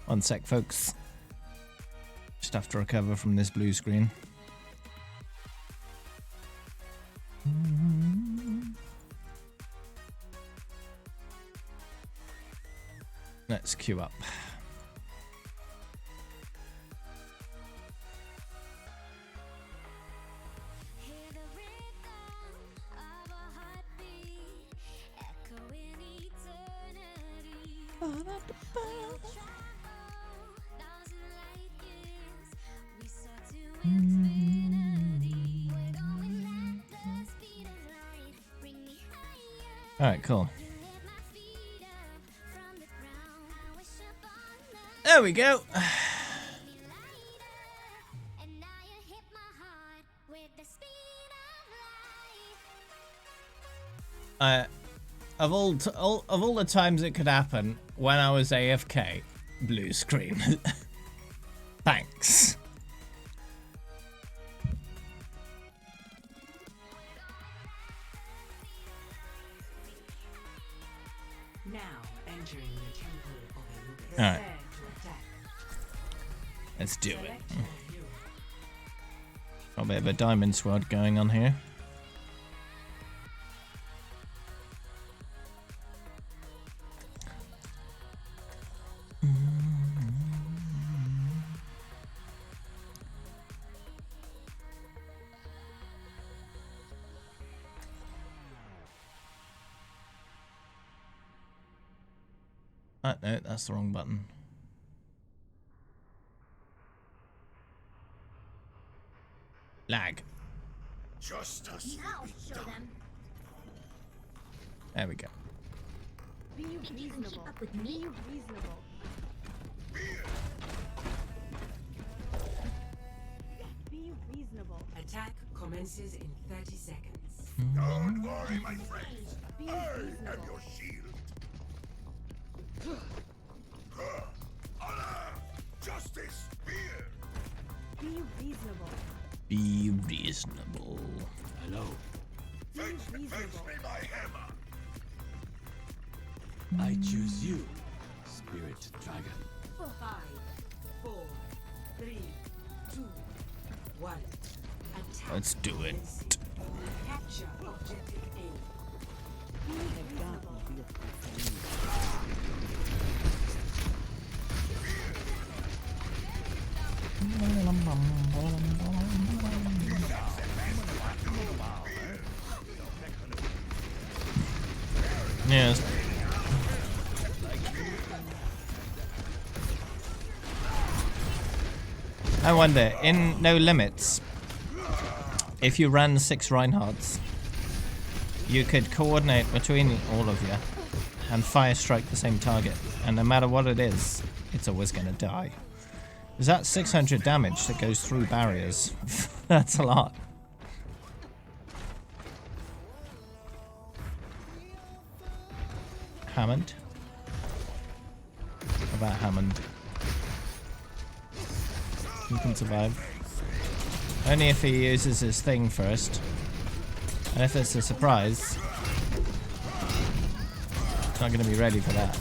One sec, folks. Just have to recover from this blue screen. Let's queue up. Alright, cool. There we go. Of all the times it could happen, when I was AFK, blue screen. Thanks. Now entering the temple of Anubis. All right. Let's do it. Got a bit of a diamond squad going on here. No, that's the wrong button. Lag. Justice. Now show them. There we go. Be reasonable. Keep up with me. Reasonable. Be reasonable. Attack commences in 30 seconds. Don't worry, my friends. I am your shield. Honor, justice, fear. Be reasonable. Be reasonable. Hello. Fetch me my hammer. I choose you, Spirit Dragon. 5, 4, 3, 2, 1. Attack. Let's do it. Capture objective A. Be reasonable. Yes. I wonder, in No Limits, if you ran 6 Reinhardts, you could coordinate between all of you and fire strike the same target, and no matter what it is, it's always going to die. Is that 600 damage that goes through barriers? That's a lot. Hammond? What about Hammond? He can survive. Only if he uses his thing first. And if it's a surprise, it's not going to be ready for that.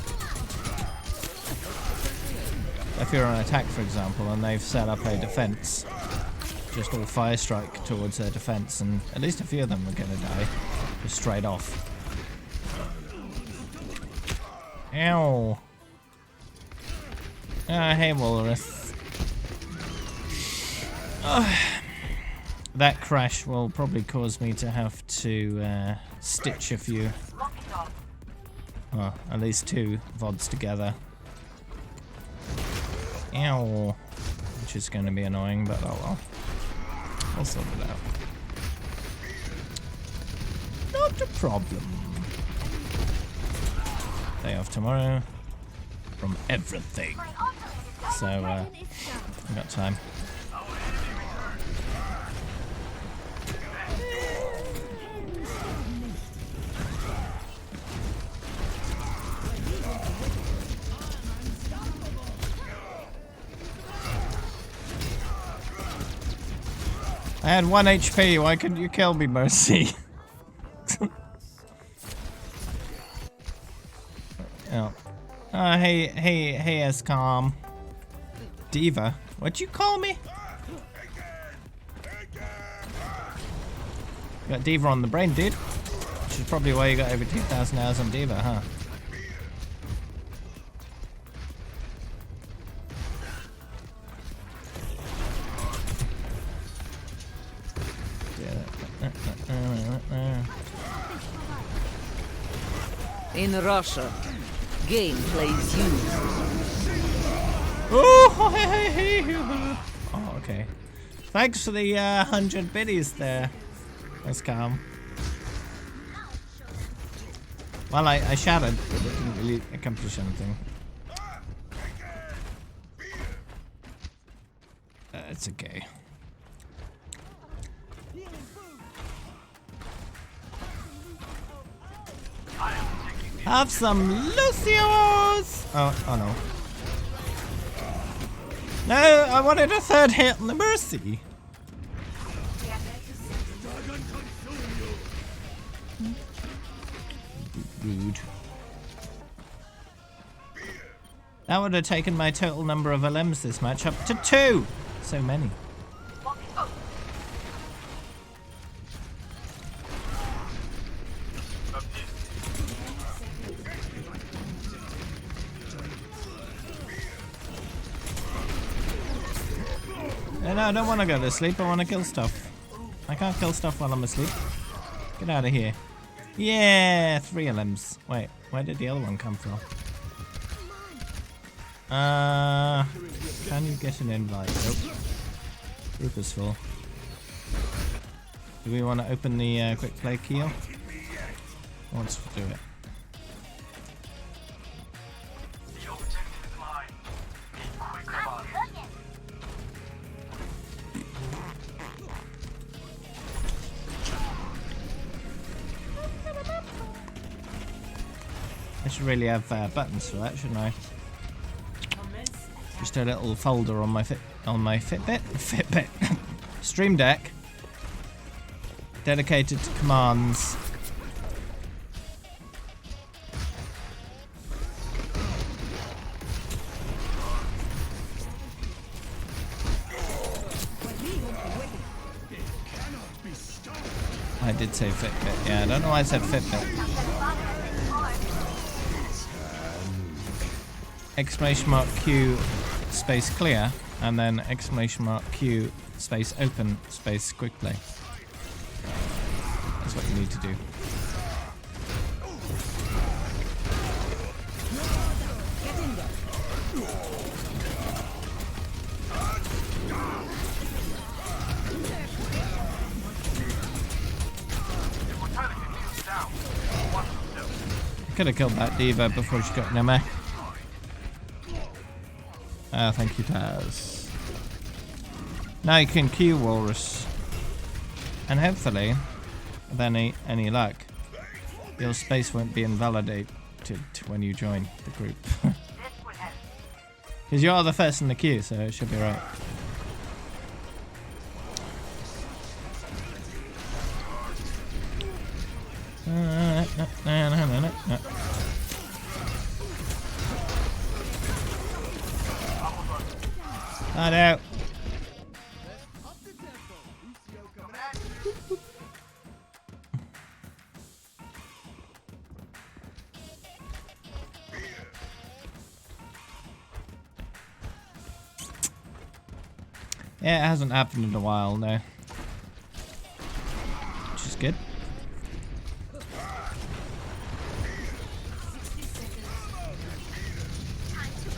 If you're on attack, for example, and they've set up a defense, just all fire strike towards their defense, and at least a few of them are going to die, just straight off. Ow! Ah, hey, Walrus. That crash will probably cause me to have to stitch a few, well, at least 2 VODs together. Ow! Which is going to be annoying, but oh well. I'll sort it out. Not a problem. Day off tomorrow from everything. So, I've got time. I had 1 HP, why couldn't you kill me, Mercy? Oh. Hey, Escom. Diva? What'd you call me? You got Diva on the brain, dude. Which is probably why you got over 2,000 hours on Diva, huh? In Russia, gameplay's used. Oh, okay. Thanks for the 100 biddies there. That's calm. Well, I shouted, but it didn't really accomplish anything. It's okay. Have some Lucios! Oh no. No, I wanted a third hit on the Mercy. Rude. That would have taken my total number of LMs this match up to 2! So many. No, I don't want to go to sleep. I want to kill stuff. I can't kill stuff while I'm asleep. Get out of here. Yeah, 3 LMs. Wait, where did the other one come from? Can you get an invite? Nope. Group is full. Do we want to open the quick play key? Who wants to do it? I should really have buttons for that, shouldn't I? Just a little folder on my Fitbit, Stream Deck, dedicated to commands. I did say Fitbit. Yeah, I don't know why I said Fitbit. Exclamation mark Q space clear and then exclamation mark Q space open space quick play. That's what you need to do. I could have killed that diva before she got an MA. Thank you, Taz. Now you can Q Walrus. And hopefully, with any luck, your space won't be invalidated when you join the group. Because you are the first in the queue, so it should be right. I know. Yeah, it hasn't happened in a while, no. Which is good.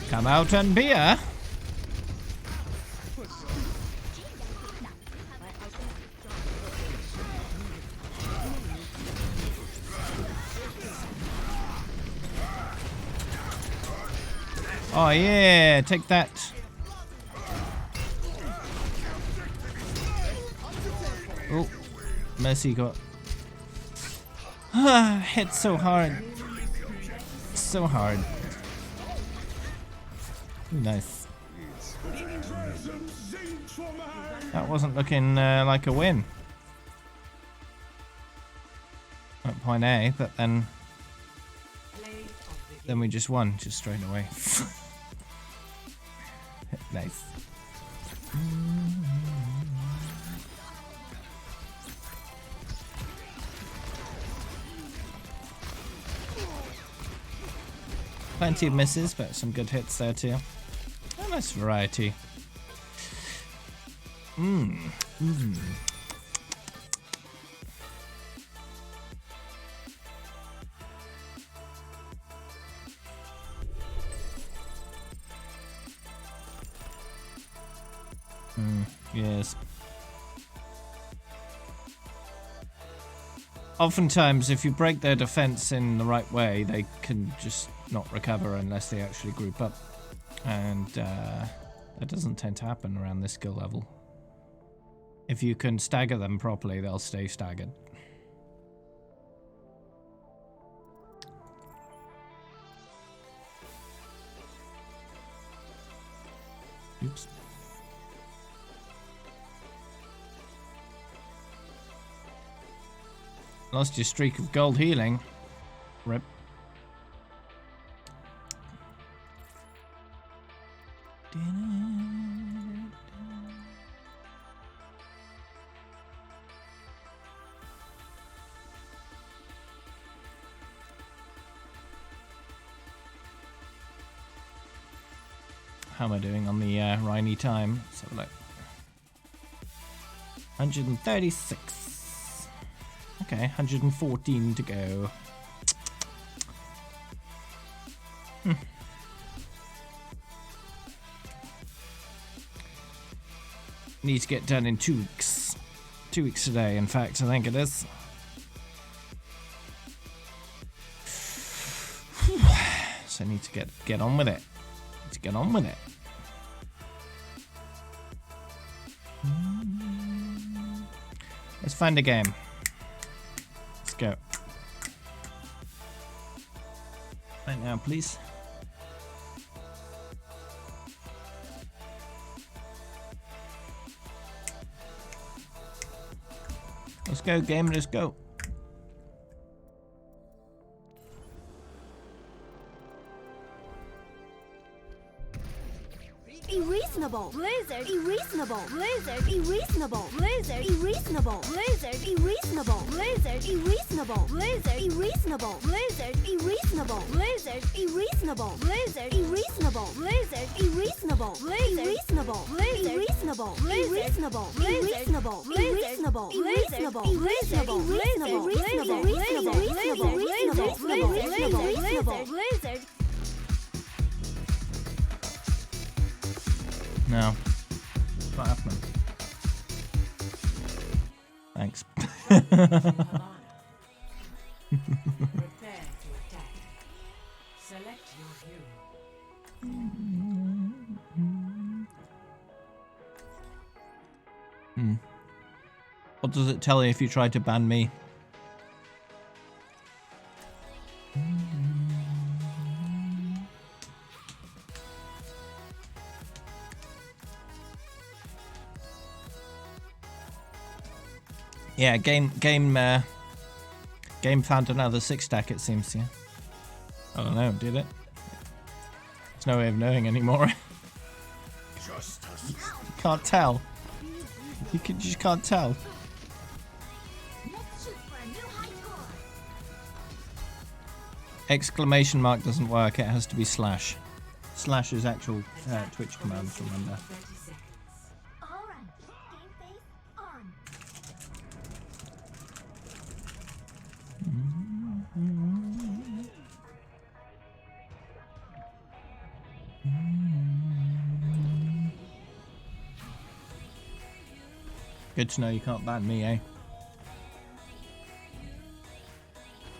Come out and beer. Oh yeah, take that. Oh, Mercy got hit so hard. So hard. Ooh, nice. That wasn't looking like a win at point A, but then we just won just straight away. Nice. Plenty of misses, but some good hits there too. A nice variety. Yes. Oftentimes, if you break their defense in the right way, they can just not recover unless they actually group up. And that doesn't tend to happen around this skill level. If you can stagger them properly, they'll stay staggered. Oops. Lost your streak of gold healing. Rip. How am I doing on the Rhiney time? Let's have a look. 136. Okay, 114 to go. Need to get done in 2 weeks. 2 weeks today, in fact, I think it is. So I need to get on with it. Let's get on with it. Let's find a game. Let's go. Right now, please. Let's go, game. Let's go. Be reasonable, Blizzard. Be reasonable, Blizzard. Be reasonable, Blizzard. Be reasonable, Blizzard. Be reasonable, Blizzard. Be reasonable, Blizzard. Be reasonable, Blizzard. Be reasonable, Blizzard. Be reasonable, Blizzard. Be reasonable, Blizzard. Be reasonable, Blizzard. Be reasonable, Blizzard. Be reasonable, be reasonable, be reasonable, be reasonable, be reasonable, be reasonable, be reasonable, reasonable, reasonable, reasonable, reasonable, reasonable, Blizzard. No. It's not happening. Thanks. Prepare to attack. Select your hero. What does it tell you if you try to ban me? Yeah, game found another 6-stack, it seems, yeah. I don't know, did it? There's no way of knowing anymore. Justice. Can't tell. You just can't tell. Let's shoot for a new high score. Exclamation mark doesn't work, it has to be slash. Slash is actual Twitch commands, remember. 30 seconds. All right, game face on. Good to know you can't ban me, eh?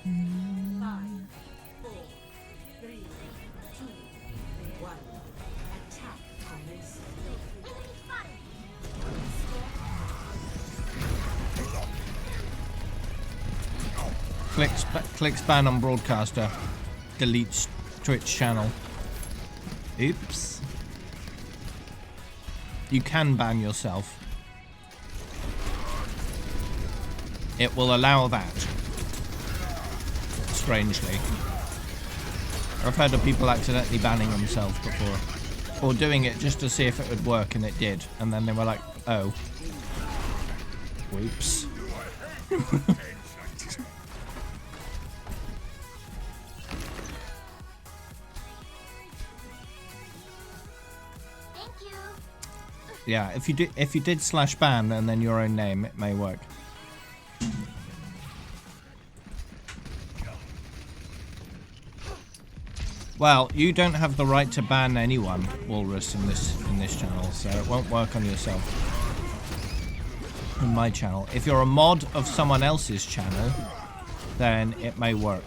5, 4, 3, 2, 1. Attack commences. Enemy spotted. Clicks ban on broadcaster. Deletes Twitch channel. Oops. You can ban yourself. It will allow that. Strangely. I've heard of people accidentally banning themselves before. or doing it just to see if it would work, and it did. And then they were like, oh. Whoops. Yeah, if you did slash ban and then your own name, it may work. Well, you don't have the right to ban anyone, Walrus, in this channel, so it won't work on yourself. In my channel, if you're a mod of someone else's channel, then it may work.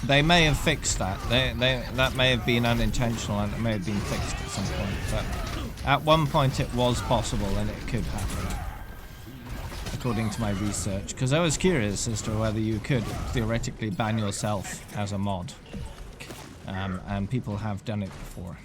They may have fixed that. That may have been unintentional and it may have been fixed at some point. But at one point it was possible and it could happen, according to my research. Because I was curious as to whether you could theoretically ban yourself as a mod. And people have done it before.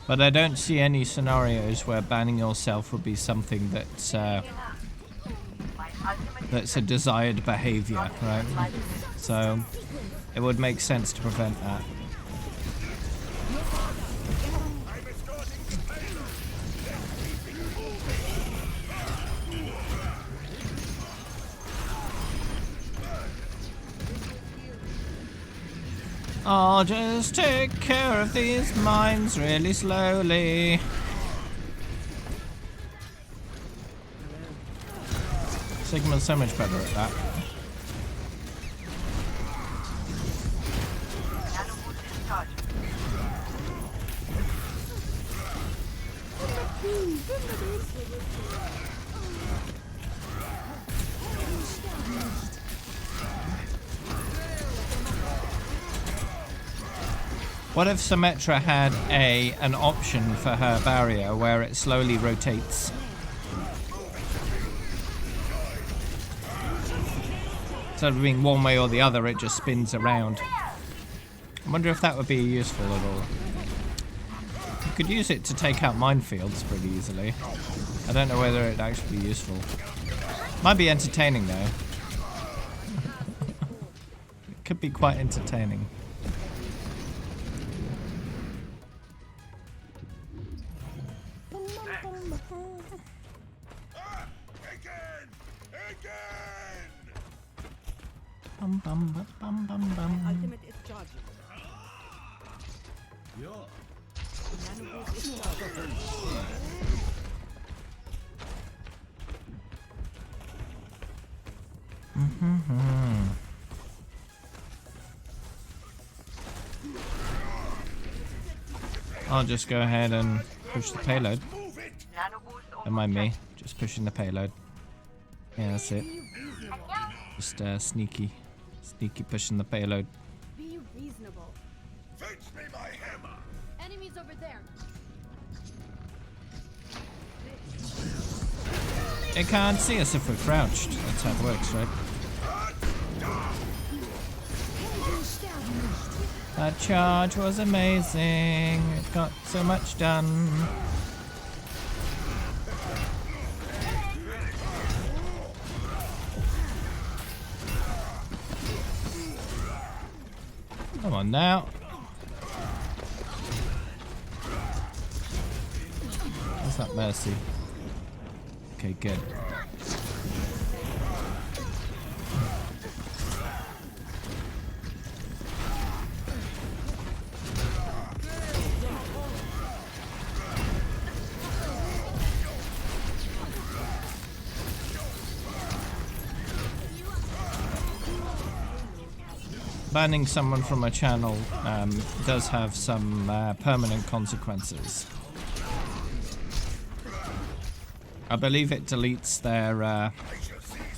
But I don't see any scenarios where banning yourself would be something that's a desired behavior, right? So it would make sense to prevent that. I'll just take care of these mines really slowly. Sigma's so much better at that. What if Symmetra had an option for her barrier where it slowly rotates? Instead of being one way or the other, it just spins around. I wonder if that would be useful at all. You could use it to take out minefields pretty easily. I don't know whether it'd actually be useful. Might be entertaining though. It could be quite entertaining. Ultimate is charging. I'll just go ahead and push the payload. Don't mind me, just pushing the payload. Yeah, that's it. Just sneaky pushing the payload. Be reasonable. Fetch me my hammer. Enemies over there. It can't see us if we're crouched. That's how it works, right? That charge was amazing. It got so much done. Come on now. What's that mercy? Okay, good. Banning someone from a channel does have some permanent consequences. I believe it deletes their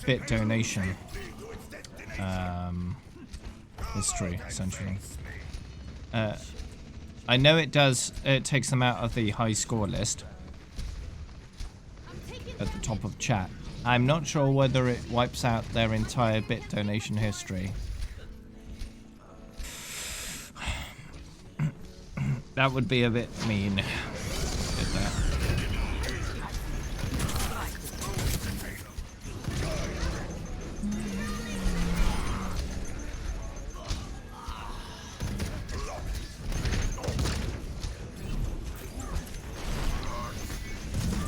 bit donation history, essentially. I know it does. It takes them out of the high score list at the top of chat. I'm not sure whether it wipes out their entire bit donation history. That would be a bit mean. Did that.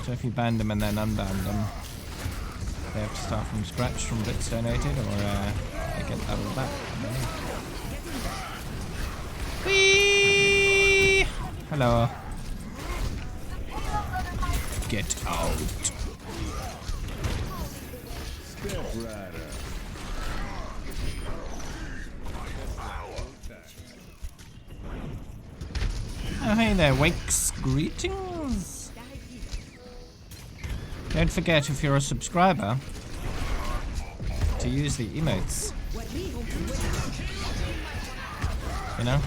So if you banned them and then unbanned them, they have to start from scratch from bits donated, or they get that all back. I don't know. Whee! Hello. Get out. Oh, hey there, Wakes. Greetings. Don't forget, if you're a subscriber, to use the emotes. You know?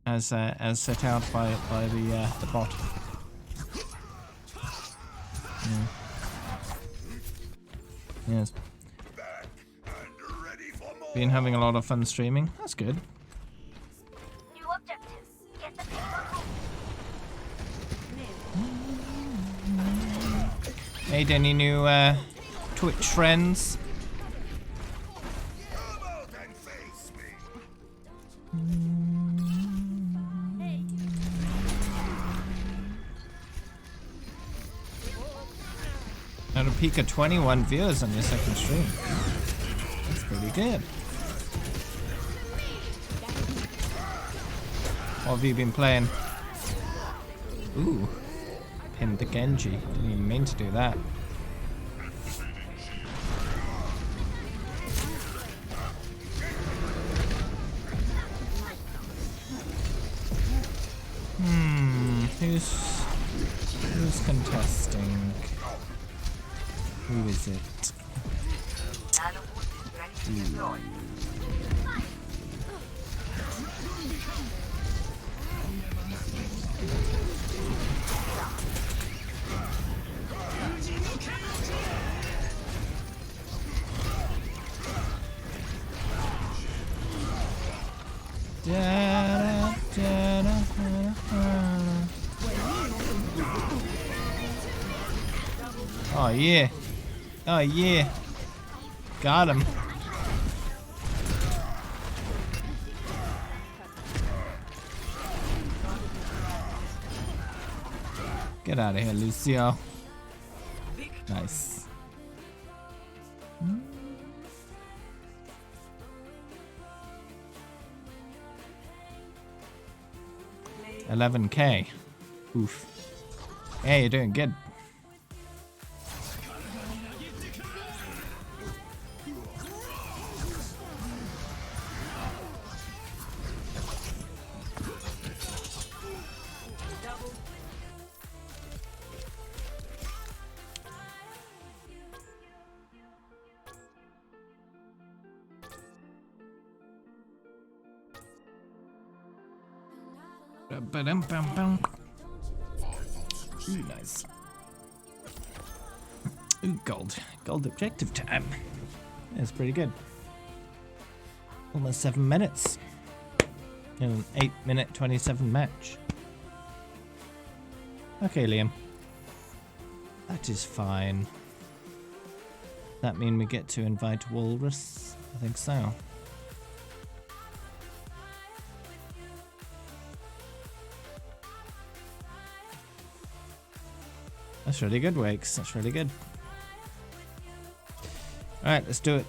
As set out by the bot. Yeah. Yes. Been having a lot of fun streaming. That's good. New objective. Get the payload. Made any new Twitch friends? Come out and face me. At a peak of 21 viewers on your second stream. That's pretty good. What have you been playing? Ooh. Pinned the Genji. Didn't even mean to do that. Who's contesting? Who is it? Oh yeah. Oh yeah. Got him. Get out of here, Lucio. Nice. 11K. Oof. Yeah, you're doing good. Ooh, nice. Ooh, gold. Gold objective time. That's pretty good. Almost 7 minutes. In an 8-minute 27 match. Okay, Liam. That is fine. That mean we get to invite Walrus? I think so. That's really good, Wakes. That's really good. Alright, let's do it.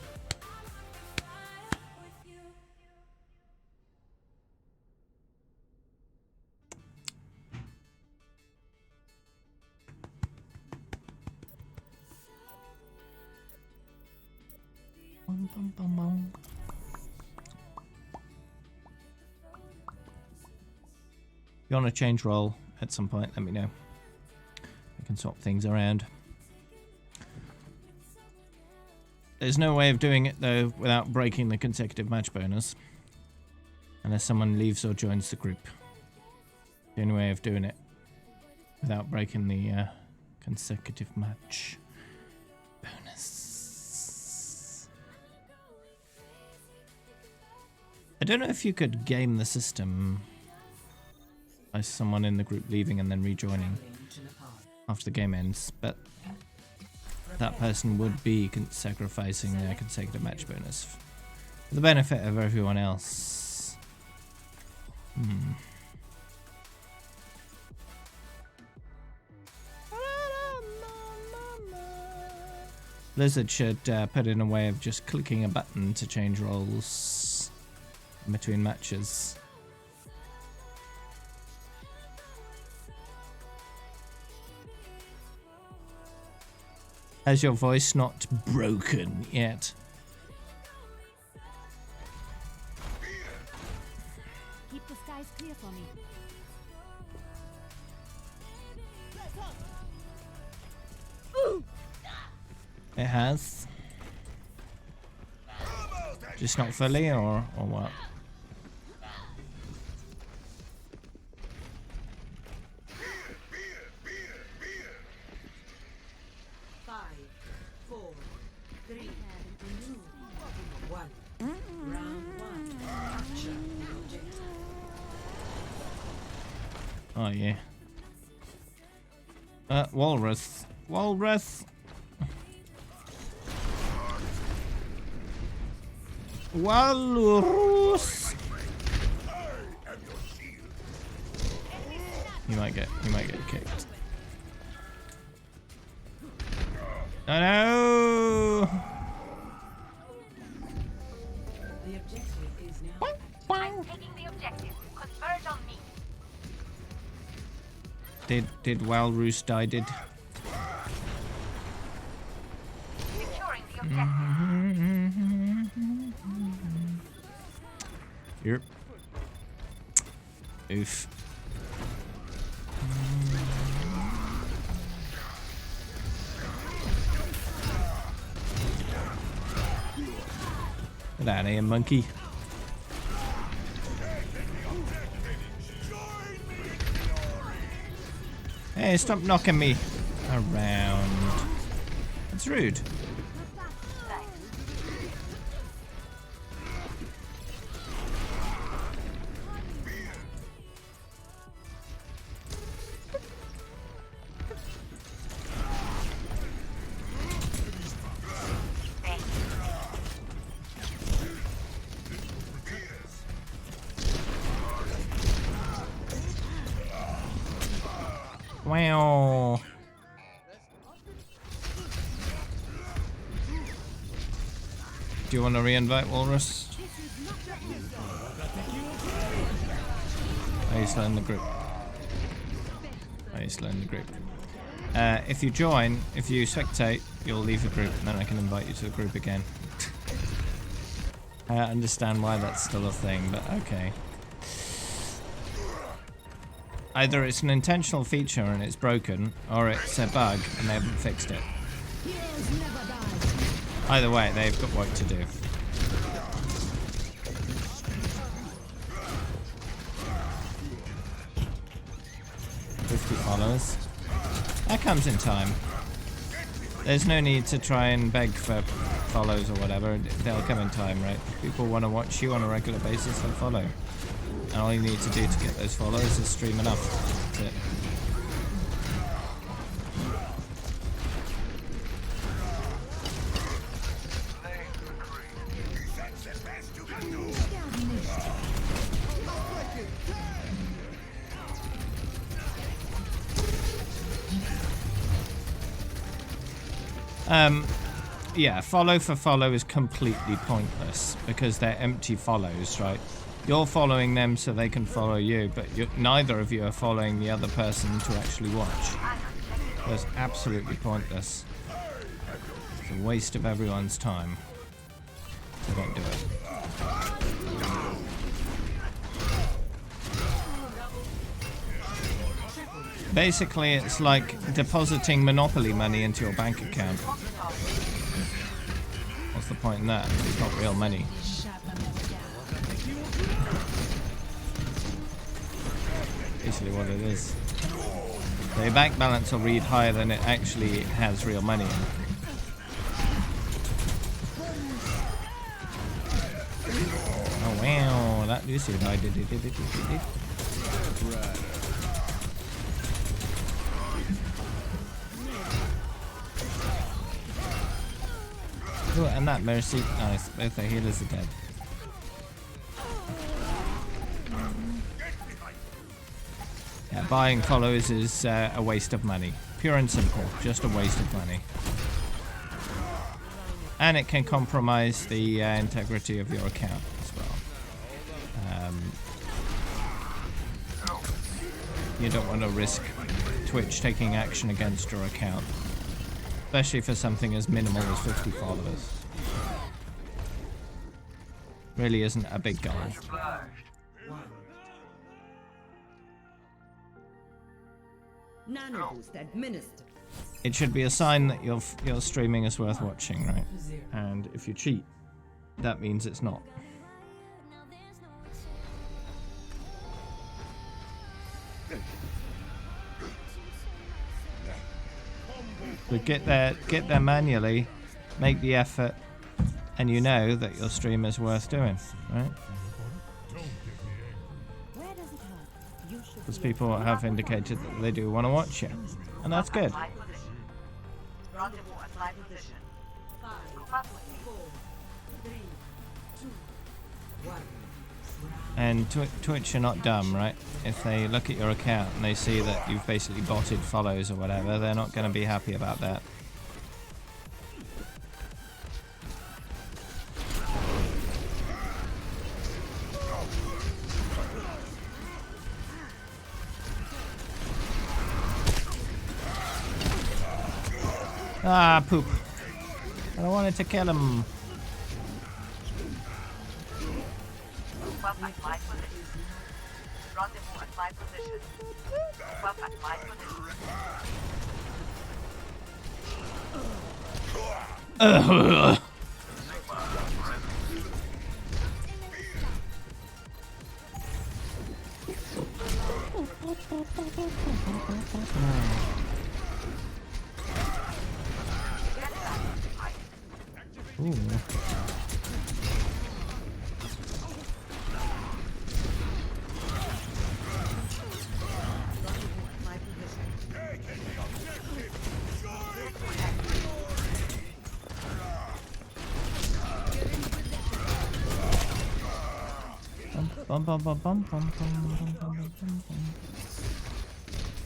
If you want to change role at some point, let me know. I can swap things around. There's no way of doing it though without breaking the consecutive match bonus. Unless someone leaves or joins the group. The only way of doing it without breaking the consecutive match bonus. I don't know if you could game the system by someone in the group leaving and then rejoining after the game ends, but that person would be sacrificing their consecutive match bonus for the benefit of everyone else. Blizzard should put in a way of just clicking a button to change roles in between matches. Has your voice not broken yet? Keep the skies clear for me. It has. Just not fully, or what? Oh yeah. Walrus. Walrus. Walrus. You might get kicked. Oh no! The objective is now. I'm taking the objective. Converge on me. Did Walrus die? Did? Securing the objective. Yep. Oof. Get out of here, monkey. Hey, stop knocking me around. That's rude. Wow. Do you want to re-invite Walrus? Oh, he's still in the group. Oh, he's still in the group. If you join, if you spectate, you'll leave the group, and then I can invite you to the group again. I understand why that's still a thing, but okay. Either it's an intentional feature and it's broken, or it's a bug and they haven't fixed it. Either way, they've got work to do. 50 followers. That comes in time. There's no need to try and beg for follows or whatever. They'll come in time, right? If people want to watch you on a regular basis, they'll follow. And all you need to do to get those followers is stream enough. That's it. Yeah, follow for follow is completely pointless because they're empty follows, right? You're following them so they can follow you, but neither of you are following the other person to actually watch. That's absolutely pointless. It's a waste of everyone's time. So don't do it. Basically, it's like depositing Monopoly money into your bank account. What's the point in that? It's not real money. Basically what it is. So your bank balance will read higher than it actually has real money in. Oh wow. that, Lucy. I did. Oh, and that Mercy. Nice. Both the healers are dead. Yeah, buying follows is a waste of money. Pure and simple. Just a waste of money. And it can compromise the integrity of your account as well. You don't want to risk Twitch taking action against your account. Especially for something as minimal as 50 followers. Really isn't a big goal. Nano boost administered. It should be a sign that your streaming is worth watching, right? And if you cheat, that means it's not. But get there manually, make the effort, and you know that your stream is worth doing, right? Because people have indicated that they do want to watch you, and that's good. Rendezvous at my position. Group up with me. And Twitch are not dumb, right? If they look at your account and they see that you've basically botted follows or whatever, they're not going to be happy about that. Ah, poop. I wanted to kill him. Group up at my position. Rendezvous at my position. Group up at my position. Ooh.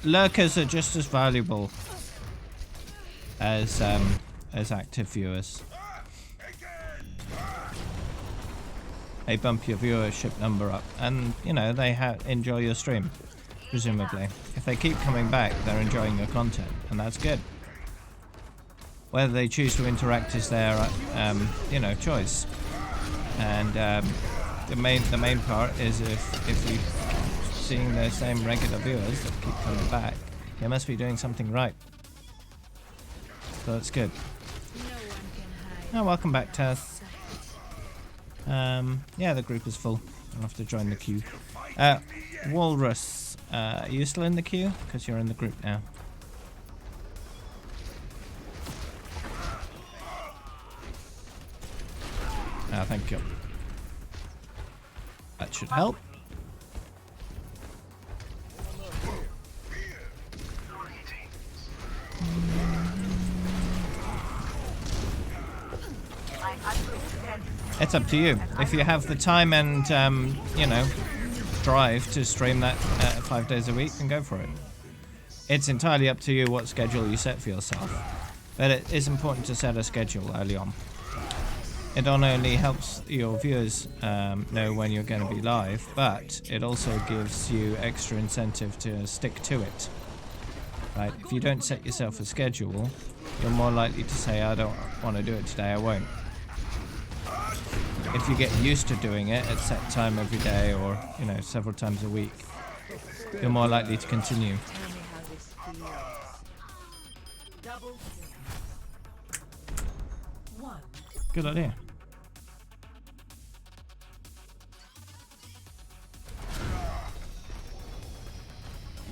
Lurkers are just as valuable as active viewers. They bump your viewership number up, and you know they enjoy your stream, presumably. If they keep coming back, they're enjoying your content, and that's good. Whether they choose to interact is their, choice. And the main part is if we seeing the same regular viewers that keep coming back, they must be doing something right. So that's good. Oh, welcome back, Tess. Yeah, the group is full. I'll have to join the queue. Walrus, are you still in the queue? Because you're in the group now. Ah, thank you. That should help. It's up to you. If you have the time and, drive to stream that 5 days a week, then go for it. It's entirely up to you what schedule you set for yourself. But it is important to set a schedule early on. It not only helps your viewers know when you're going to be live, but it also gives you extra incentive to stick to it. Right? If you don't set yourself a schedule, you're more likely to say, I don't want to do it today, I won't. If you get used to doing it at set time every day or, several times a week, you're more likely to continue. Good idea.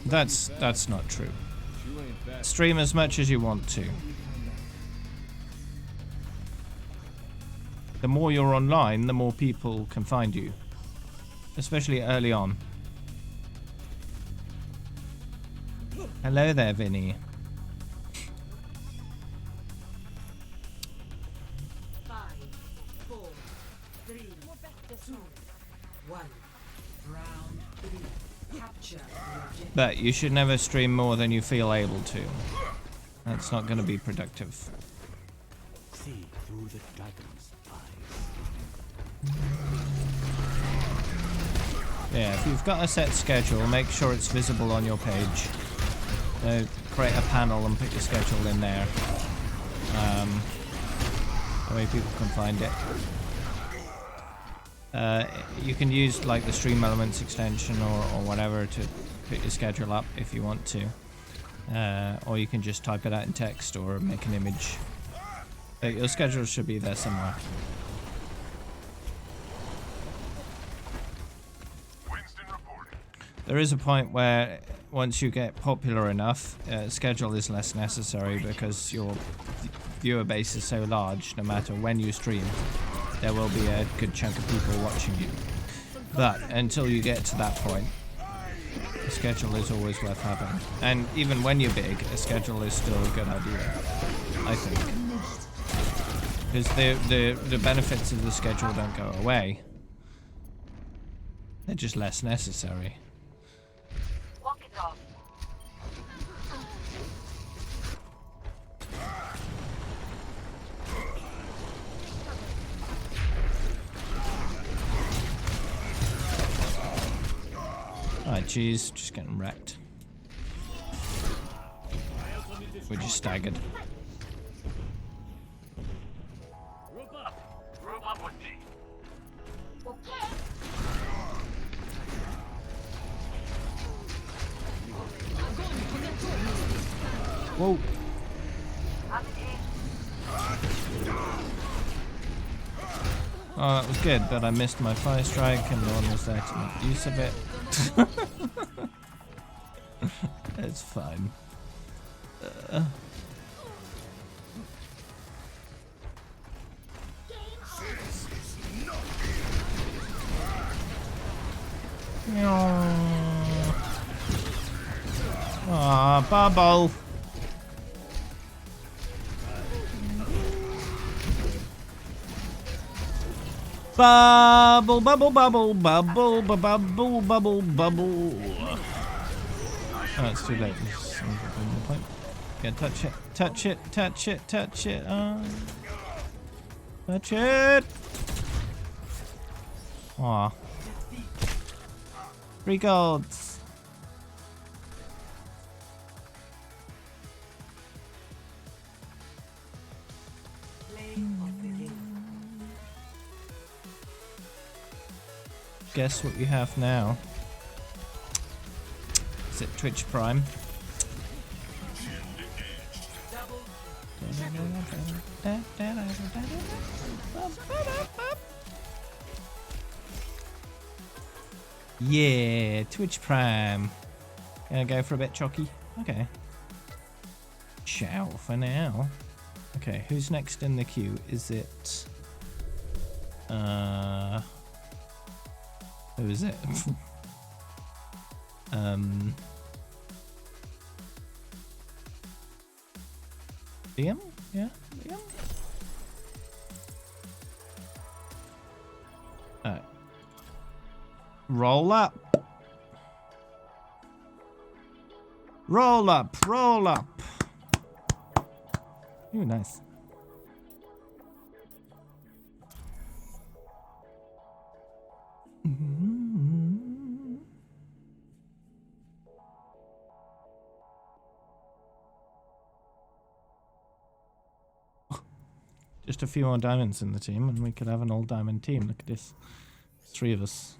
That's not true. Stream as much as you want to. The more you're online, the more people can find you. especially early on. Hello there, Vinny. 5, 4, 3, 2, 1. Round 3. Capture the objective. But you should never stream more than you feel able to. That's not going to be productive. See through the dragon's eyes. Yeah, if you've got a set schedule, make sure it's visible on your page. So create a panel and put your schedule in there. That way people can find it. You can use like the Stream Elements extension or whatever to put your schedule up if you want to. Or you can just type it out in text or make an image. But your schedule should be there somewhere. Winston reporting. There is a point where once you get popular enough, schedule is less necessary because your viewer base is so large. No matter when you stream, there will be a good chunk of people watching you. But until you get to that point, a schedule is always worth having. And even when you're big, a schedule is still a good idea, I think. Because the benefits of the schedule don't go away. They're just less necessary. Walk it off. Alright, geez, just getting wrecked. We're just staggered. Group up with me. Whoa! I'm in. Oh, that was good, but I missed my fire strike and no one was there to make use of it. It's fine. Aw, bubble. Bubble, bubble, bubble, bubble, bubble, bubble, bubble. Oh, it's too late. Yeah, touch it, touch it, touch it, touch it. Touch it. Aw. 3 golds. Play of the game. Guess what you have now? Is it Twitch Prime? Yeah, Twitch Prime. Gonna go for a bit chocky? Okay. Ciao for now. Okay, who's next in the queue? Is it... Who is it? Liam? Yeah, Liam? Alright. Roll up. Roll up, roll up. Ooh, nice. Just a few more diamonds in the team and we could have an all diamond team. Look at this. 3 of us.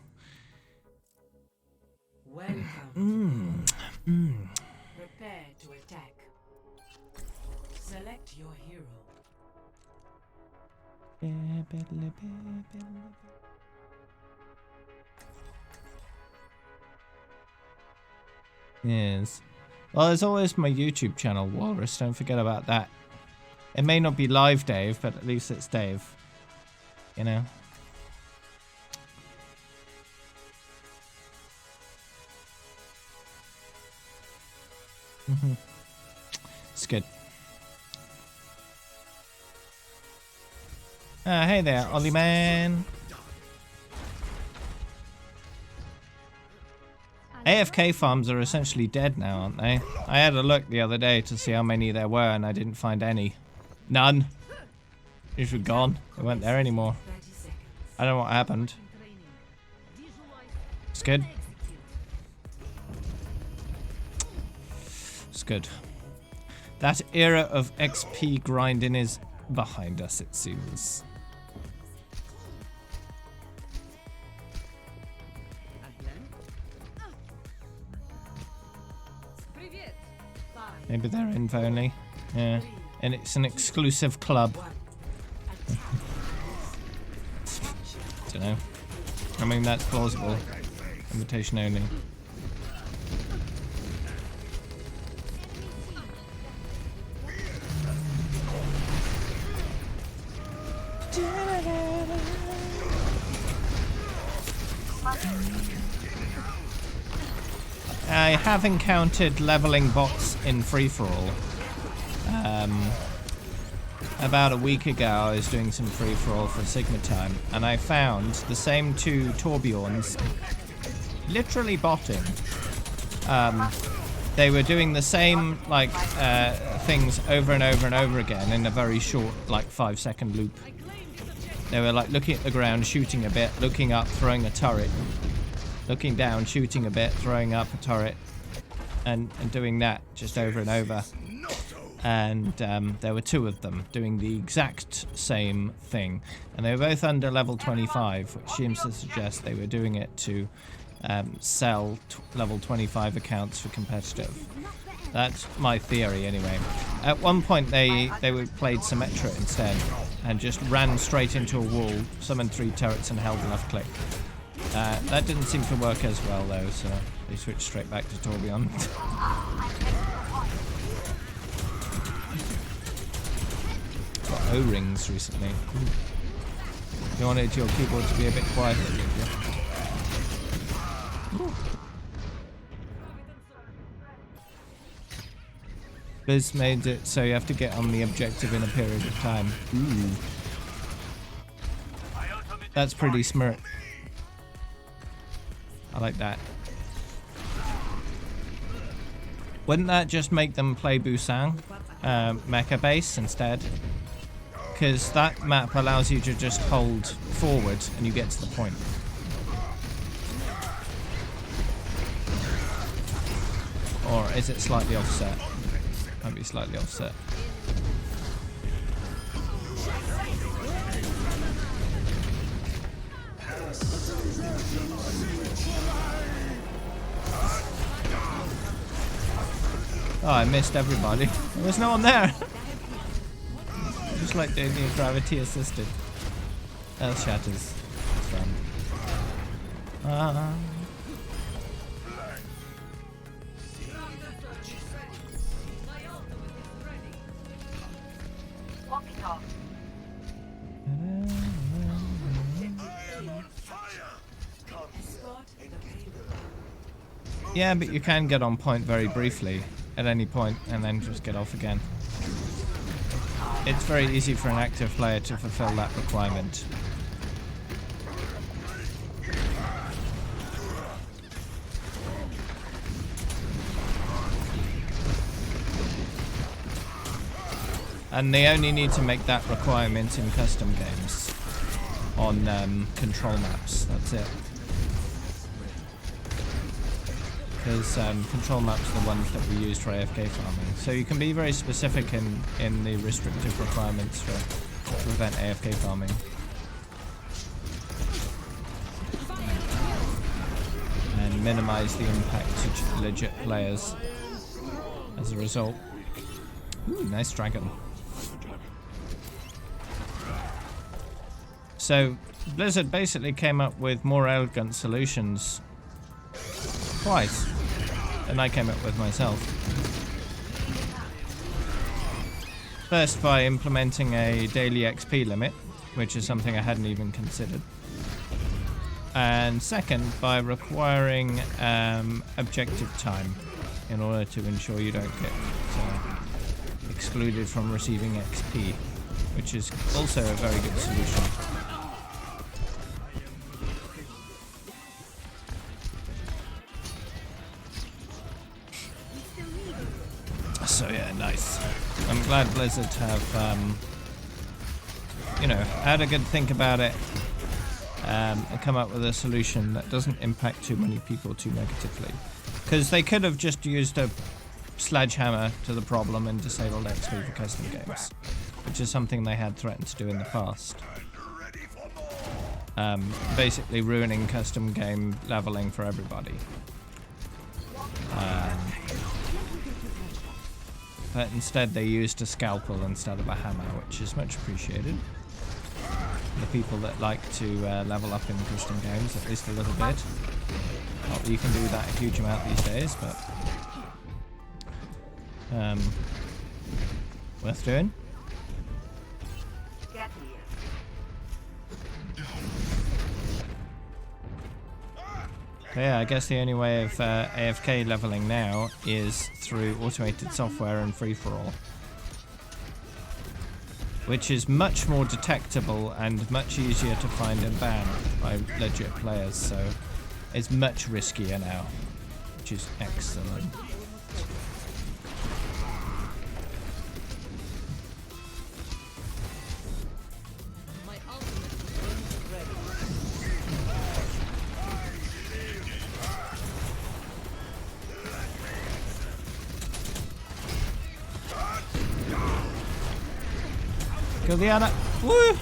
Welcome. Prepare to attack. Select your hero. Yes. Well, there's always my YouTube channel, Walrus. Don't forget about that. It may not be live Dave, but at least it's Dave. You know? It's good. Hey there, Ollie man. AFK farms are essentially dead now, aren't they? I had a look the other day to see how many there were, and I didn't find any. None. These were gone. They weren't there anymore. 30 seconds. I don't know what happened. It's good. It's good. That era of XP grinding is behind us, it seems. Maybe they're info only. Yeah. And it's an exclusive club. Don't know. I mean, that's plausible. Invitation only. I have encountered leveling bots in free-for-all. About a week ago I was doing some free-for-all for Sigma time, and I found the same two Torbjorns literally botting. They were doing the same like things over and over and over again in a very short, like 5-second loop. They were like looking at the ground, shooting a bit, looking up, throwing a turret, looking down, shooting a bit, throwing up a turret, and doing that just over and over. And there were two of them doing the exact same thing, and they were both under level 25, which seems to suggest they were doing it to sell level 25 accounts for competitive. That's my theory anyway. At one point they played Symmetra instead and just ran straight into a wall, summoned 3 turrets and held left click. That didn't seem to work as well though, so they switched straight back to Torbjorn. Got O-rings recently. You wanted your keyboard to be a bit quieter, did you? Biz made it so you have to get on the objective in a period of time. Ooh. That's pretty smart. I like that. Wouldn't that just make them play Busang mecha base instead? Because that map allows you to just hold forward and you get to the point. Or is it slightly offset? Might be slightly offset. Oh, I missed everybody. There was no one there. Just like doing the gravity assisted. Earth shatters. It's fun. Yeah, but you can get on point very briefly at any point and then just get off again. It's very easy for an active player to fulfill that requirement. And they only need to make that requirement in custom games on control maps. That's it. Because control maps are the ones that we use for AFK farming. So you can be very specific in the restrictive requirements to prevent AFK farming. And minimize the impact to legit players as a result. Ooh, nice dragon. So Blizzard basically came up with more elegant solutions twice than I came up with myself. First by implementing a daily XP limit, which is something I hadn't even considered. And second by requiring objective time. in order to ensure you don't get excluded from receiving XP, which is also a very good solution. So yeah, nice. I'm glad Blizzard have, you know, had a good think about it and come up with a solution that doesn't impact too many people too negatively. Because they could have just used a sledgehammer to the problem and disabled XP for custom games, which is something they had threatened to do in the past. Basically ruining custom game leveling for everybody. But instead they used a scalpel instead of a hammer, which is much appreciated. The people that like to level up in custom games, at least a little bit. Not that you can do that a huge amount these days, but worth doing. Get here. So yeah, I guess the only way of AFK leveling now is through automated software and free-for-all, which is much more detectable and much easier to find and ban by legit players, so it's much riskier now, which is excellent. Kill the Ana. Woo!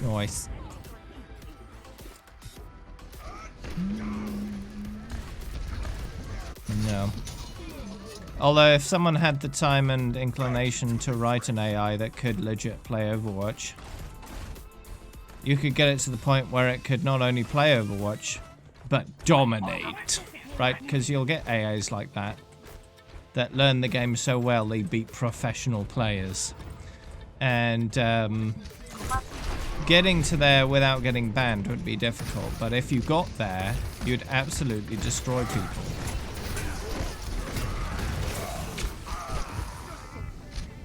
Nice. No. Although if someone had the time and inclination to write an AI that could legit play Overwatch, you could get it to the point where it could not only play Overwatch, but dominate. Right? Because you'll get AIs like that learn the game so well they beat professional players. And getting to there without getting banned would be difficult, but if you got there, you'd absolutely destroy people.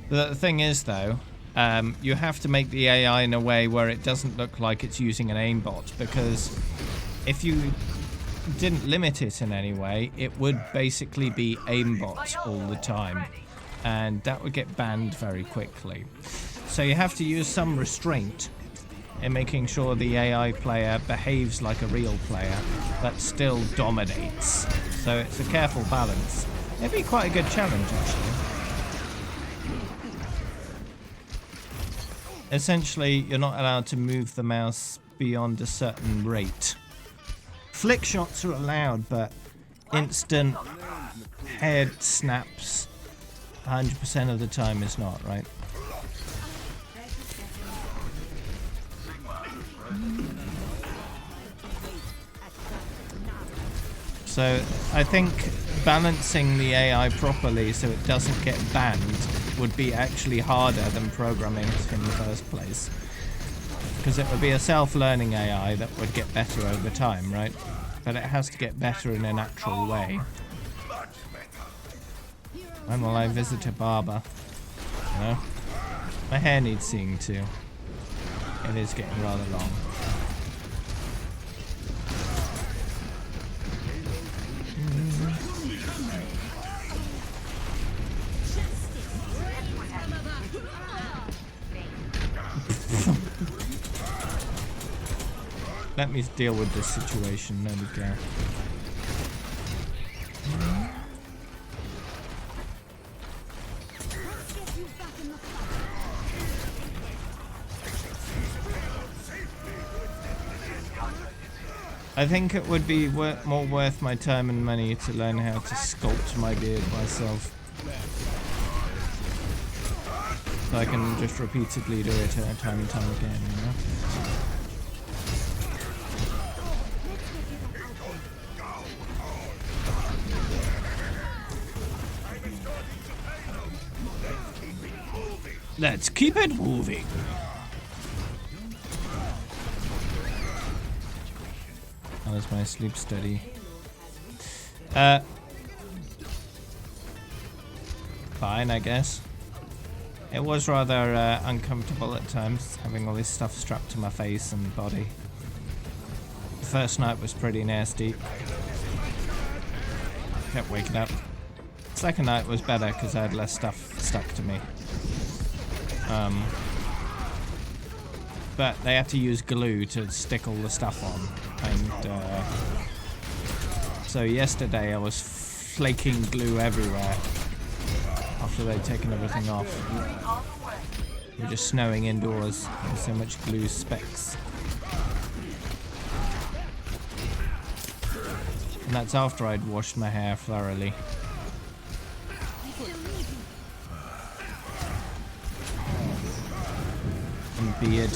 The thing is, though, you have to make the AI in a way where it doesn't look like it's using an aimbot, because if you didn't limit it in any way, it would basically be aimbot all the time, and that would get banned very quickly. So you have to use some restraint in making sure the AI player behaves like a real player, but still dominates. So it's a careful balance. It'd be quite a good challenge, actually. Essentially, you're not allowed to move the mouse beyond a certain rate. Flick shots are allowed, but instant head snaps 100% of the time is not, right? So I think balancing the AI properly so it doesn't get banned would be actually harder than programming it in the first place. Because it would be a self-learning AI that would get better over time, right? But it has to get better in a natural way. When will I visit a barber? You know? My hair needs seeing too. It is getting rather long. Let me deal with this situation. There we go. I think it would be more worth my time and money to learn how to sculpt my beard myself. So I can just repeatedly do it time and time again, you know? Let's keep it moving. How was my sleep study? Fine, I guess. It was rather uncomfortable at times, having all this stuff strapped to my face and body. The first night was pretty nasty. Kept waking up. Second night was better because I had less stuff stuck to me. But they had to use glue to stick all the stuff on. And so yesterday I was flaking glue everywhere after they'd taken everything off. We were just snowing indoors with so much glue specks. And that's after I'd washed my hair thoroughly. And beard.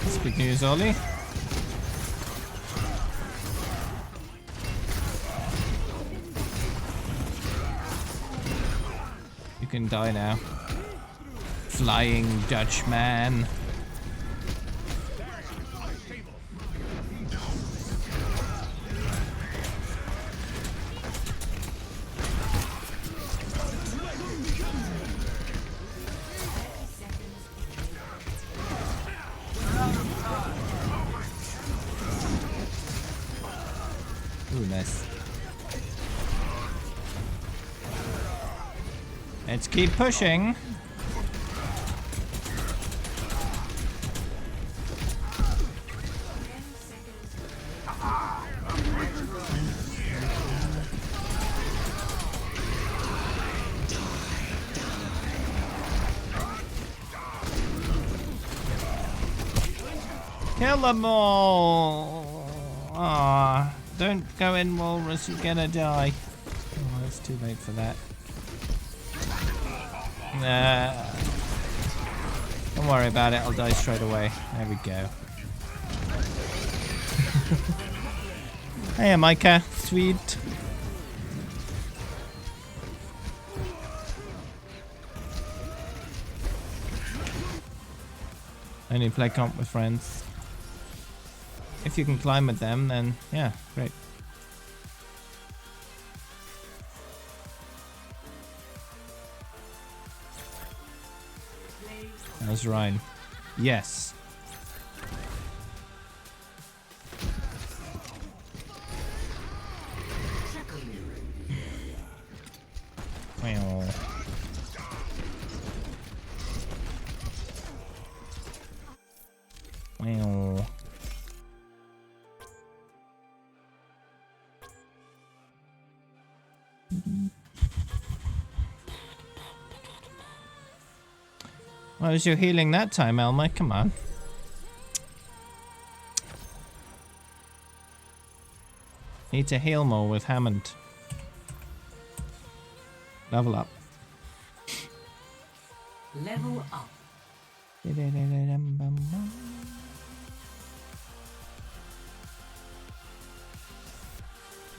That's good news, Ollie. You can die now. Flying Dutchman. Ooh, nice. Let's keep pushing. Kill them all! Ah, don't go in, Walrus, you're gonna die. Oh, it's too late for that. Nah. Don't worry about it, I'll die straight away. There we go. Hey, Micah. Sweet. Only play comp with friends. If you can climb with them, then yeah, great. That's Ryan. Yes. Well. Well. Why was you healing that time, Elmer? Come on. Need to heal more with Hammond. Level up. Level up.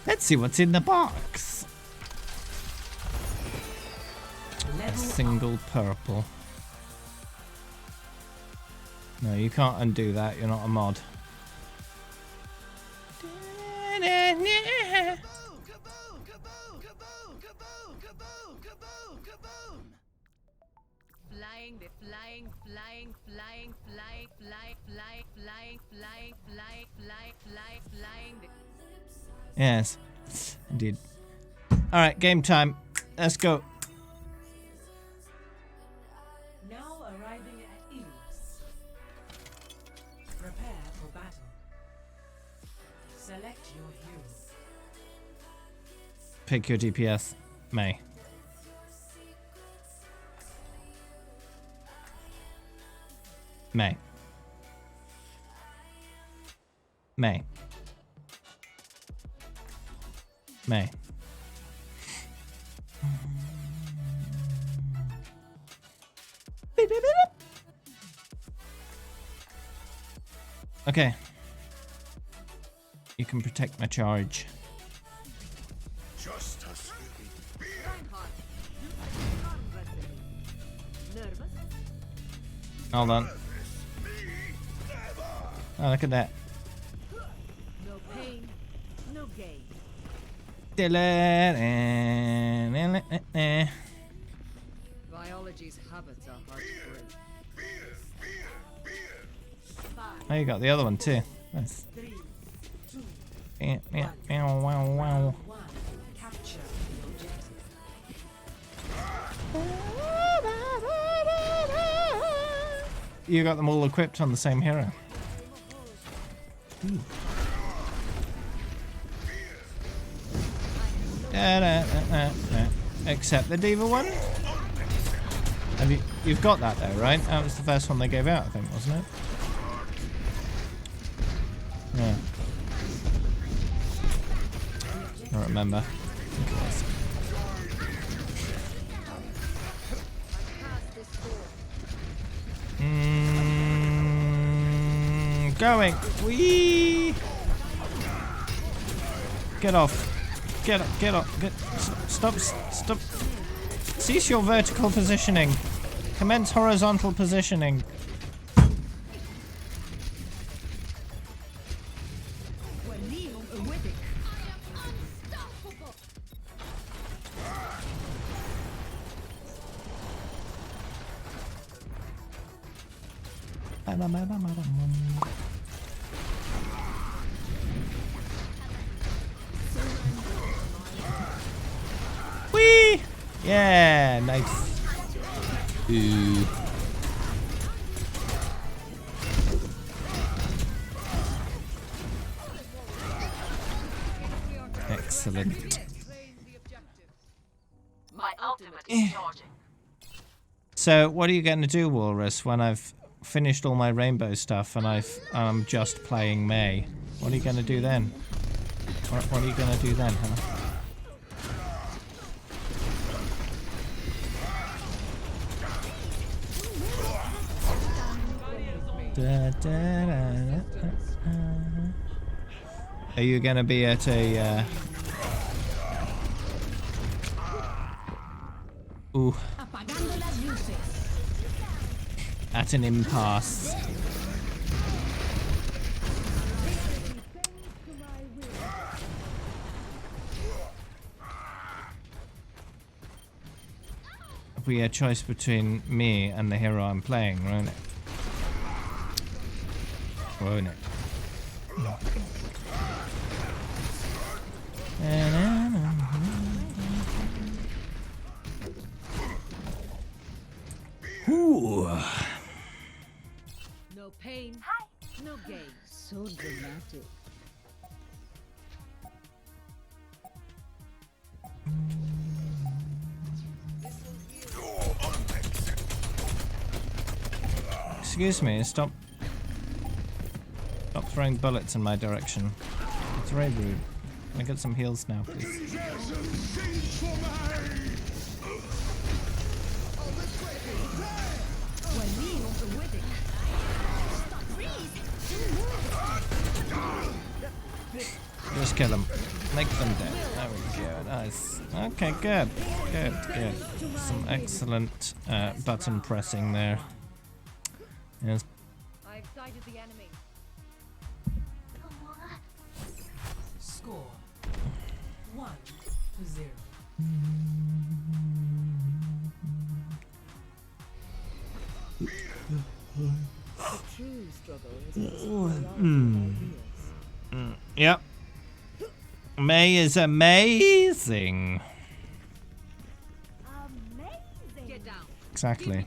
Let's see what's in the box. A Level single purple. No, you can't undo that. You're not a mod. Yes, indeed. Alright, game time. Let's go. Now arriving at Eos. Prepare for battle. Select your hero. Pick your DPS. May. May. May. May. Okay. You can protect my charge. Justice. Hold on. Oh, look at that. No pain, no gain. Biology's habits are hard to break. Oh, you got the other one too. Nice. Wow, wow. One. Capture the objective. You got them all equipped on the same hero. Ooh. Except the Diva one. Have you've got that though, right? That was the first one they gave out, I think, wasn't it? Yeah. I don't remember. Going. Wee. Get off. Get up. Get up. Stop. Stop. Cease your vertical positioning. Commence horizontal positioning. Whee! Yeah, nice. Ooh. Excellent. My ultimate is charging. So, what are you going to do, Walrus, when I've finished all my rainbow stuff and I'm just playing May? What are you going to do then? What are you going to do then, huh? Are you going to be at a ooh. At an impasse. It'll be a choice between me and the hero I'm playing, won't it? Won't it? Ooh. No pain, no gain. So dramatic. Excuse me, stop throwing bullets in my direction. It's very rude. Can I get some heals now, please? Just kill them. Make them dead. There we go. Nice. Okay, good. Good. Some excellent button pressing there. Yes. I've sighted the enemy. Score 1-0. The true struggle is exploring ideas. Yep. May is amazing. Amazing. Get down. Exactly.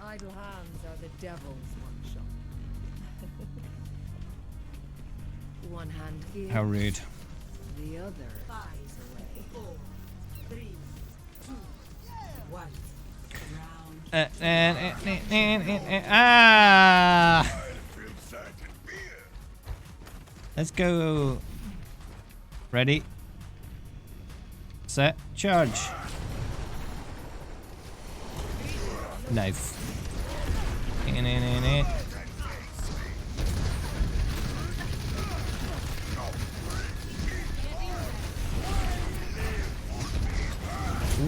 Idle hands are the devil's workshop. One hand gives, How rude. the other 5, 4, 3, 2, 1. Round. Ah! Let's go. Ready? Set. Charge. Nice.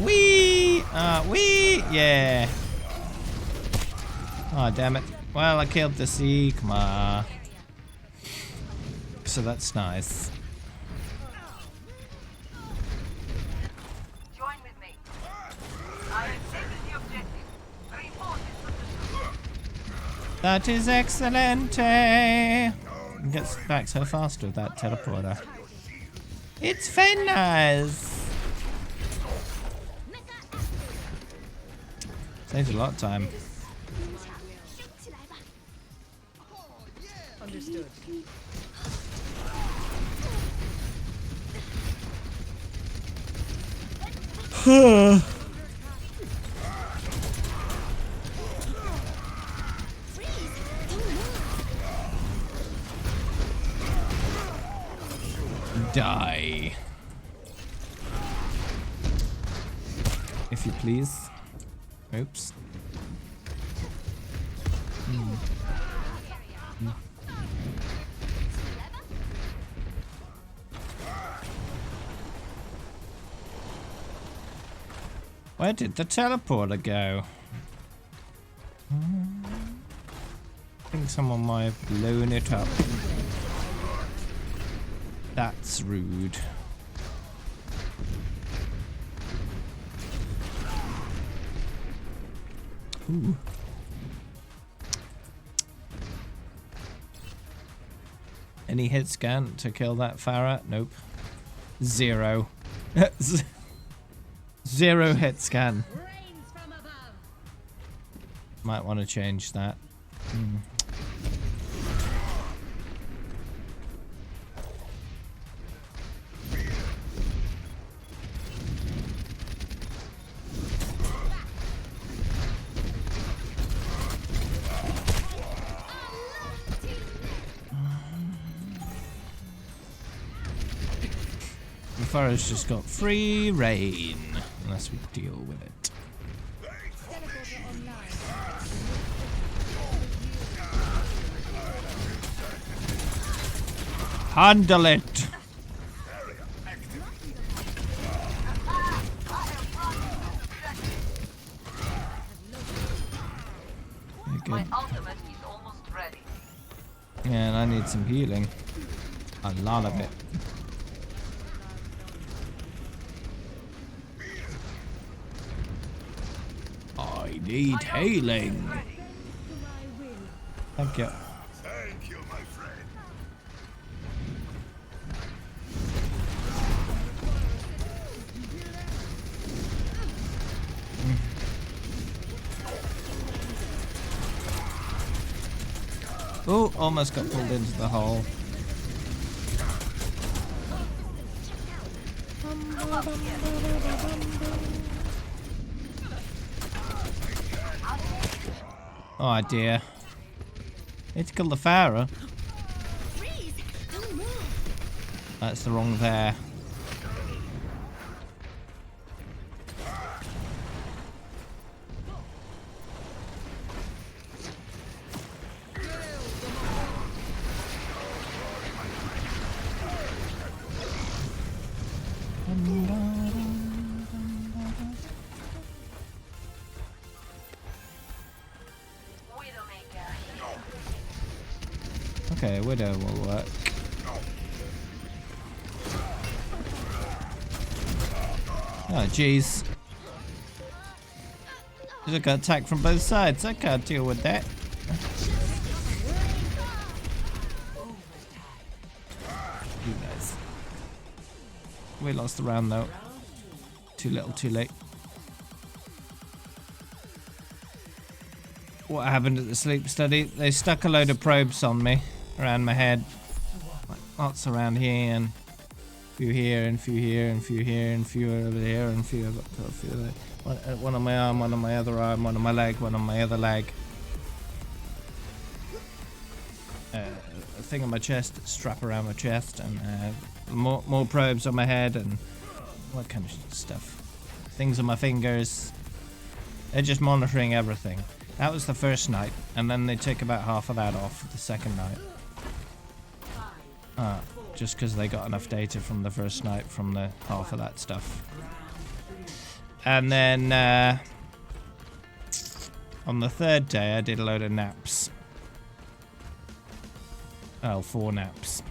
Wee! Wee! Yeah. Oh, damn it. Well, I killed the Sigma. So that's nice. Join with me. I have taken the objective. Reinforce this position. That is excellent. Gets back so fast with that teleporter. It's very nice. Saves a lot of time. Understood. Die. If you please. Oops. Where did the teleporter go? I think someone might have blown it up. That's rude. Ooh. Any hit scan to kill that Farah? Nope. 0. 0 hit scan. Might want to change that. The Farah's just got free reign, unless we deal with it. Handle it! My ultimate is almost ready. Yeah, and I need some healing. A lot of it. I need healing. Thank you. Thank you, my friend. Oh, almost got pulled into the hole. Oh dear. Need to kill the Farah. That's the wrong there. Okay, Widow will work. Oh, jeez. Just got attacked from both sides. I can't deal with that. You guys. We lost the round though. Too little, too late. What happened at the sleep study? They stuck a load of probes on me, around my head. Like lots around here, and a few here, and a few here, and a few here, and a few over there, and a few over there. One on my arm, one on my other arm, one on my leg, one on my other leg. A thing on my chest, strap around my chest, and more probes on my head, and what kind of stuff. Things on my fingers. They're just monitoring everything. That was the first night, and then they took about half of that off the second night. Just because they got enough data from the first night from the half of that stuff. And then On the third day, I did a load of naps. Oh, 4 naps.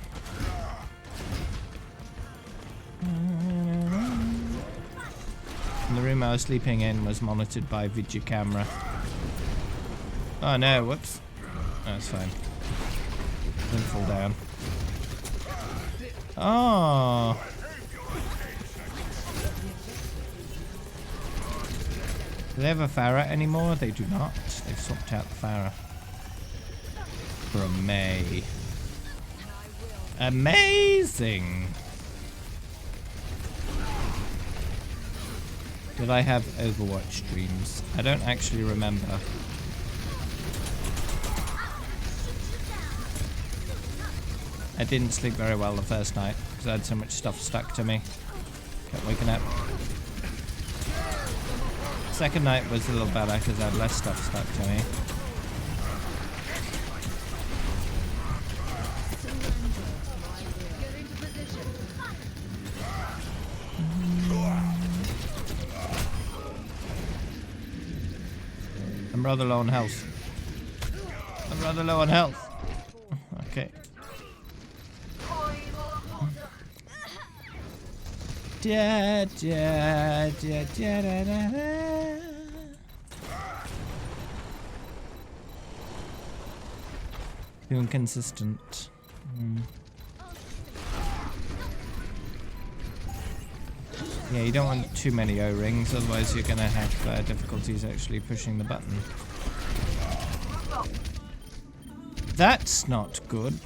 And the room I was sleeping in was monitored by video camera. Oh no, whoops. That's fine. Didn't fall down. Oh. Do they have a Farah anymore? They do not. They've swapped out the Farah for a May. Amazing! Did I have Overwatch dreams? I don't actually remember. I didn't sleep very well the first night because I had so much stuff stuck to me. Kept waking up. Second night was a little better because I had less stuff stuck to me. I'm rather low on health. I'm rather low on health. Okay. Da, da, da, da, da, da, da. Too inconsistent. Yeah, you don't want too many O-rings, otherwise you're going to have difficulties actually pushing the button. That's not good.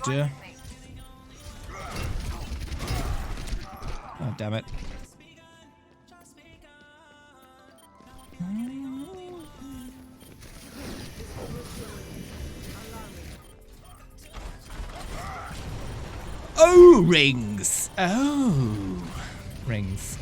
Oh, damn it. Oh, rings! Oh, rings.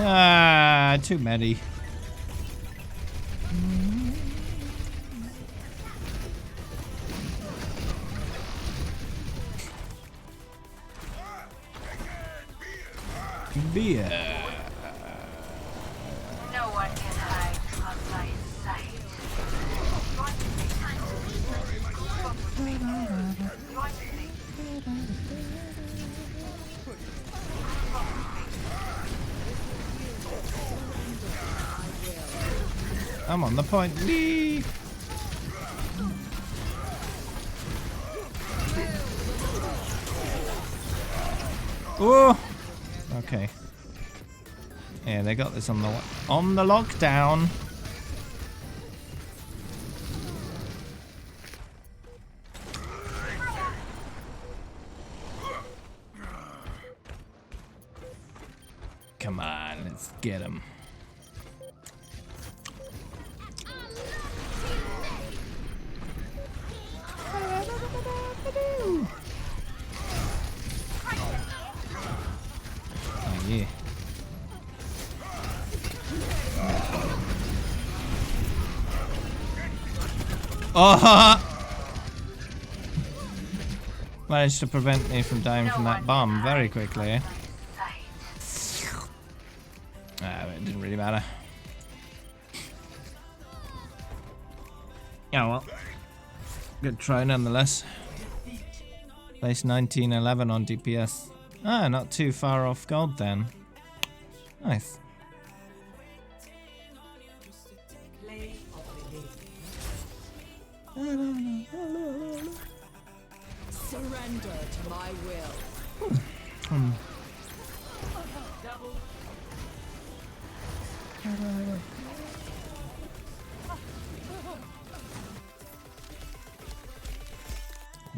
Ah, too many. Beer. No one can hide from my sight. I'm on the point. Lee. Oh. Okay. Yeah, they got this on the lockdown. Come on, let's get him. Oh yeah. Oh! Managed to prevent me from dying from that bomb very quickly. Ah, it didn't really matter. Yeah, well. Good try nonetheless. Place 1911 on DPS. Ah, not too far off gold then. Nice. Play of the game. Surrender to my will. Double.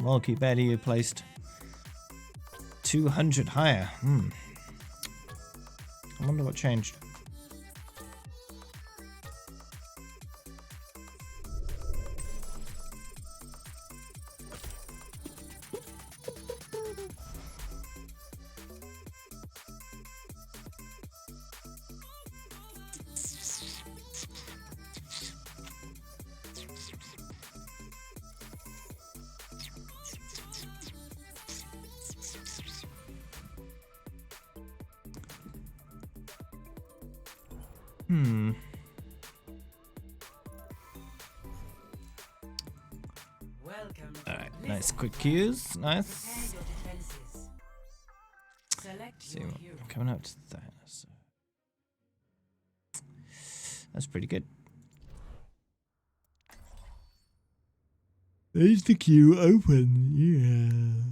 Well, keep Eddie, you placed 200 higher. I wonder what changed. Welcome to Alright, Blizzard. nice quick Qs. Nice. Prepare your defenses. Select See your what hero. coming up to that. So. That's pretty good. Is the queue open?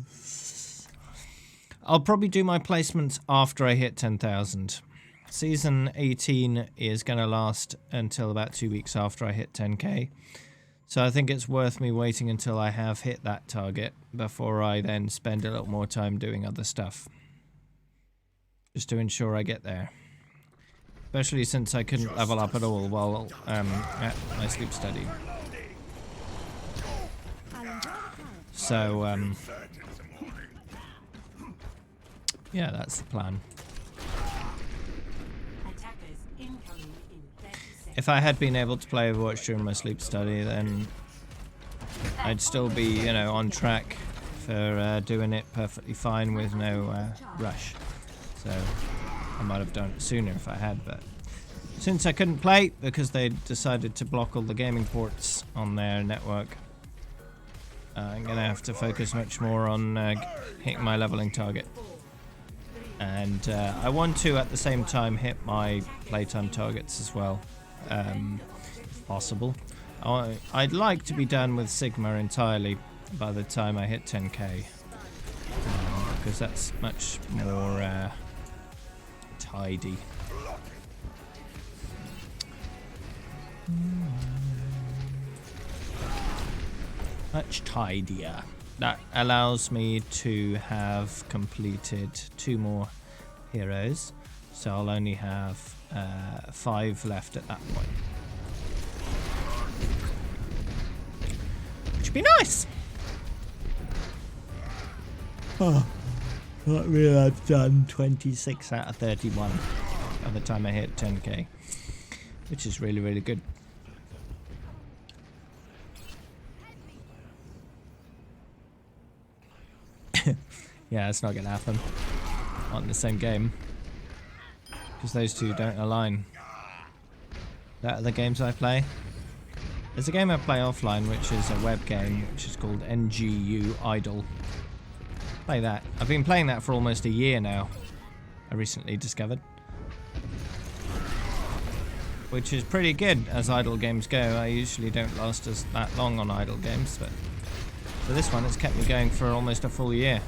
Yes. I'll probably do my placements after I hit 10,000. Season 18 is going to last until about 2 weeks after I hit 10k. So I think it's worth me waiting until I have hit that target before I then spend a little more time doing other stuff. Just to ensure I get there. Especially since I couldn't level up at all while at my sleep study. So, yeah, that's the plan. Attackers incoming in 30 seconds. If I had been able to play Overwatch during my sleep study, then I'd still be, you know, on track for doing it perfectly fine with no rush. So I might have done it sooner if I had, but since I couldn't play because they decided to block all the gaming ports on their network, I'm gonna have to focus much more on hitting my leveling target. And I want to at the same time hit my playtime targets as well, if possible. I'd like to be done with Sigma entirely by the time I hit 10k, because that's much more tidy. Much tidier. That allows me to have completed 2 more heroes, so I'll only have 5 left at that point. Which would be nice! Oh, that means I've done 26 out of 31 by the time I hit 10k, which is really, really good. Yeah, it's not gonna happen. Not in the same game. Because those two don't align. That are the games I play. There's a game I play offline which is a web game which is called NGU Idol. Play that. I've been playing that for almost a year now. I recently discovered. Which is pretty good as idle games go. I usually don't last as that long on idle games, but for this one it's kept me going for almost a full year.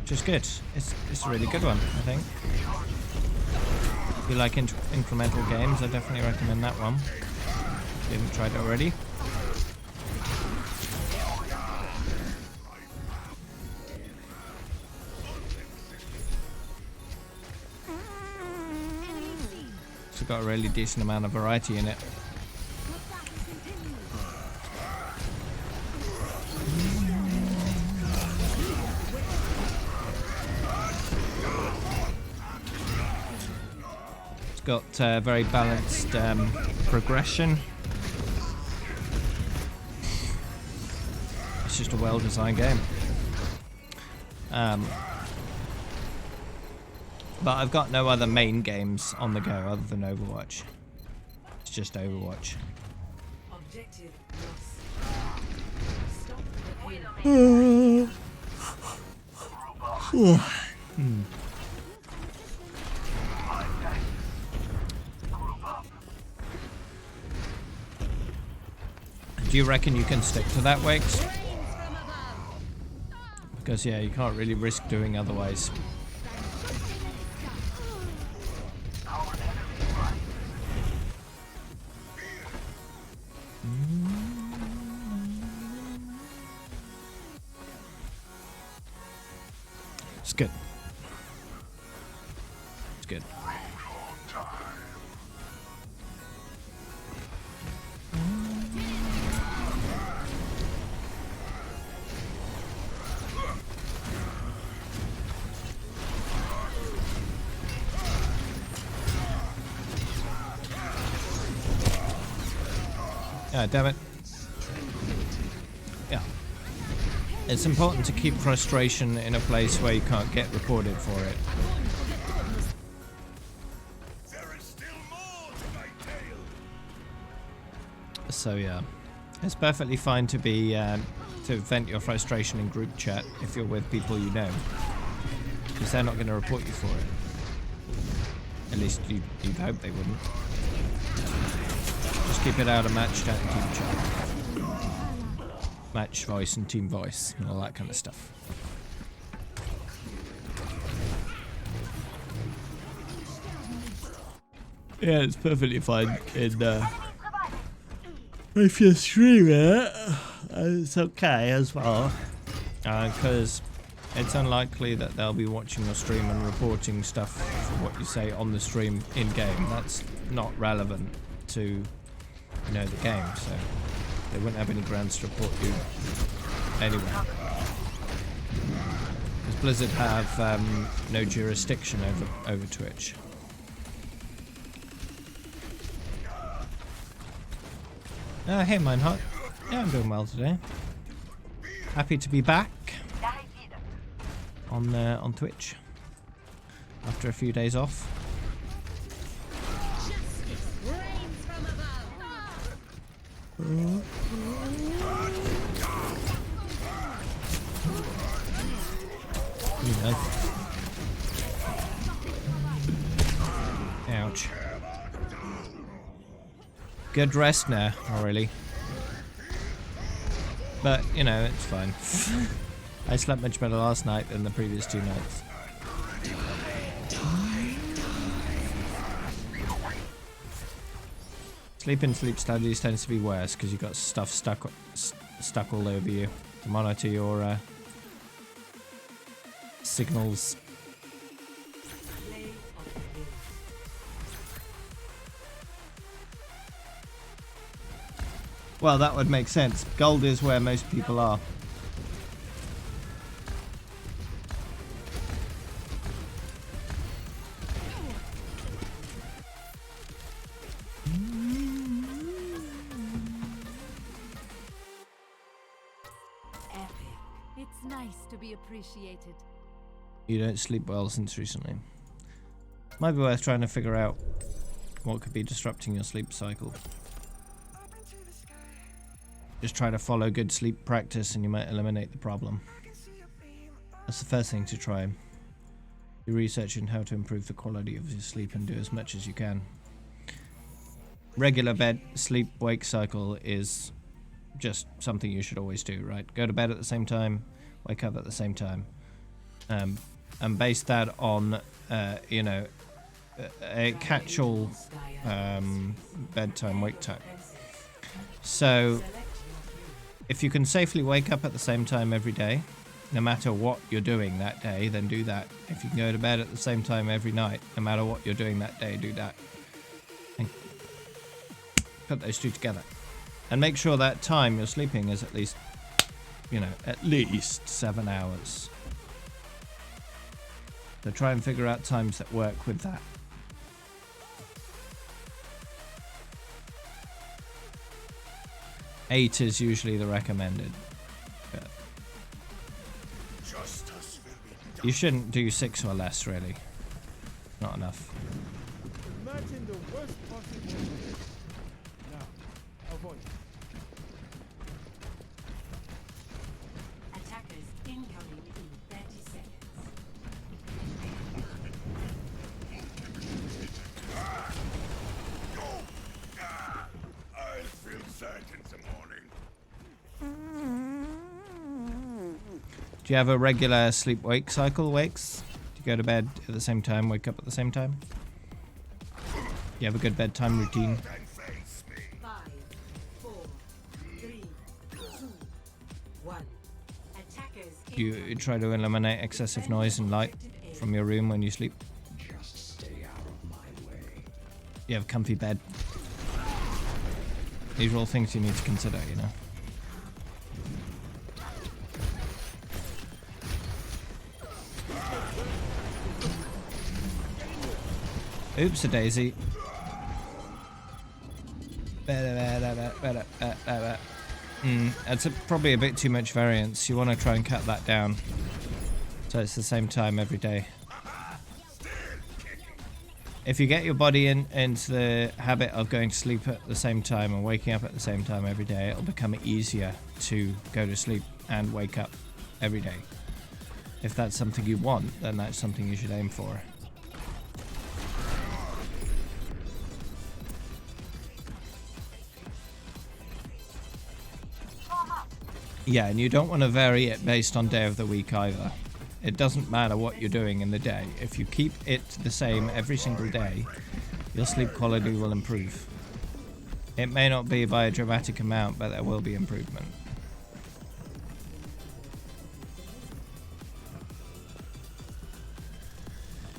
Which is good. It's a really good one, I think. If you like incremental games, I definitely recommend that one. If you haven't tried it already. It's got a really decent amount of variety in it. Got very balanced progression. It's just a well-designed game. But I've got no other main games on the go other than Overwatch. It's just Overwatch. Objective lost. Stop. Do you reckon you can stick to that, Wakes? Because yeah, you can't really risk doing otherwise. It's good. It's good. Ah, damn it. Yeah. It's important to keep frustration in a place where you can't get reported for it. There is still more! So yeah, it's perfectly fine to be to vent your frustration in group chat if you're with people you know, because they're not going to report you for it. At least you'd hope they wouldn't. Just keep it out of match chat and team chat, match voice and team voice and all that kind of stuff. Yeah, it's perfectly fine in if you stream it, it's okay as well, because it's unlikely that they'll be watching your stream and reporting stuff for what you say on the stream in game. That's not relevant to the game, so they wouldn't have any grounds to report you anyway. Because Blizzard have no jurisdiction over Twitch. Hey Reinhardt. Yeah, I'm doing well today. Happy to be back on Twitch after a few days off. Ouch. Good rest now, not really. But, it's fine. I slept much better last night than the previous 2 nights. Sleep in sleep studies tends to be worse because you've got stuff stuck all over you to monitor your signals. Well, that would make sense. Gold is where most people are. It's nice to be appreciated. You don't sleep well since recently. Might be worth trying to figure out what could be disrupting your sleep cycle. Just try to follow good sleep practice and you might eliminate the problem. That's the first thing to try. Do research on how to improve the quality of your sleep and do as much as you can. Regular bed sleep wake cycle is just something you should always do, right? Go to bed at the same time, wake up at the same time. And base that on, a catch-all bedtime wake time. So if you can safely wake up at the same time every day, no matter what you're doing that day, then do that. If you can go to bed at the same time every night, no matter what you're doing that day, do that. And put those two together. And make sure that time you're sleeping is at least, at least 7 hours. So try and figure out times that work with that. Eight is usually the recommended. But you shouldn't do 6 or less, really. Not enough. Imagine the worst possible. Now, avoid. Attackers incoming in 30 seconds. I'll feel sad in the morning. Do you have a regular sleep-wake cycle, Wakes? Do you go to bed at the same time, wake up at the same time? Do you have a good bedtime routine? 5, 4, 3, 2, 1. Attackers Do you try to eliminate excessive noise and light from your room when you sleep? Just stay out of my way. You have a comfy bed. These are all things you need to consider, Oops a daisy. That's probably a bit too much variance. You want to try and cut that down so it's the same time every day. If you get your body into the habit of going to sleep at the same time and waking up at the same time every day, it'll become easier to go to sleep and wake up every day. If that's something you want, then that's something you should aim for. Yeah, and you don't want to vary it based on day of the week either. It doesn't matter what you're doing in the day. If you keep it the same every single day, your sleep quality will improve. It may not be by a dramatic amount, but there will be improvement.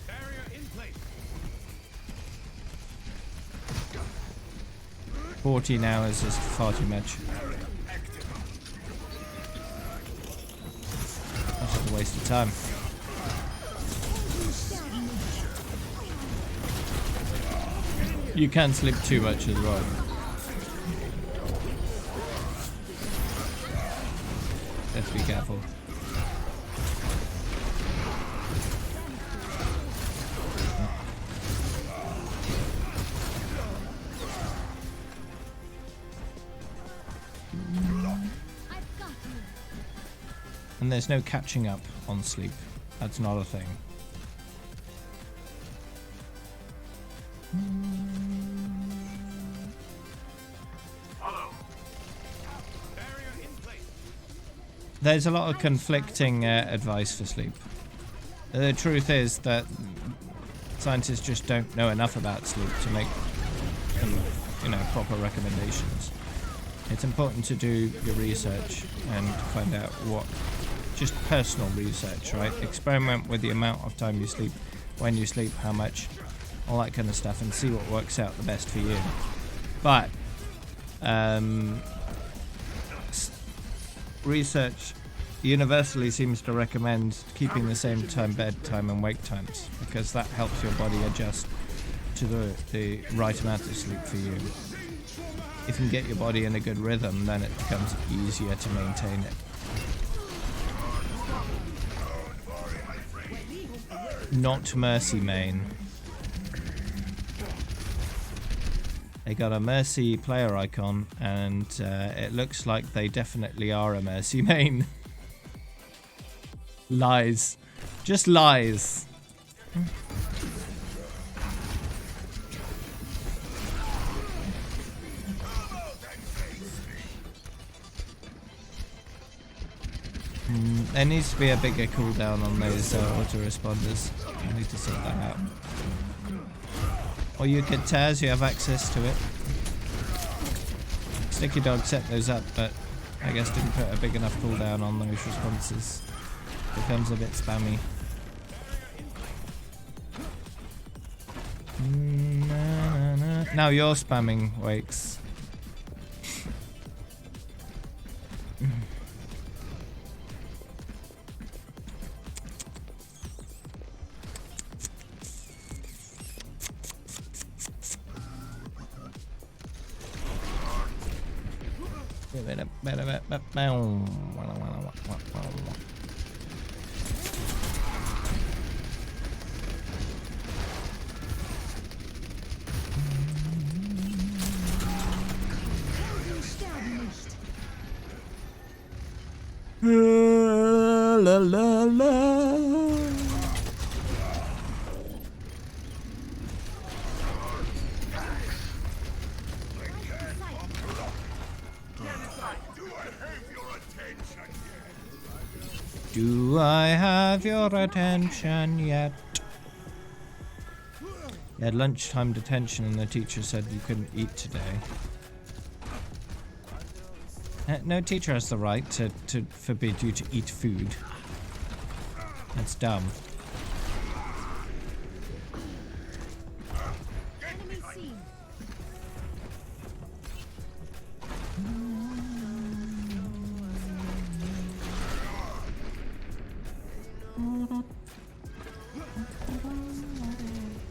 Barrier in place. 14 hours is far too much. That's just a waste of time. You can sleep too much as well. Let's be careful. And there's no catching up on sleep. That's not a thing. There's a lot of conflicting advice for sleep. The truth is that scientists just don't know enough about sleep to make, proper recommendations. It's important to do your research and find out what, just personal research, right? Experiment with the amount of time you sleep, when you sleep, how much, all that kind of stuff, and see what works out the best for you. But research universally seems to recommend keeping the same time bedtime and wake times, because that helps your body adjust to the right amount of sleep for you. If you can get your body in a good rhythm, then it becomes easier to maintain it. Not Mercy main. They got a Mercy player icon, and it looks like they definitely are a Mercy main. Lies. Just lies. There needs to be a bigger cooldown on those autoresponders. I need to sort that out. Or you could Taz, you have access to it. Sticky Dog set those up, but I guess didn't put a big enough cooldown on those responses. Becomes a bit spammy. Now you're spamming, Wakes. La la la. Do I have your attention yet? You had lunchtime detention and the teacher said you couldn't eat today. No teacher has the right to forbid you to eat food. That's dumb. Enemy seen.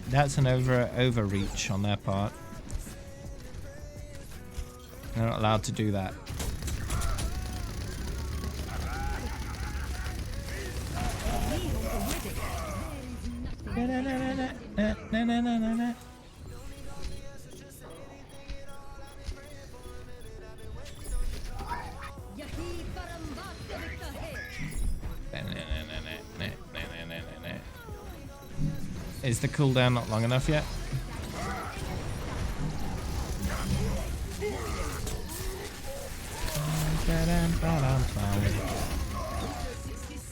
That's an overreach on their part. They're not allowed to do that. Is the cooldown not long enough yet?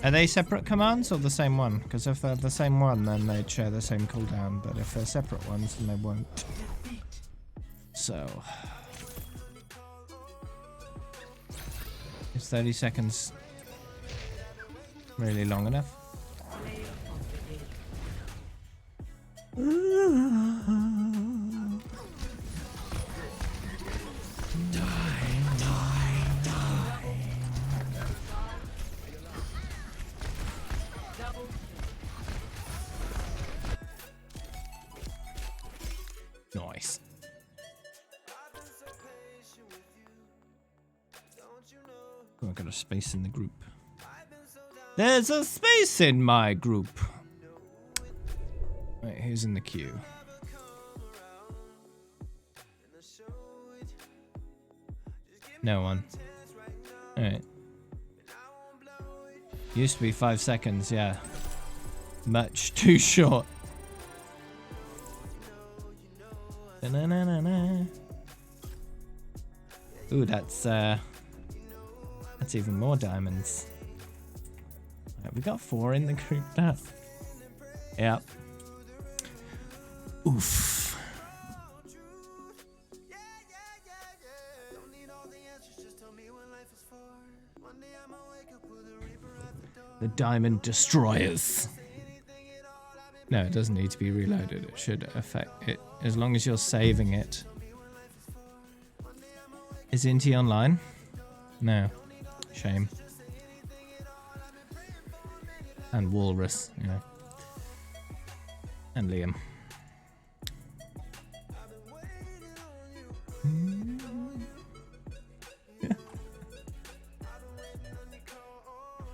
Are they separate commands or the same one? Because if they're the same one, then they'd share the same cooldown. But if they're separate ones, then they won't. So... is 30 seconds really long enough? Nice. Oh, I got a space in the group. There's a space in my group. Wait, who's in the queue? No one. Alright. Used to be 5 seconds, yeah. Much too short. Da-na-na-na-na. Ooh, that's even more diamonds. Right, we got 4 in the group now. Yep. Oof. The diamond destroyers. No, it doesn't need to be reloaded. It should affect it as long as you're saving it. Is Inti online? No. Shame. And Walrus, you know. And Liam.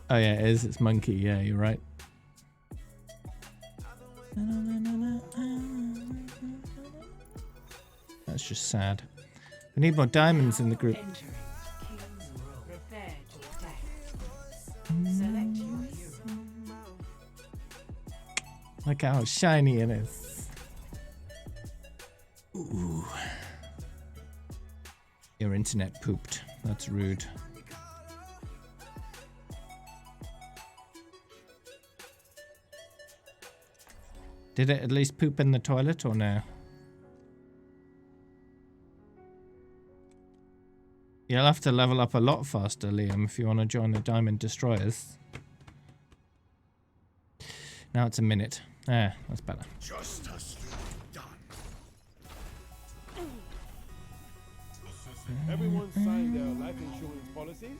Oh yeah, it is. It's Monkey. Yeah, you're right. That's just sad. We need more diamonds in the group. Prepare to attack. Select your hero. Look how shiny it is. Ooh. Your internet pooped. That's rude. Did it at least poop in the toilet or no? You'll have to level up a lot faster, Liam, if you want to join the Diamond Destroyers. Now it's a minute. Ah, that's better. Justice done. Everyone signed their life insurance policies?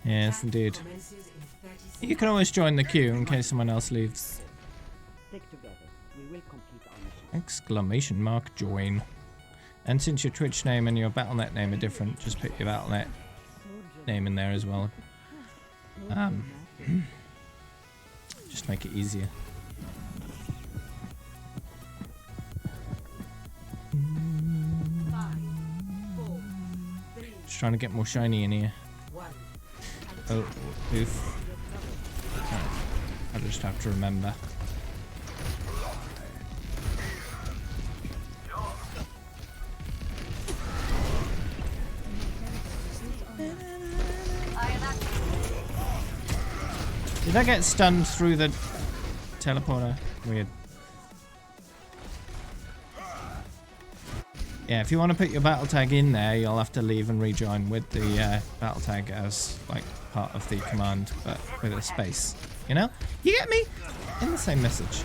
Yes, indeed. Commences in 30 You can always join the queue in case someone else leaves. Stick together. We will complete our mission. Exclamation mark join. And since your Twitch name and your Battle.net name are different, just put your Battle.net name in there as well. Just make it easier. Just trying to get more shiny in here. Oh, oof. I just have to remember. Did I get stunned through the teleporter? Weird. Yeah, if you want to put your battle tag in there, you'll have to leave and rejoin with the battle tag as like part of the command, but with a space. You know? You get me? In the same message.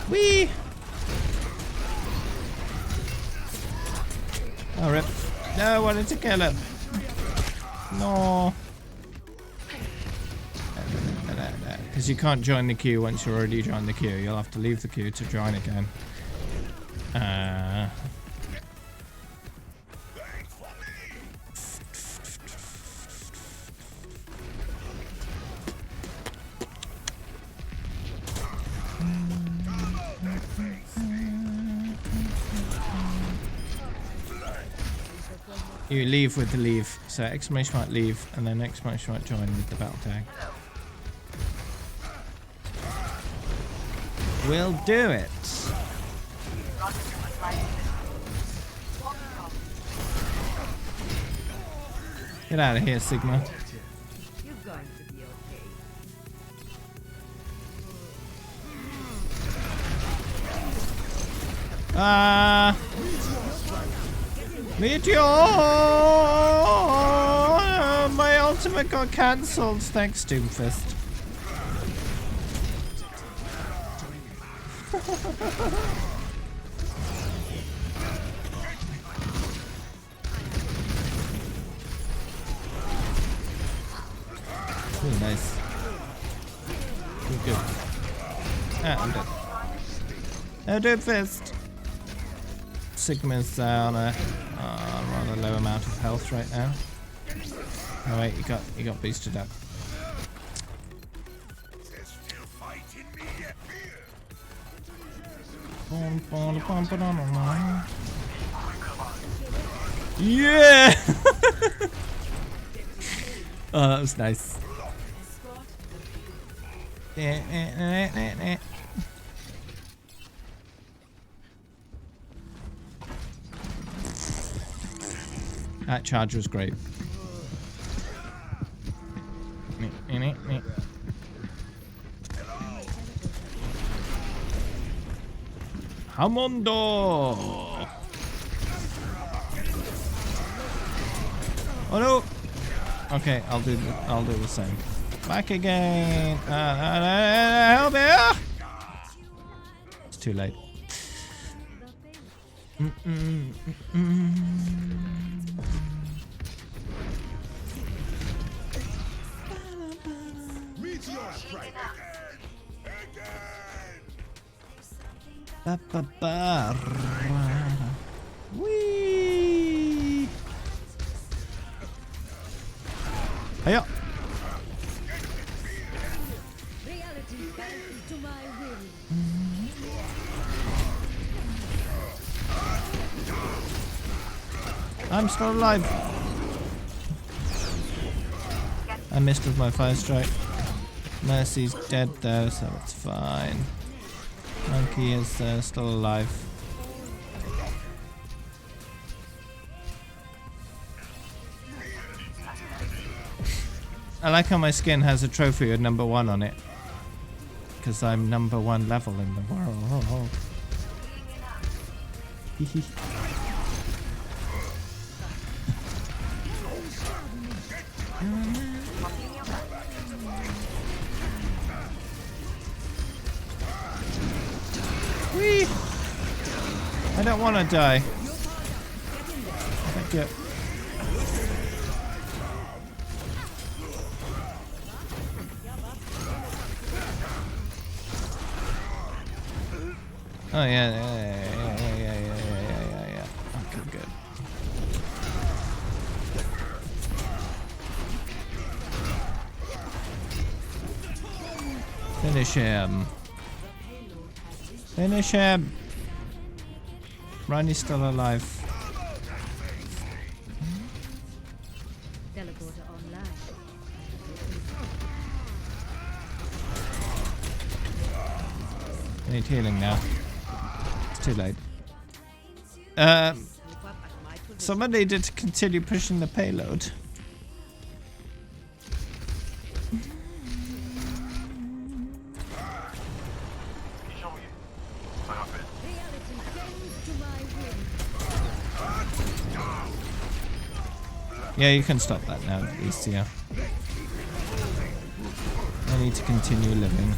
Whee! Oh, rip. No, I wanted to kill him. No. Because you can't join the queue once you're already joined the queue. You'll have to leave the queue to join again. You leave with the leave. So exclamation mark leave and then exclamation mark join with the battle tag. We'll do it. Get out of here, Sigma. You're going to be okay. Meteor! My ultimate got cancelled. Thanks, Doomfist. Really nice. Good, good. Ah, I'm dead. No, Doomfist! Sigma's on a rather low amount of health right now. Oh wait, you got boosted up. Yeah! Oh, that was nice. That charge was great. Hamondo! Oh no! Okay, I'll do the same. Back again. Help me! It's too late. Meteor strike. Ba-ba-ba. Whee! Hiya! Reality bends to my will. I'm still alive. I missed with my fire strike. Mercy's dead though, so it's fine. Monkey is still alive. I like how my skin has a trophy of #1 on it. Because I'm #1 level in the world. Whee! I don't want to die. Thank you. Oh yeah. Okay, good. Finish him. Finish him. Ronnie's still alive. Teleporter online. I need healing now. It's too late. Someone needed to continue pushing the payload. Yeah, you can stop that now, at least, yeah. I need to continue living.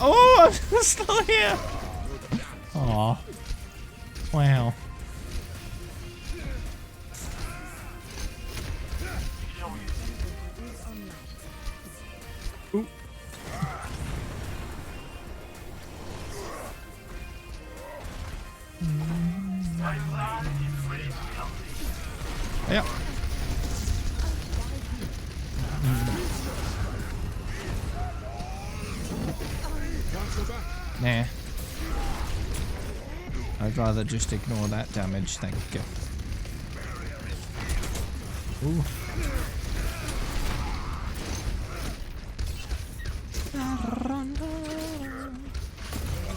Oh, I'm still here. Aw. Wow. Ooh. Yeah. Nah. I'd rather just ignore that damage, thank you. Ooh.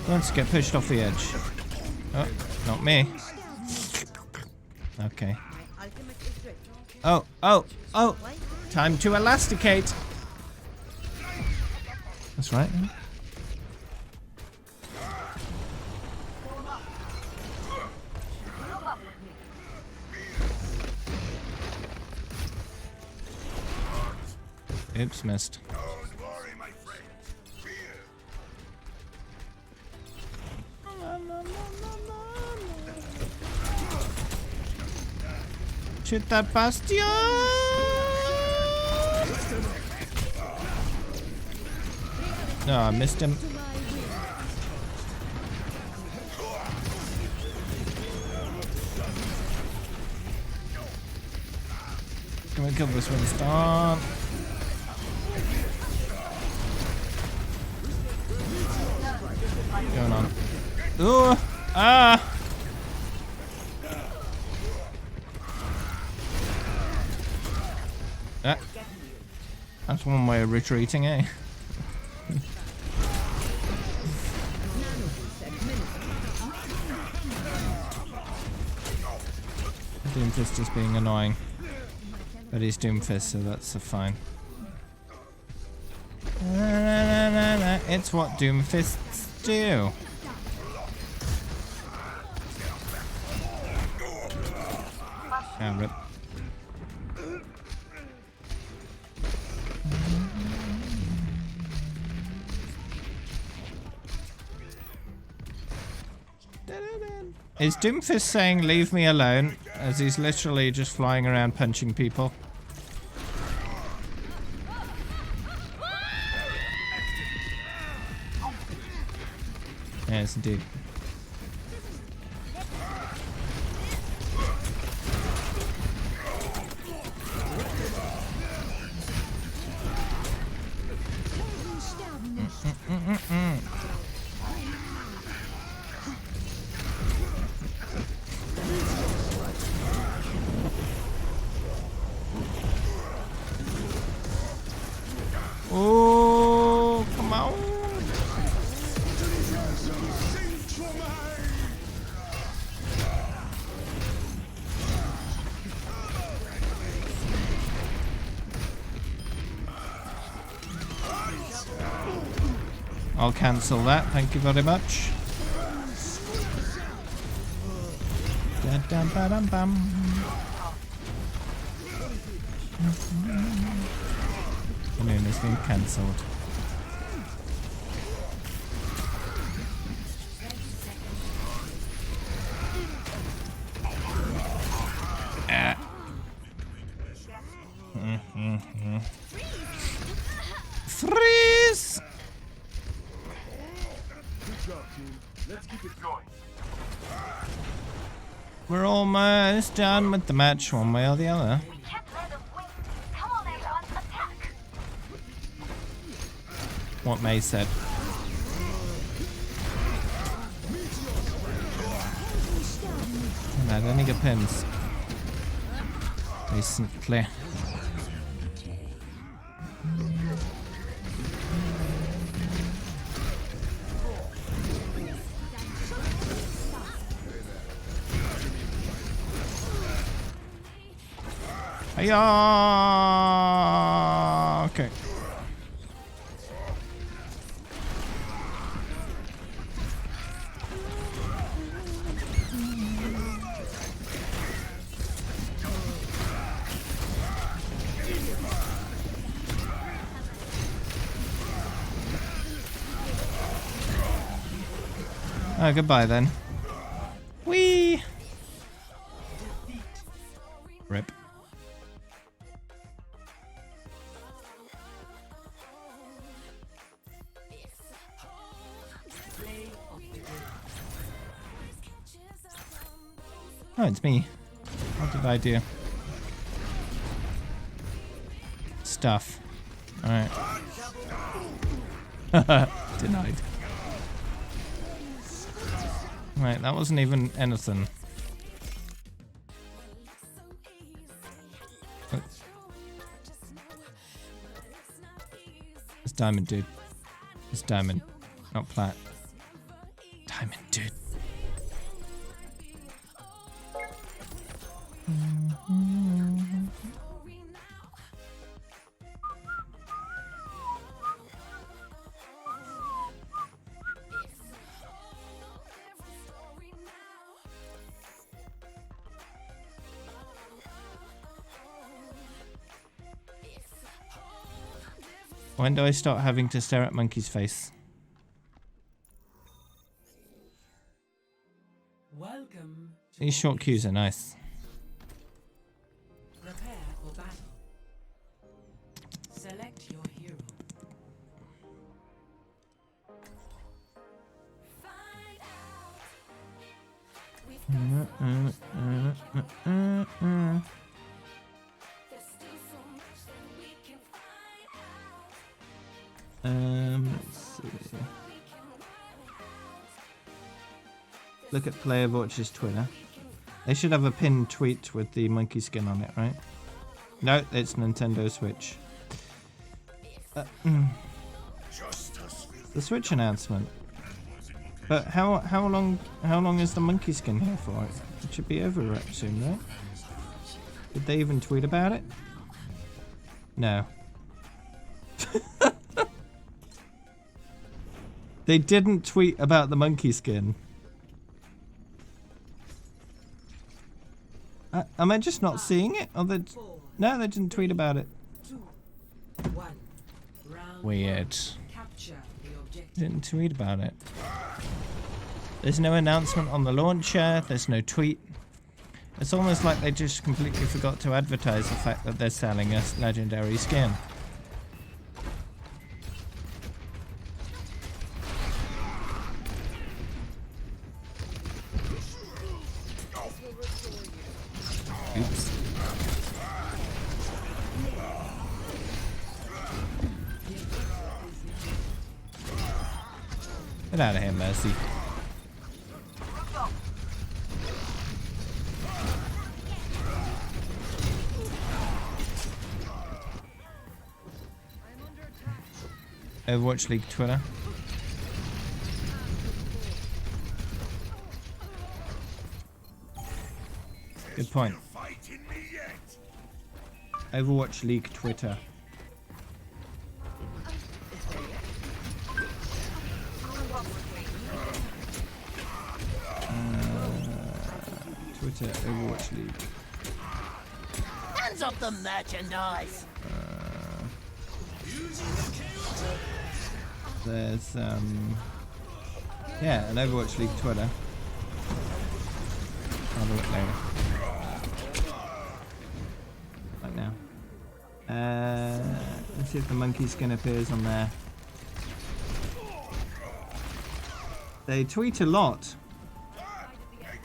Let's get pushed off the edge. Oh, not me. Okay. Oh, oh, oh! Time to elasticate! That's right. Oops, missed. Don't worry, my friends. Fear. Shoot that bastion! No, I missed him. Can we kill this Winston? What's going on? Ooh! Ah! Ah. That's one way of retreating, eh? Doomfist just being annoying. But he's Doomfist, so that's fine. It's what Doomfists do. Ah, rip. Is Doomfist saying leave me alone as he's literally just flying around punching people? Yes, indeed. Oh, come on. I'll cancel that, thank you very much. Da-dum-ba-dum-bum. The moon has been cancelled. Freeze! We're almost done with the match, one way or the other. What May said. Haven't had any good pins recently. Hiya! Okay. Oh, goodbye then. Whee! Rip. Oh, it's me. What did I do? Stuff. Alright. Denied. Right, that wasn't even anything. Oh. It's diamond, dude. It's diamond, not plat. Diamond, dude. When do I start having to stare at Monkey's face? Welcome. These short queues are nice. Prepare for battle. Select your hero. Let's see. Look at Player Watch's Twitter. They should have a pinned tweet with the monkey skin on it, right? No, it's Nintendo Switch. The Switch announcement. But how long is the monkey skin here for? It should be over soon, right? Did they even tweet about it? No. They didn't tweet about the monkey skin. Am I just not seeing it? Or no, they didn't tweet about it. 2, 1. Round Weird. 1. Capture the objective. Didn't tweet about it. There's no announcement on the launcher. There's no tweet. It's almost like they just completely forgot to advertise the fact that they're selling us legendary skin. Oops. Get out of here, Mercy. Overwatch League Twitter. Good point. Overwatch League Twitter. Twitter Overwatch League. Hands off the merchandise. There's yeah, an Overwatch League Twitter. I'll have a look later. Right now. Let's see if the monkey skin appears on there. They tweet a lot.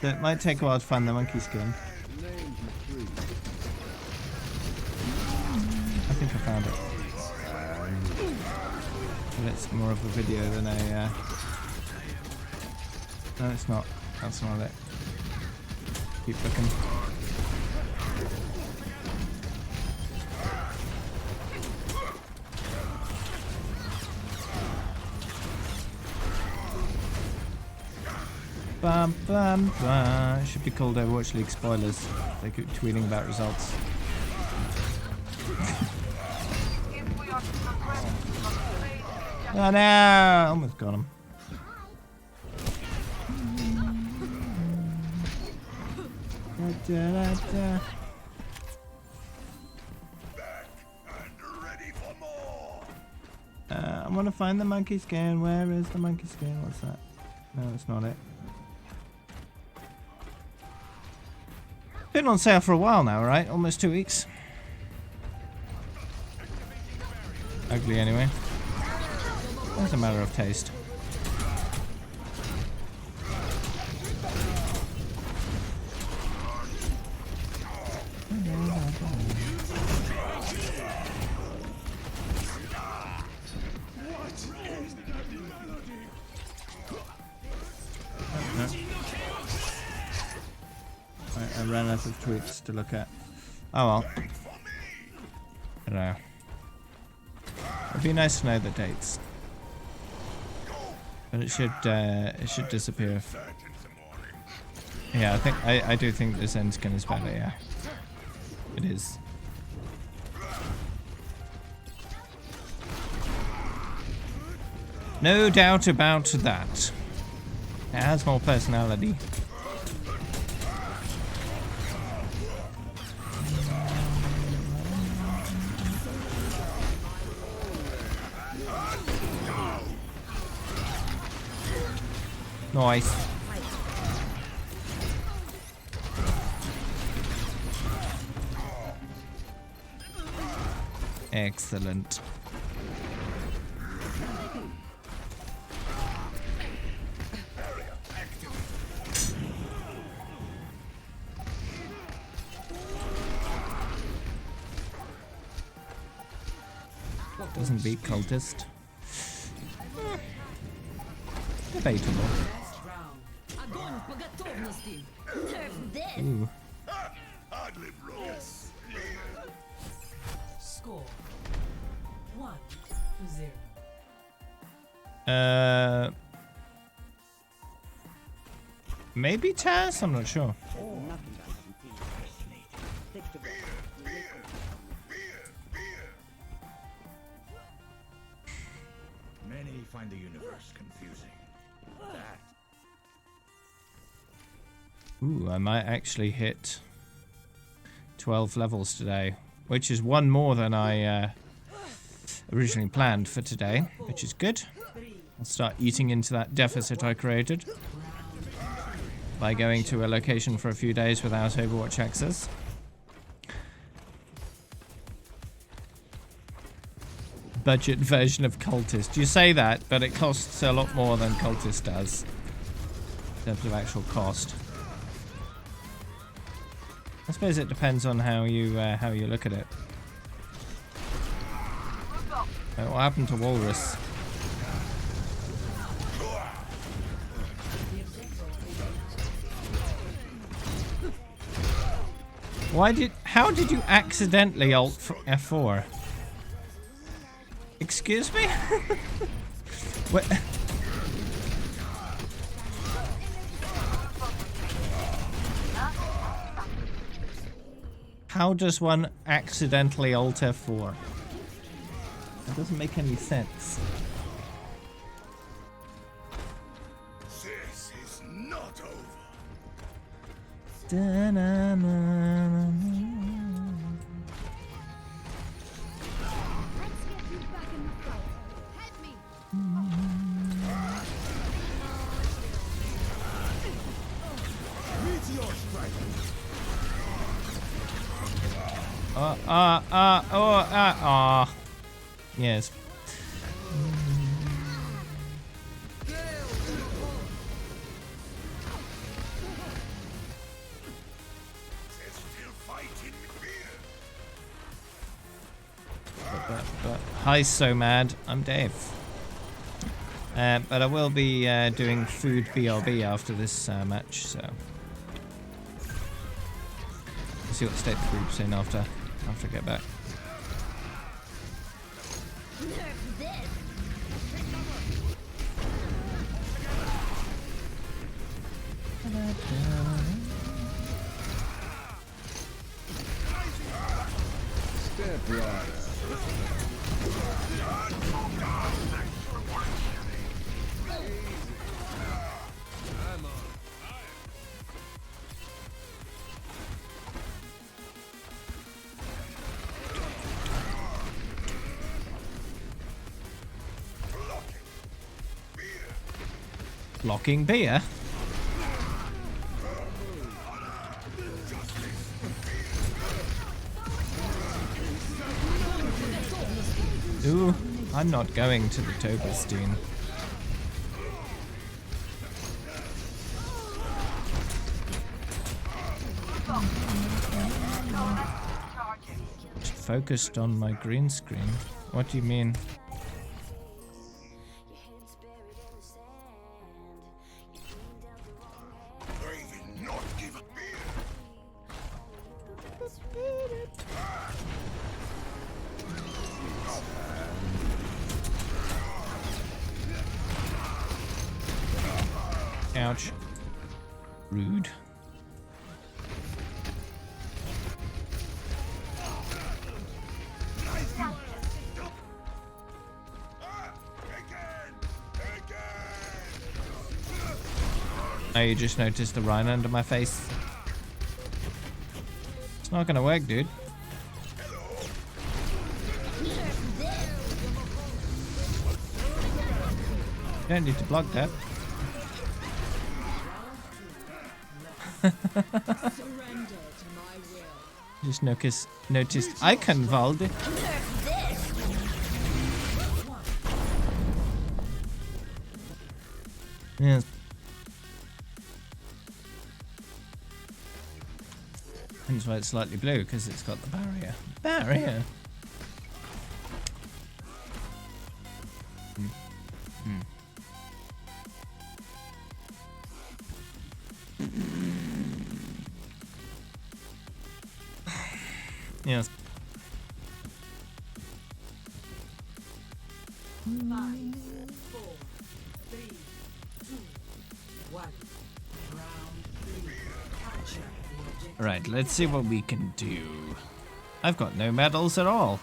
So it might take a while to find the monkey skin. I think I found it. But it's more of a video than a... No, it's not. That's not it. Keep looking. Bum, bum, bum. It should be called Overwatch League spoilers. They keep tweeting about results. Oh no! Almost got him. I want to find the monkey skin. Where is the monkey skin? What's that? No, it's not it. Been on sale for a while now, right? Almost 2 weeks. Ugly anyway. It's a matter of taste. enough of tweets to look at. Oh well. I don't know. It'd be nice to know the dates. But it should disappear. Yeah, I do think this end skin is better, yeah. It is. No doubt about that. It has more personality. Nice. Excellent. Doesn't beat cultist. Debatable. Ooh. Score 1-0. Maybe Taz? I'm not sure. Many find the universe confusing. That. Ooh, I might actually hit 12 levels today, which is one more than I originally planned for today, which is good. I'll start eating into that deficit I created by going to a location for a few days without Overwatch access. Budget version of Cultist. You say that, but it costs a lot more than Cultist does in terms of actual cost. I suppose it depends on how you look at it. What happened to Walrus? How did you accidentally ult for F4? Excuse me? What? How does one accidentally ult F4? That doesn't make any sense. This is not over. Yes. But Hi's so mad. I'm Dave. But I will be doing food BRB after this match, so we'll see what state the group's in after I get back. Step right. Blocking beer? Ooh, I'm not going to the Toberstein. Just focused on my green screen. What do you mean? Ouch. Rude. Oh, you just noticed the Rhino under my face? It's not gonna work, dude. You don't need to block that. Just noticed Eichenwald. Yes. Hence why it's slightly blue, because it's got the barrier. Barrier! Yes. 5, 4, 3, 2, 1. Round 3. Capture the objective. Right, let's see what we can do. I've got no medals at all.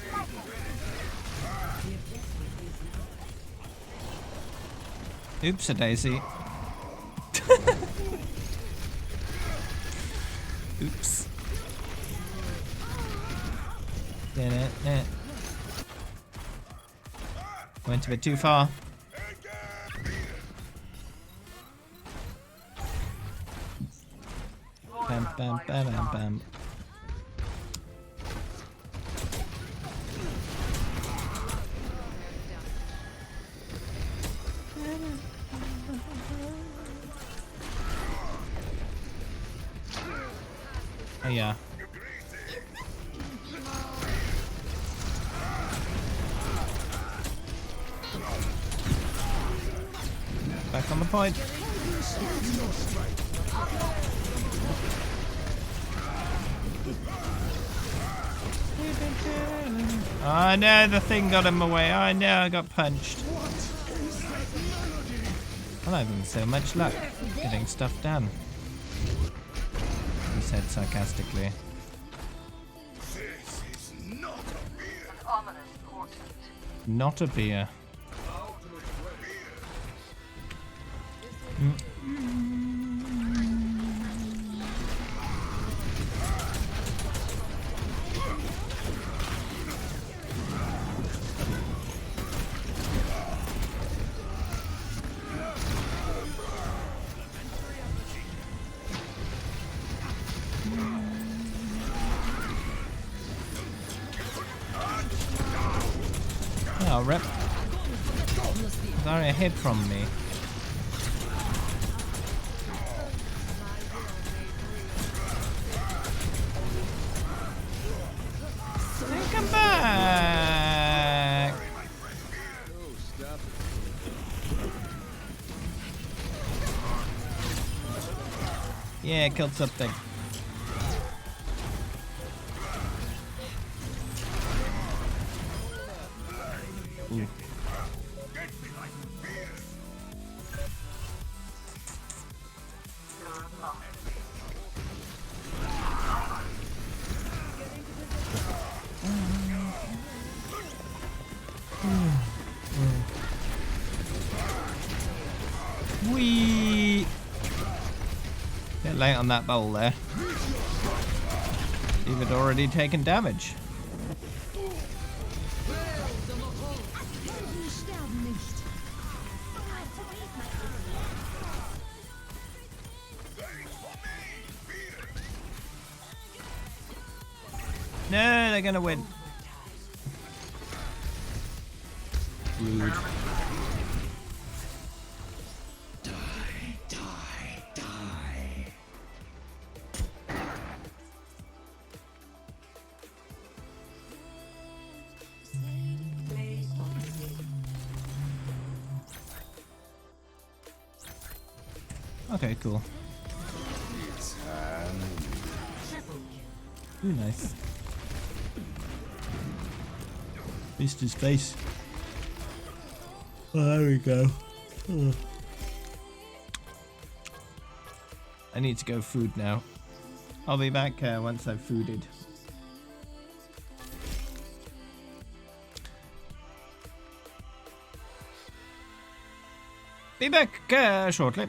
Group up with me. Oops, a daisy. Oops. Went a bit too far. Bam, bam, bam, bam, bam. Oh yeah. Back on the point. Oh no, the thing got him away. Oh no, I got punched. I'm not having so much luck getting stuff done. He said sarcastically. Not a beer. Oh, rip. Sorry, a hit from me. Come back! Yeah, killed something. Ooh. Wee! Bit late on that bowl there. Steve had already taken damage. No, they're gonna win. Rude. Okay, cool. Ooh, nice. Missed his face. Oh, there we go. Oh. I need to go food now. I'll be back once I've fooded. Be back shortly.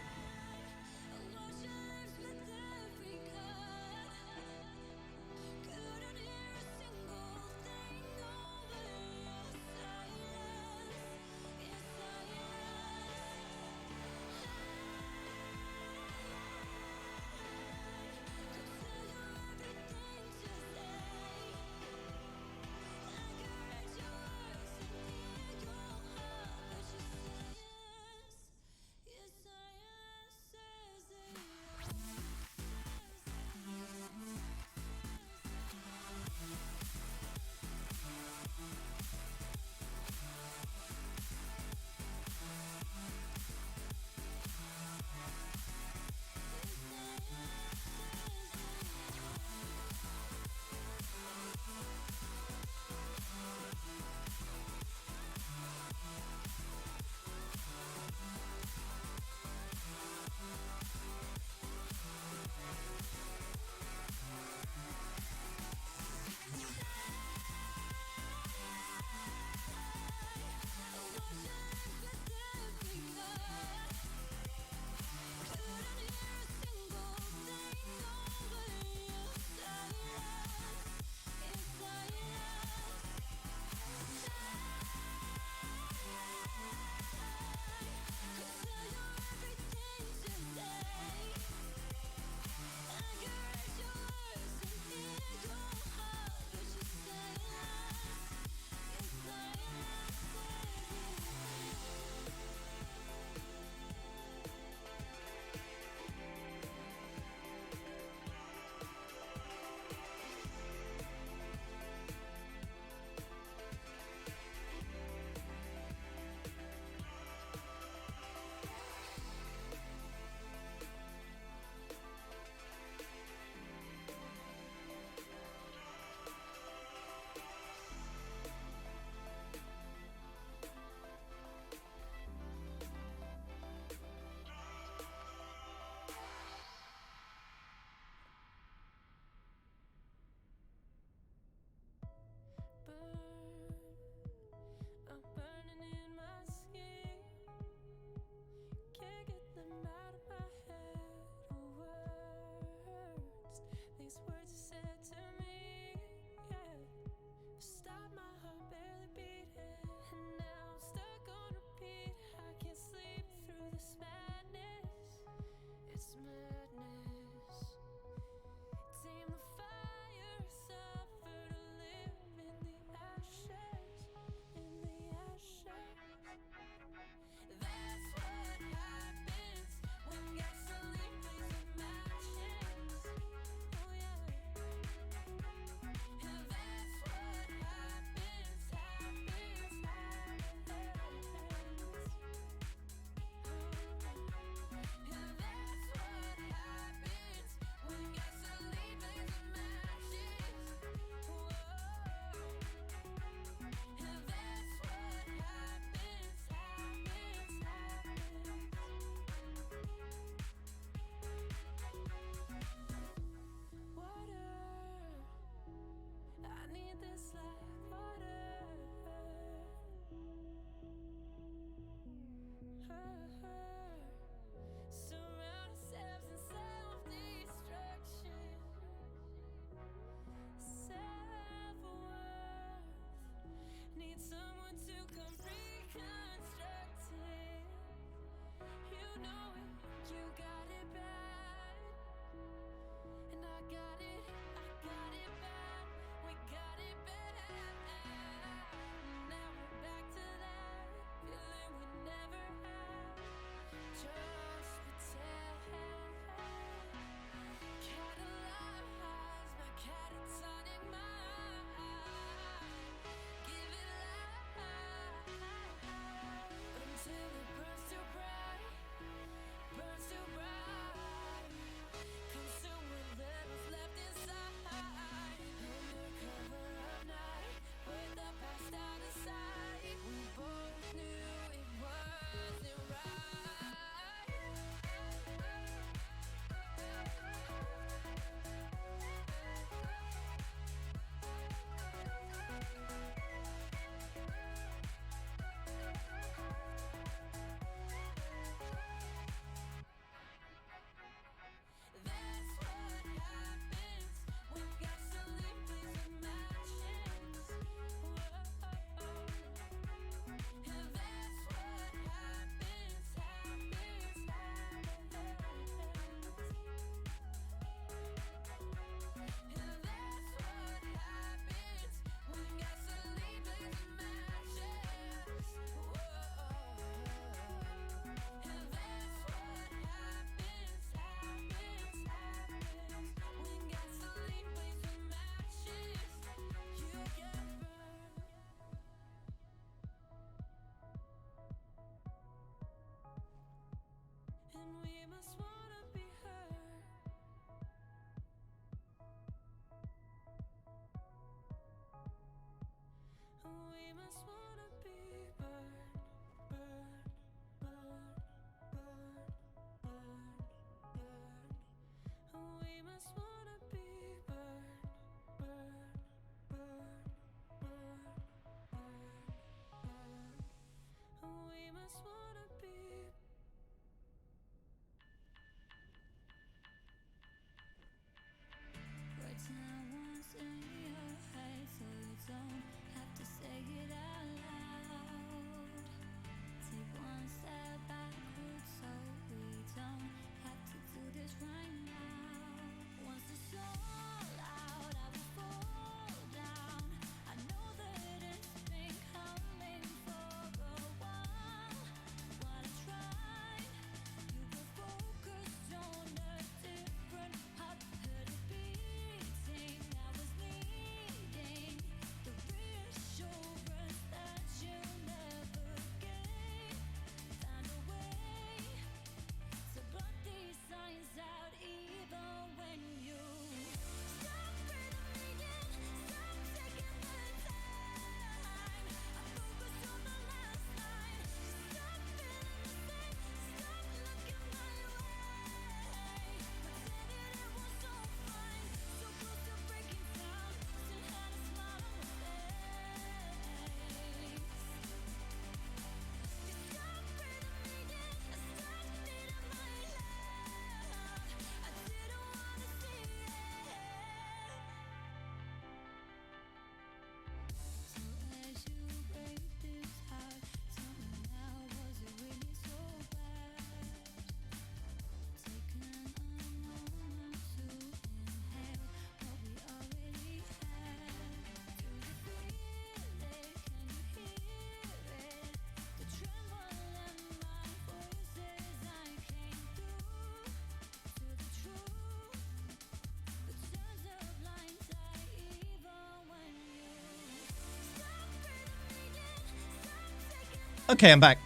Okay, I'm back.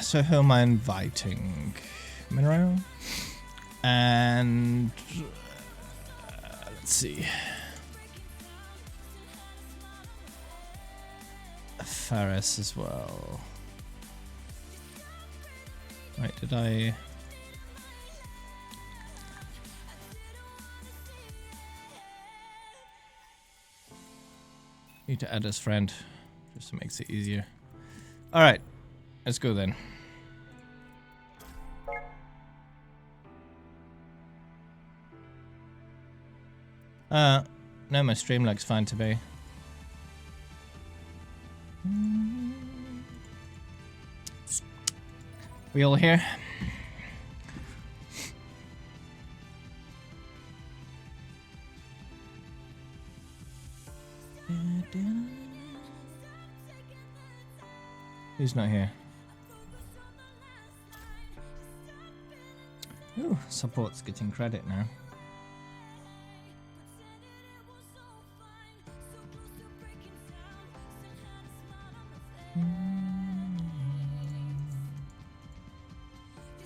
So who am I inviting? Mineral? And let's see. Ferris as well. Wait, did I? Need to add as friend, just makes it easier. All right, let's go then. No, my stream looks fine to me. We all here? Who's not here? Ooh, support's getting credit now.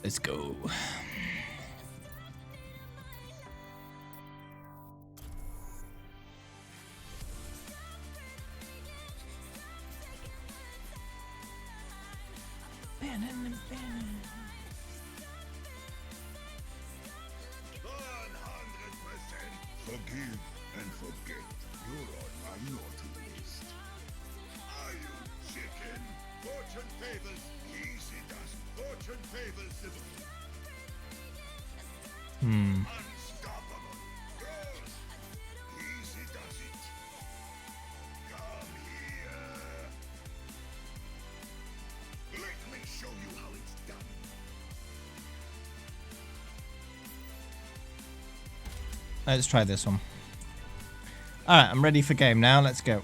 Let's go. Forgive and forget. You're on my naughty list. Are you chicken? Fortune favors easy does. Fortune favors the unstoppable. Grows. Easy does it. Come here. Let me show you how it's done. Let's try this one. Alright, I'm ready for game now. Let's go.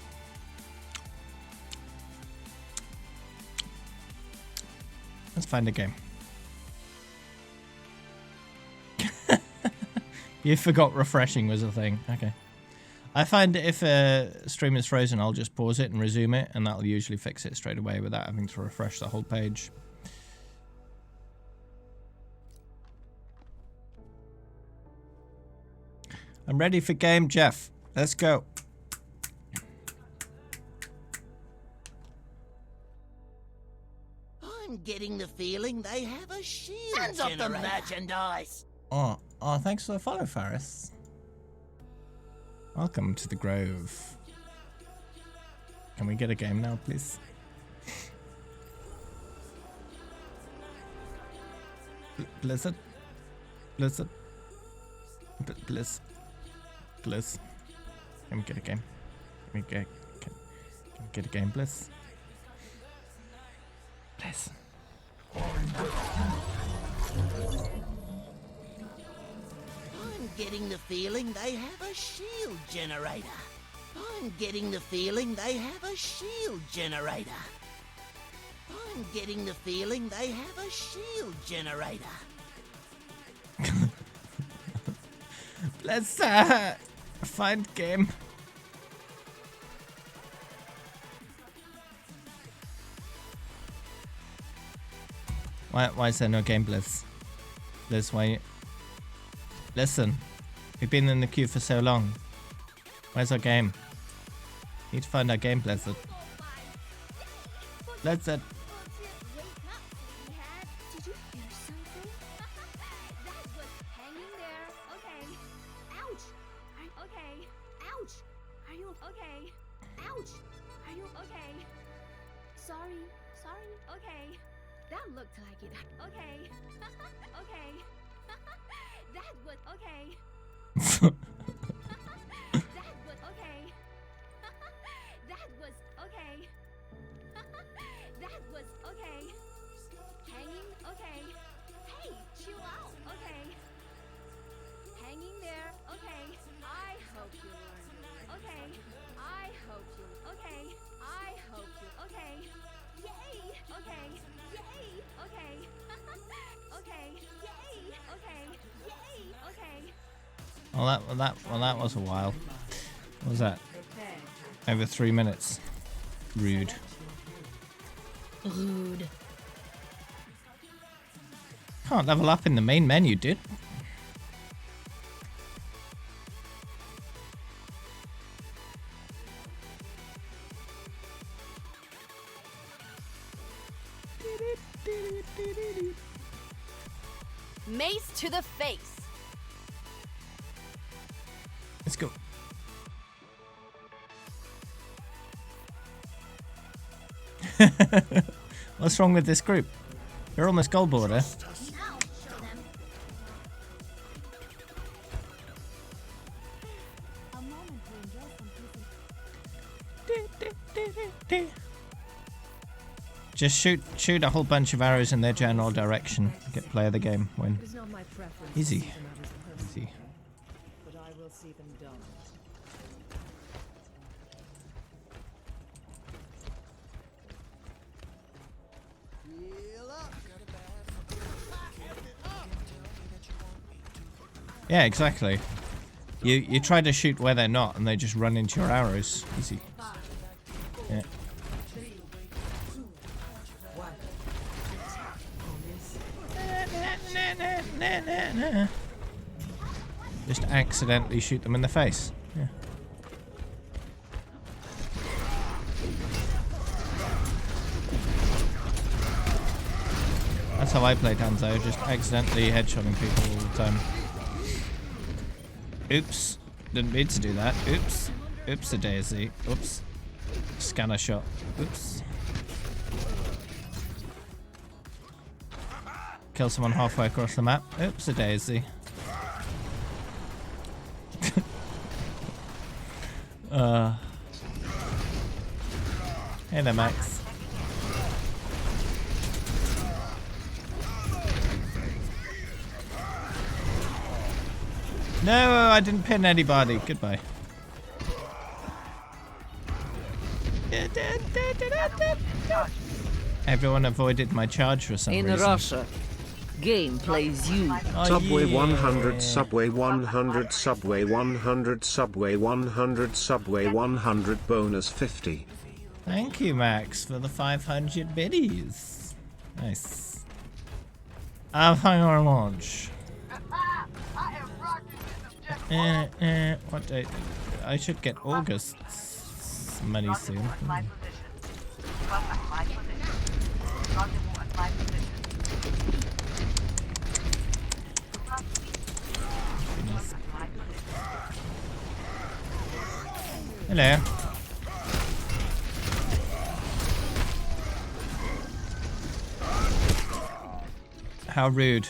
Let's find a game. You forgot refreshing was a thing. Okay. I find that if a stream is frozen, I'll just pause it and resume it, and that'll usually fix it straight away without having to refresh the whole page. I'm ready for game, Jeff. Let's go. I'm getting the feeling they have a shield. Hands off the merchandise. Oh, thanks for the follow, Faris. Welcome to the Grove. Can we get a game now, please? Blizzard? Blizzard? Blizz? Blizz? Can we get a game? Can we get a game, Blizz? Blizz. I'm getting the feeling they have a shield generator. I'm getting the feeling they have a shield generator. I'm getting the feeling they have a shield generator. Let's find game. Why is there no game, Blizz? Blizz, why? Listen, we've been in the queue for so long. Where's our game? Need to find our game, Blizzard. Blizzard. Did you hear something? That was hanging there. Okay. Ouch. Okay. Ouch. Are you okay? Ouch. Are you okay? Sorry. Okay. That looked like it. Okay. Okay. That was okay. That was okay. That was okay. That was okay. Hanging, okay. Hey, chill out, okay. Hanging there, okay. I hope you learned. Okay. I hope you. Okay. I hope you. Okay. Yay. Okay. Yay. Okay. Okay. Yay. Okay. Yay. Okay. Well, that was a while. What was that? Over 3 minutes. Rude. Rude. Can't level up in the main menu, dude. Mace to the face. Let's go. What's wrong with this group? They're almost goal border. Just shoot a whole bunch of arrows in their general direction. Get player of the game. Win. It's not my preference. Easy. To see them as a person, Easy. but I will see them done. Yeah, exactly. You try to shoot where they're not, and they just run into your arrows. Easy. Yeah. Just accidentally shoot them in the face. Yeah. That's how I play Danzo, just accidentally headshotting people all the time. Oops. Didn't mean to do that. Oops. Oops a daisy. Oops. Scanner shot. Oops. Kill someone halfway across the map. Oops a daisy. Hey there, Max. No, I didn't pin anybody. Goodbye. Everyone avoided my charge for some reason. In Russia, game plays you. Oh, Subway yeah. 100, Subway 100, Subway 100, Subway 100, Subway 100, bonus 50. Thank you, Max, for the 500 biddies. Nice. Thank you very much. What date? I should get August's money soon. Hello. How rude.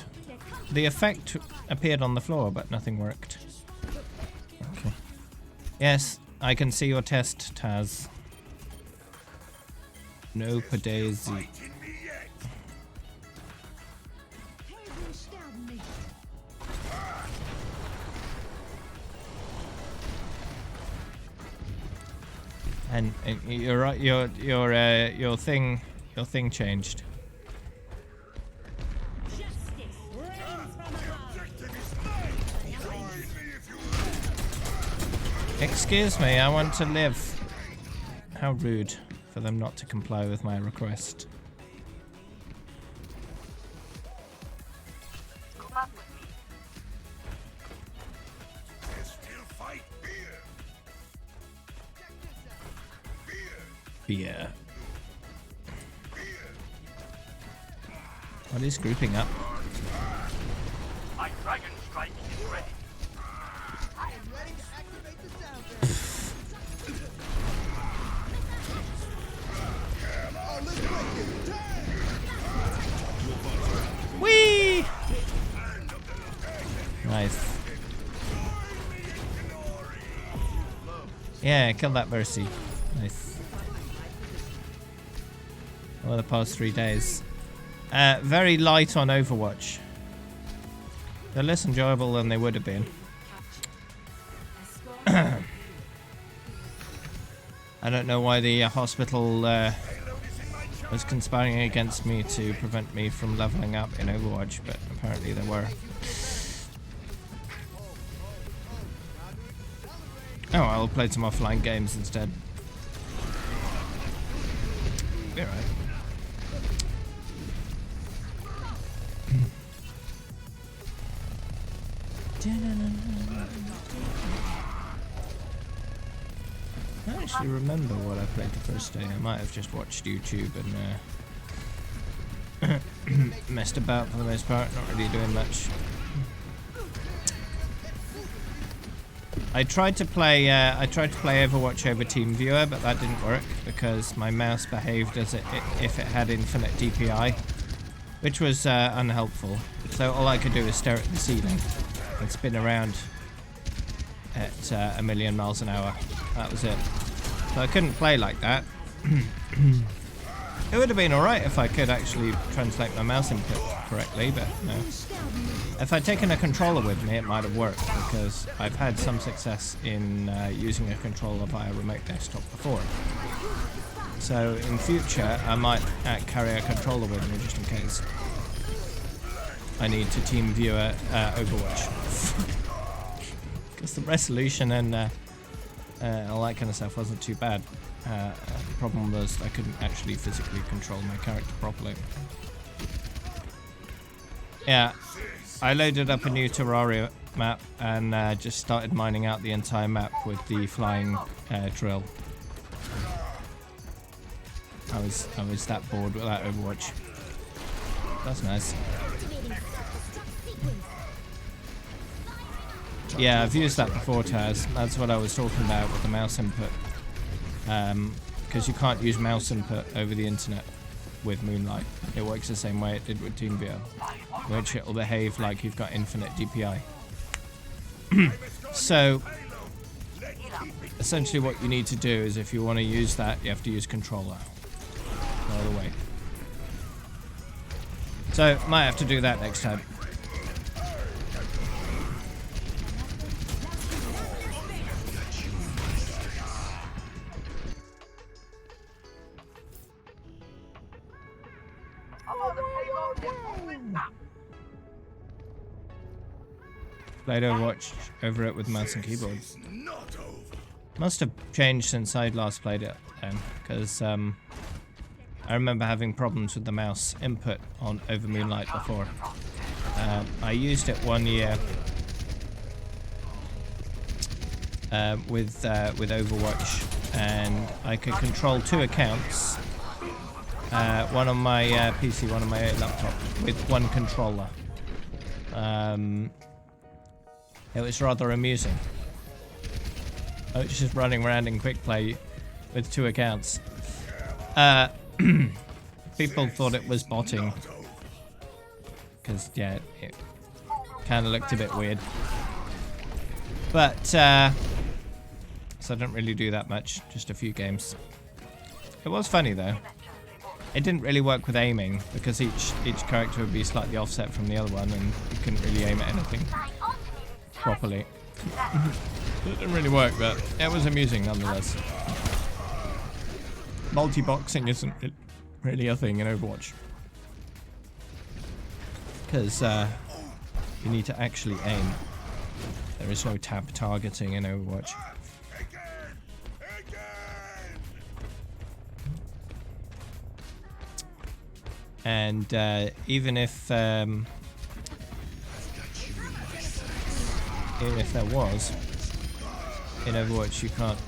The effect appeared on the floor, but nothing worked. Okay. Yes, I can see your test, Taz. No Padaisy. And you're right. Your thing changed. Excuse me, I want to live. How rude for them not to comply with my request. Come up with me. Beer. What is grouping up? My dragon strike is ready. I am ready to activate the sound. Whee! Nice. Yeah, kill that Mercy. Nice. Over the past 3 days. Very light on Overwatch. They're less enjoyable than they would have been. I don't know why the hospital was conspiring against me to prevent me from leveling up in Overwatch, but apparently they were. Oh, I'll play some offline games instead. Be alright. I don't actually remember what I played the first day. I might have just watched YouTube and messed about for the most part, not really doing much. I tried to play Overwatch over TeamViewer, but that didn't work because my mouse behaved as if it had infinite DPI, which was unhelpful. So all I could do was stare at the ceiling and spin around at 1,000,000 miles an hour. That was it. So I couldn't play like that. It would have been alright if I could actually translate my mouse input correctly, but no. If I'd taken a controller with me, it might have worked, because I've had some success in using a controller via remote desktop before. So in future, I might carry a controller with me just in case I need to team view Overwatch. Because the resolution and all that kind of stuff wasn't too bad. The problem was I couldn't actually physically control my character properly. Yeah, I loaded up a new Terraria map and just started mining out the entire map with the flying drill. I was that bored without Overwatch. That's nice. Yeah, I've used that before, Taz. That's what I was talking about with the mouse input. Because you can't use mouse input over the internet with Moonlight. It works the same way it did with TeamViewer, which it'll behave like you've got infinite DPI. So, essentially what you need to do is if you want to use that, you have to use controller. No other way. So, might have to do that next time. Played Overwatch over it with mouse and keyboard. Must have changed since I'd last played it then, because I remember having problems with the mouse input on over Moonlight before. I used it 1 year with Overwatch, and I could control 2 accounts, one on my PC, one on my laptop, with 1 controller. It was rather amusing. I was just running around in quick play with 2 accounts. People thought it was botting because yeah, it kind of looked a bit weird. But so I didn't really do that much, just a few games. It was funny though. It didn't really work with aiming because each character would be slightly offset from the other one, and you couldn't really aim at anything properly. It didn't really work, but it was amusing nonetheless. Multi-boxing isn't really a thing in Overwatch because you need to actually aim. There is no tab targeting in Overwatch. And even if there was, in Overwatch you can't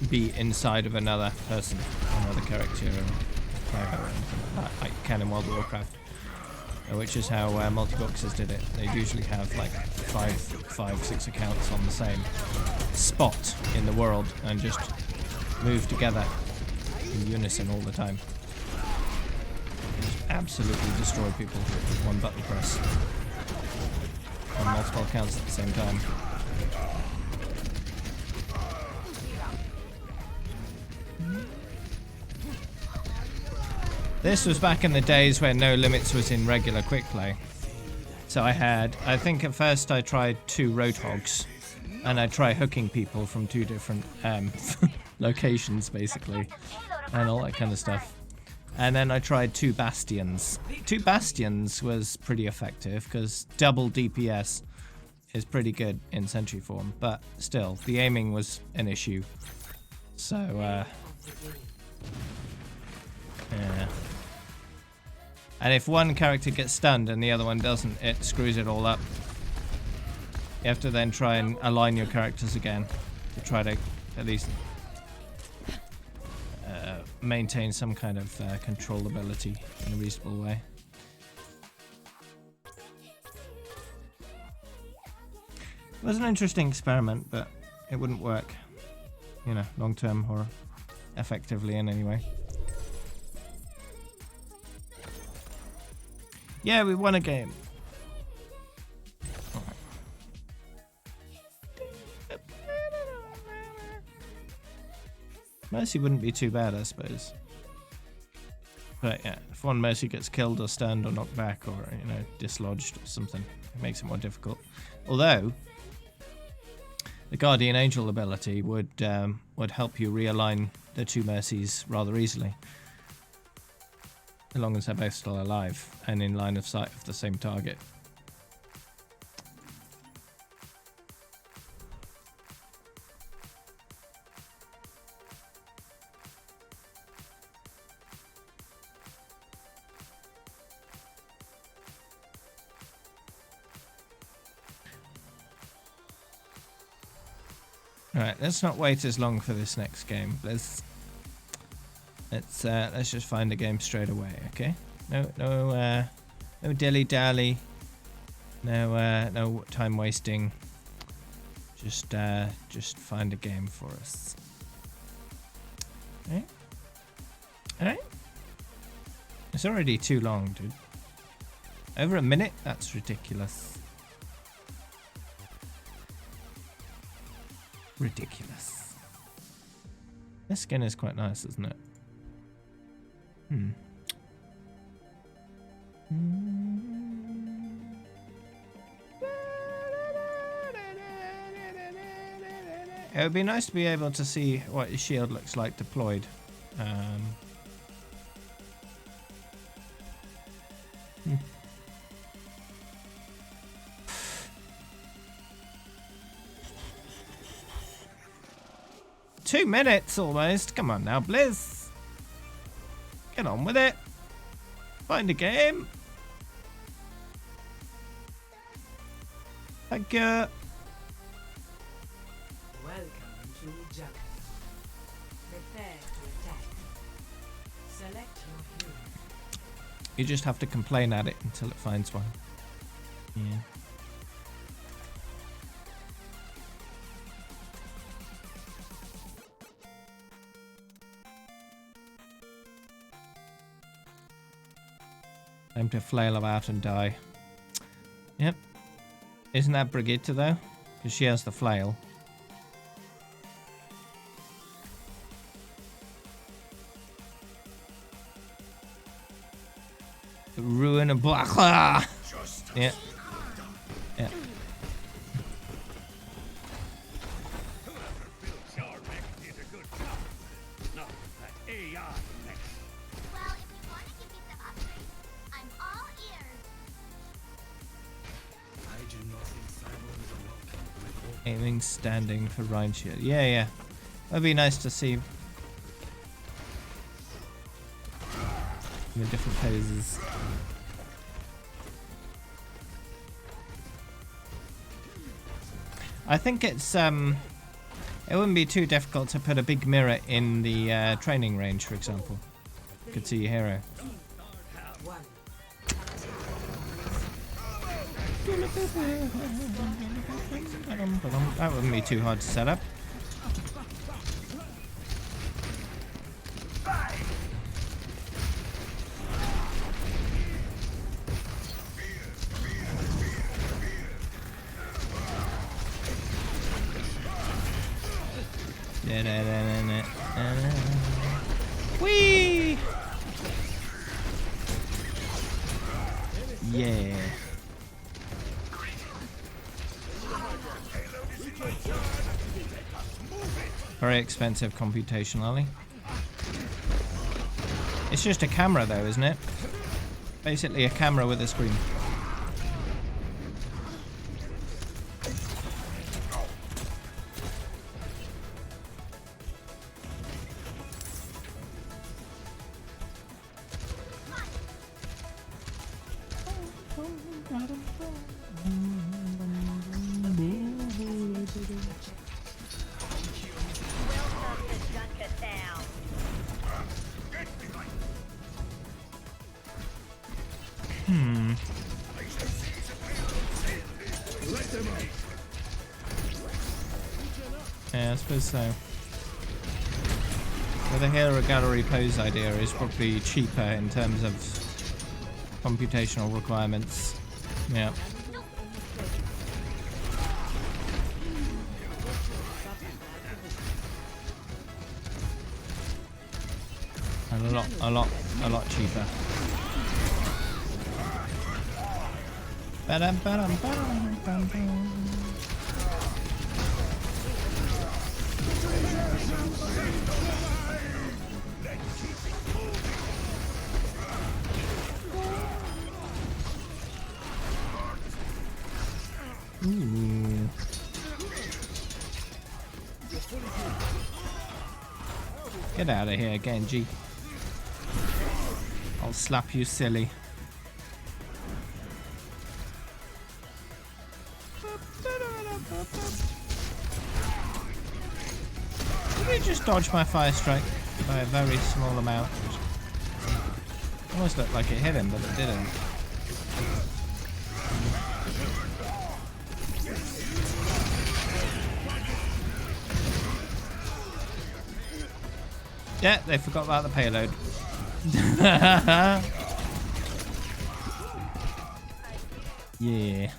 be inside of another person, another character, or player, or anything like that, like you can in World of Warcraft, which is how multi-boxers did it. They'd usually have like five, 6 accounts on the same spot in the world and just move together in unison all the time. Just absolutely destroy people with one button press on multiple accounts at the same time. This was back in the days when No Limits was in regular quick play. So I think at first I tried 2 Roadhogs, and I tried hooking people from 2 different locations basically, and all that kind of stuff. And then I tried 2 Bastions. 2 Bastions was pretty effective because double DPS is pretty good in Sentry form, but still, the aiming was an issue. So, yeah. And if one character gets stunned and the other one doesn't, it screws it all up. You have to then try and align your characters again to try to at least maintain some kind of controllability in a reasonable way. It was an interesting experiment, but it wouldn't work, you know, long term or effectively in any way. Yeah, we won a game. Mercy wouldn't be too bad, I suppose. But yeah, if one Mercy gets killed or stunned or knocked back or, you know, dislodged or something, it makes it more difficult. Although, the Guardian Angel ability would help you realign the 2 Mercies rather easily. As long as they're both still alive and in line of sight of the same target. Alright, let's not wait as long for this next game. Let's just find a game straight away, okay? No dilly dally. No time wasting. Just find a game for us. Alright. It's already too long, dude. Over a minute? That's ridiculous. Ridiculous. This skin is quite nice, isn't it? It would be nice to be able to see what your shield looks like deployed. 2 minutes almost. Come on now, Blizz. Get on with it. Find a game. Thank you. Welcome to Jungle. Prepare to attack. Select your hero. You just have to complain at it until it finds one. Yeah. Time to flail about and die. Yep. Isn't that Brigitte though? Because she has the flail. The ruin of Blackla! Yeah. Yeah. Aiming, standing for Reinhardt. Yeah, yeah. That'd be nice to see. The different poses. I think it's it wouldn't be too difficult to put a big mirror in the training range, for example. You could see your hero. That wouldn't be too hard to set up. Whee! Yeah. Very expensive computationally. It's just a camera though, isn't it? Basically a camera with a screen. Yeah, I suppose so. So the hero gallery pose idea is probably cheaper in terms of computational requirements. Yeah. And a lot cheaper. Ooh. Get out of here, Genji. I'll slap you silly. Did he just dodge my fire strike by a very small amount? Almost looked like it hit him, but it didn't. Yeah, they forgot about the payload. Yeah.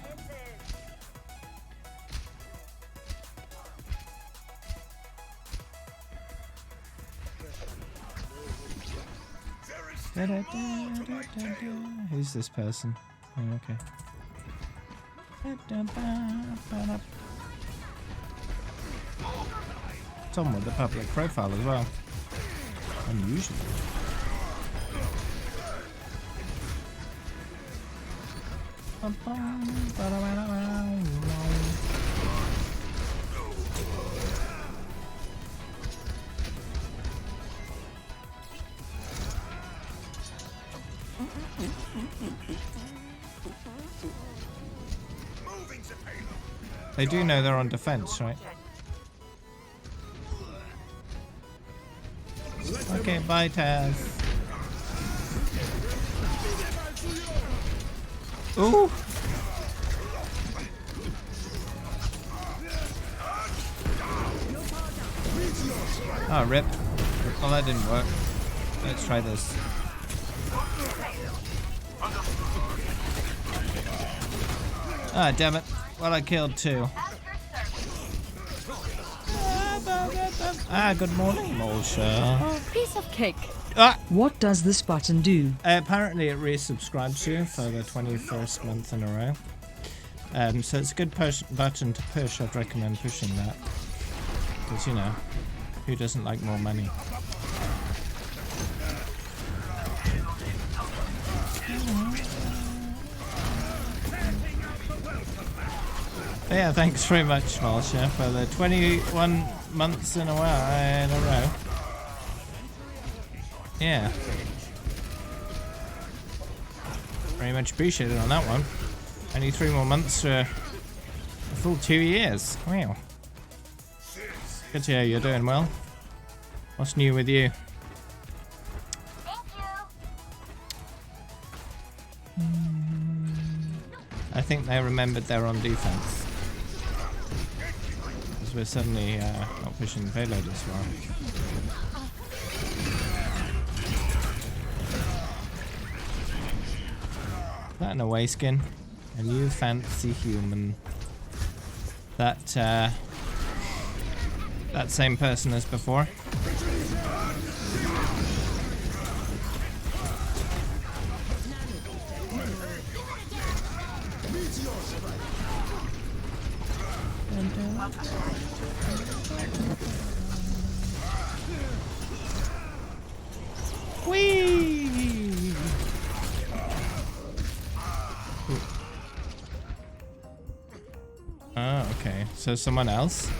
Who's this person? Oh, okay. Someone with a public profile as well. Unusual. They do know they're on defense, right? Okay, bye, Taz. Ooh! Oh, rip. Well, that didn't work. Let's try this. Ah, damn it. Well, I killed 2. Ah, good morning, Molsha. Oh, piece of cake. Ah! What does this button do? Apparently it resubscribes you for the 21st month in a row. So it's a good button to push. I'd recommend pushing that. Because, you know, who doesn't like more money? But yeah, thanks very much, Malsha, for the 21 months in a row. Yeah. Very much appreciated on that one. Only 3 more months for a full 2 years. Wow. Good to hear you're doing well. What's new with you? I think they remembered they're on defense. Because we're suddenly not pushing the payload as far. That an away skin? A new fancy human. That same person as before. Whee! Oh, okay. So someone else?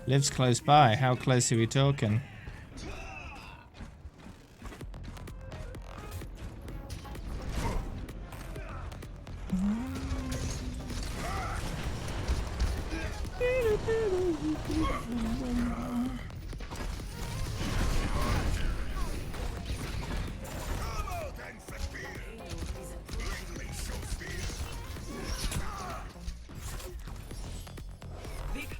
Lives close by. How close are we talking?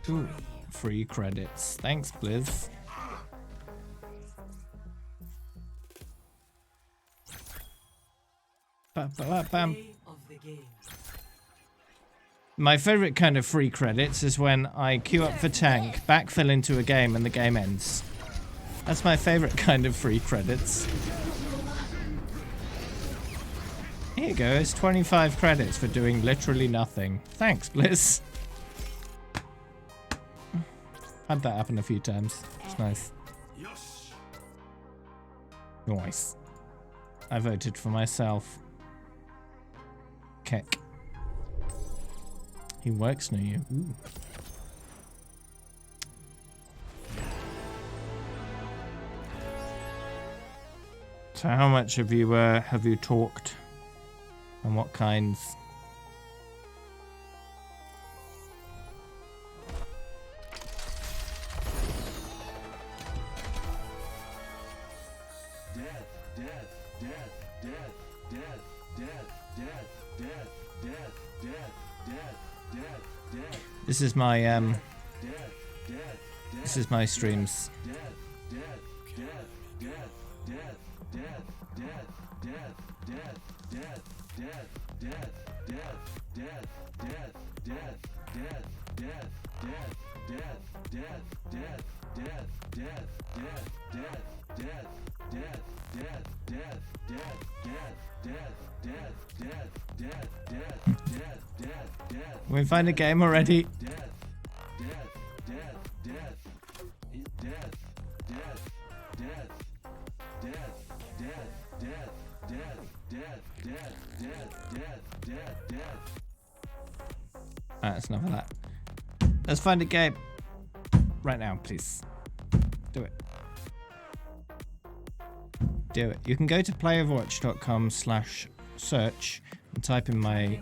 Ooh, free credits. Thanks, Blizz. Bam. My favorite kind of free credits is when I queue up for tank, backfill into a game, and the game ends. That's my favorite kind of free credits. Here you go, it's 25 credits for doing literally nothing. Thanks, Blizz. Had that happen a few times. It's nice. Nice. I voted for myself. Keck. He works near you. Ooh. So how much have you talked? And what kinds? This is my streams. We find a game already. That's enough of that. Let's find a game right now, please. Do it. Do it. You can go to playoverwatch.com/search and type in my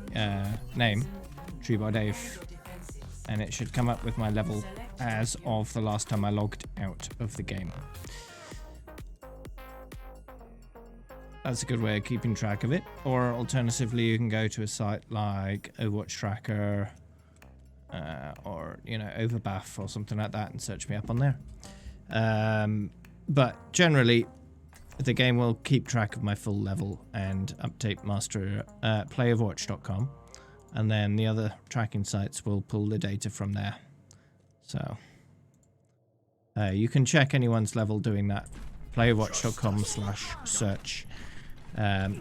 name, TreeBarDave, and it should come up with my level as of the last time I logged out of the game. That's a good way of keeping track of it. Or alternatively, you can go to a site like Overwatch Tracker, or you know, Overbath or something like that, and search me up on there. But generally, the game will keep track of my full level and update master playofwatch.com, and then the other tracking sites will pull the data from there. So you can check anyone's level doing that. playofwatch.com/search.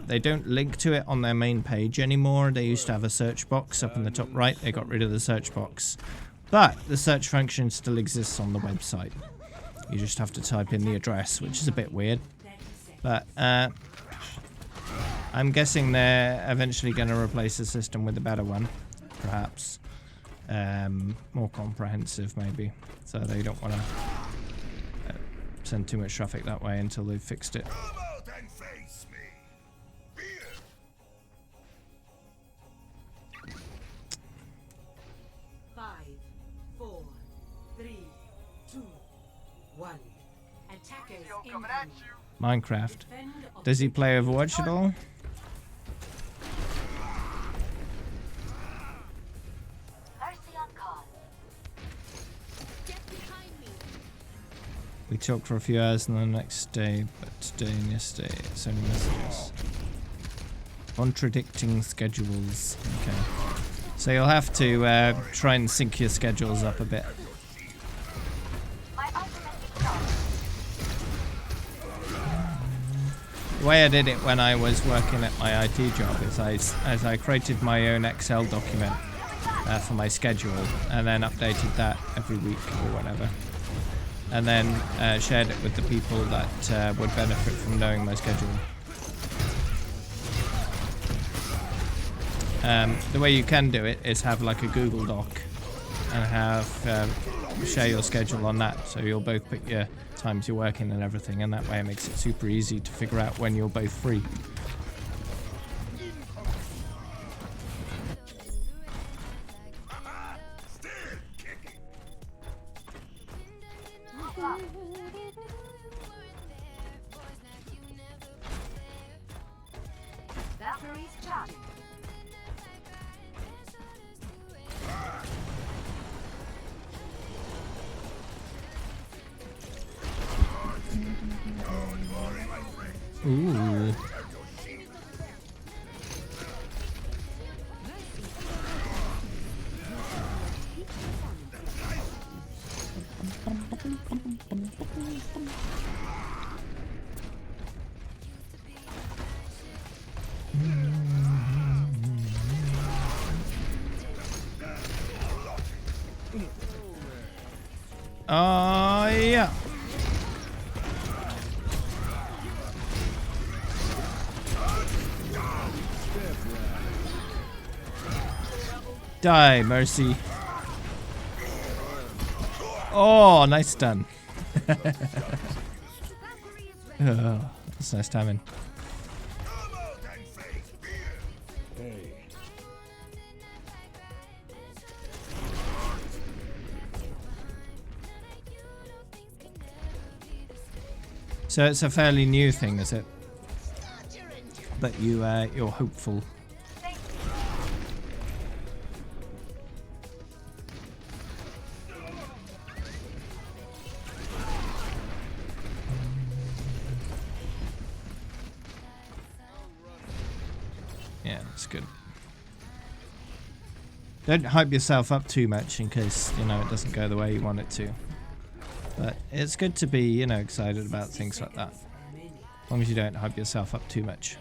They don't link to it on their main page anymore. They used to have a search box up in the top right. They got rid of the search box, but the search function still exists on the website. You just have to type in the address, which is a bit weird. But I'm guessing they're eventually going to replace the system with a better one, perhaps. More comprehensive, maybe. So they don't want to send too much traffic that way until they've fixed it. Come out and face me. Here. 5, 4, 3, 2, 1. Attackers incoming. Minecraft. Does he play Overwatch at all? We talked for a few hours and the next day, but today and yesterday it's only messages. Contradicting schedules. Okay. So you'll have to try and sync your schedules up a bit. The way I did it when I was working at my IT job is I created my own Excel document for my schedule, and then updated that every week or whatever. And then shared it with the people that would benefit from knowing my schedule. The way you can do it is have like a Google Doc and have share your schedule on that, so you'll both put your times you're working and everything, and that way it makes it super easy to figure out when you're both free. Batteries charging. Ooh. Oh, yeah. Die, Mercy. Oh, nice stun. Oh, that's nice timing. So it's a fairly new thing, is it? But you're hopeful. Yeah, that's good. Don't hype yourself up too much in case, you know, it doesn't go the way you want it to. But it's good to be, you know, excited about things like that. As long as you don't hype yourself up too much.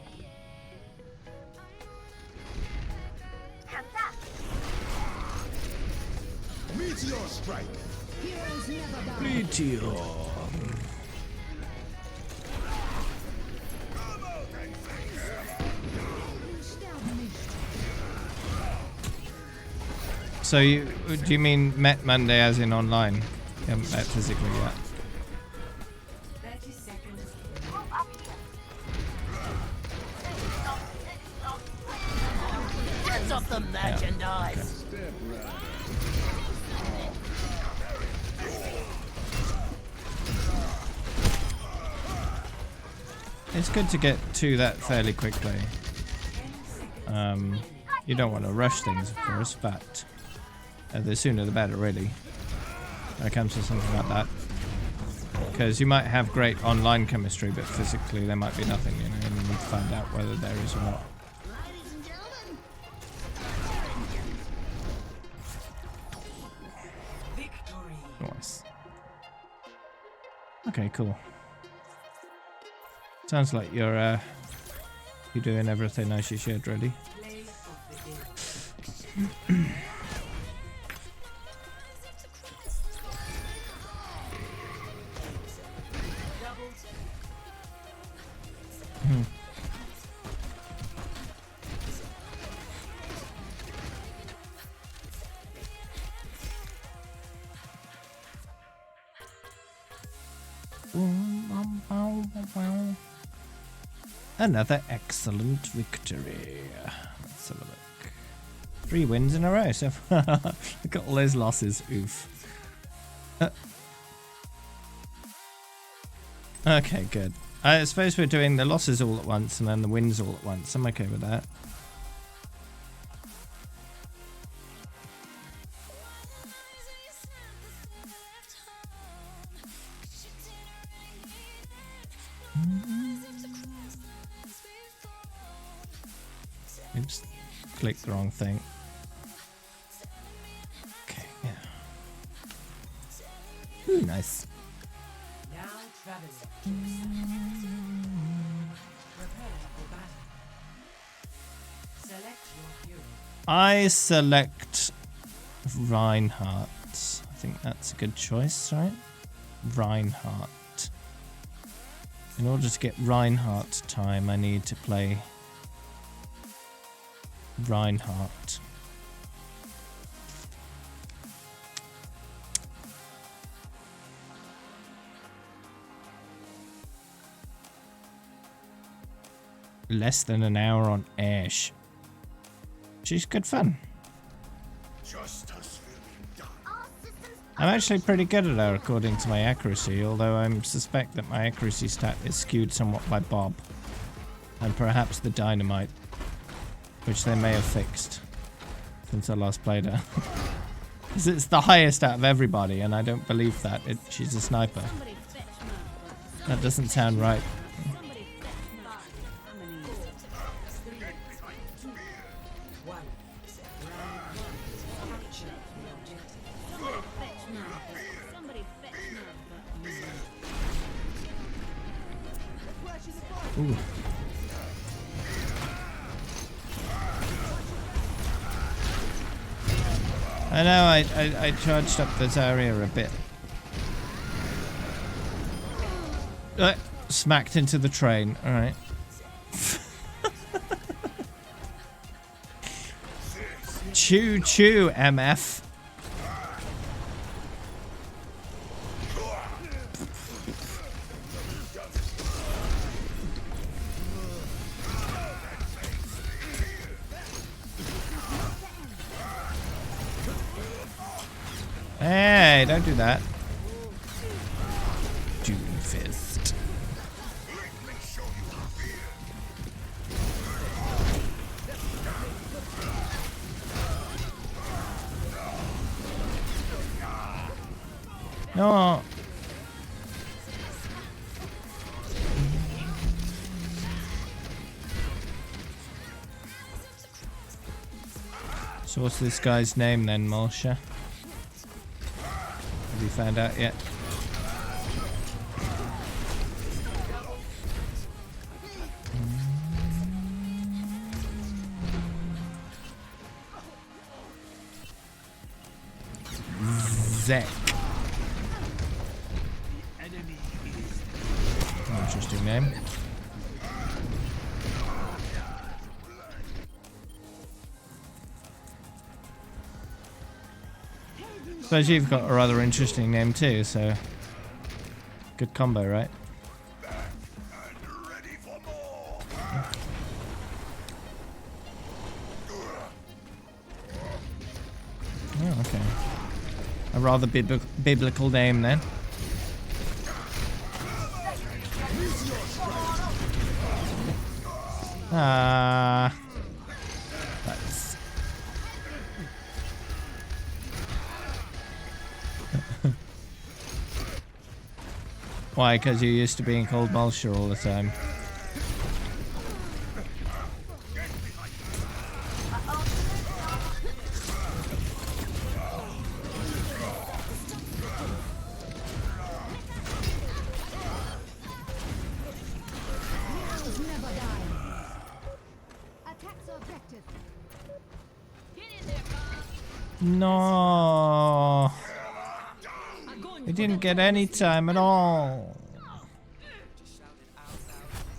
Meteor strike. Meteor. So do you mean met Monday as in online? You haven't met physically yet. 30 seconds. Hands off the merchandise. It's good to get to that fairly quickly. You don't want to rush things, of course, but the sooner the better, really. When it comes to something like that. Because you might have great online chemistry, but physically there might be nothing, you know, and you need to find out whether there is or not. Nice. Okay, cool. Sounds like you're doing everything as you should, really. Another excellent victory. Let's have a look. 3 wins in a row so far. Look at all those losses. Oof. Okay, good. I suppose we're doing the losses all at once and then the wins all at once. I'm okay with that. Oops, clicked the wrong thing. Okay, yeah. Ooh, nice. Now traveling. Prepare for battle. Select your hero. I select Reinhardt. I think that's a good choice, right? Reinhardt. In order to get Reinhardt time, I need to play Reinhardt. Less than an hour on Ash. She's good fun. I'm actually pretty good at her according to my accuracy, although I suspect that my accuracy stat is skewed somewhat by Bob. And perhaps the dynamite, which they may have fixed since I last played her. Because it's the highest out of everybody, and I don't believe that. She's a sniper. That doesn't sound right. Ooh. I know, I charged up this area a bit. Smacked into the train, alright. Choo choo, MF. Hey, don't do that. Doom fist. No. So what's this guy's name then, Malsha? Have you found out yet? Zek. Interesting name. Suppose you've got a rather interesting name too, so good combo, right? Oh, okay. A rather biblical name then. That's Why? Because you're used to being called Mulcher all the time. No, we didn't get any time at all.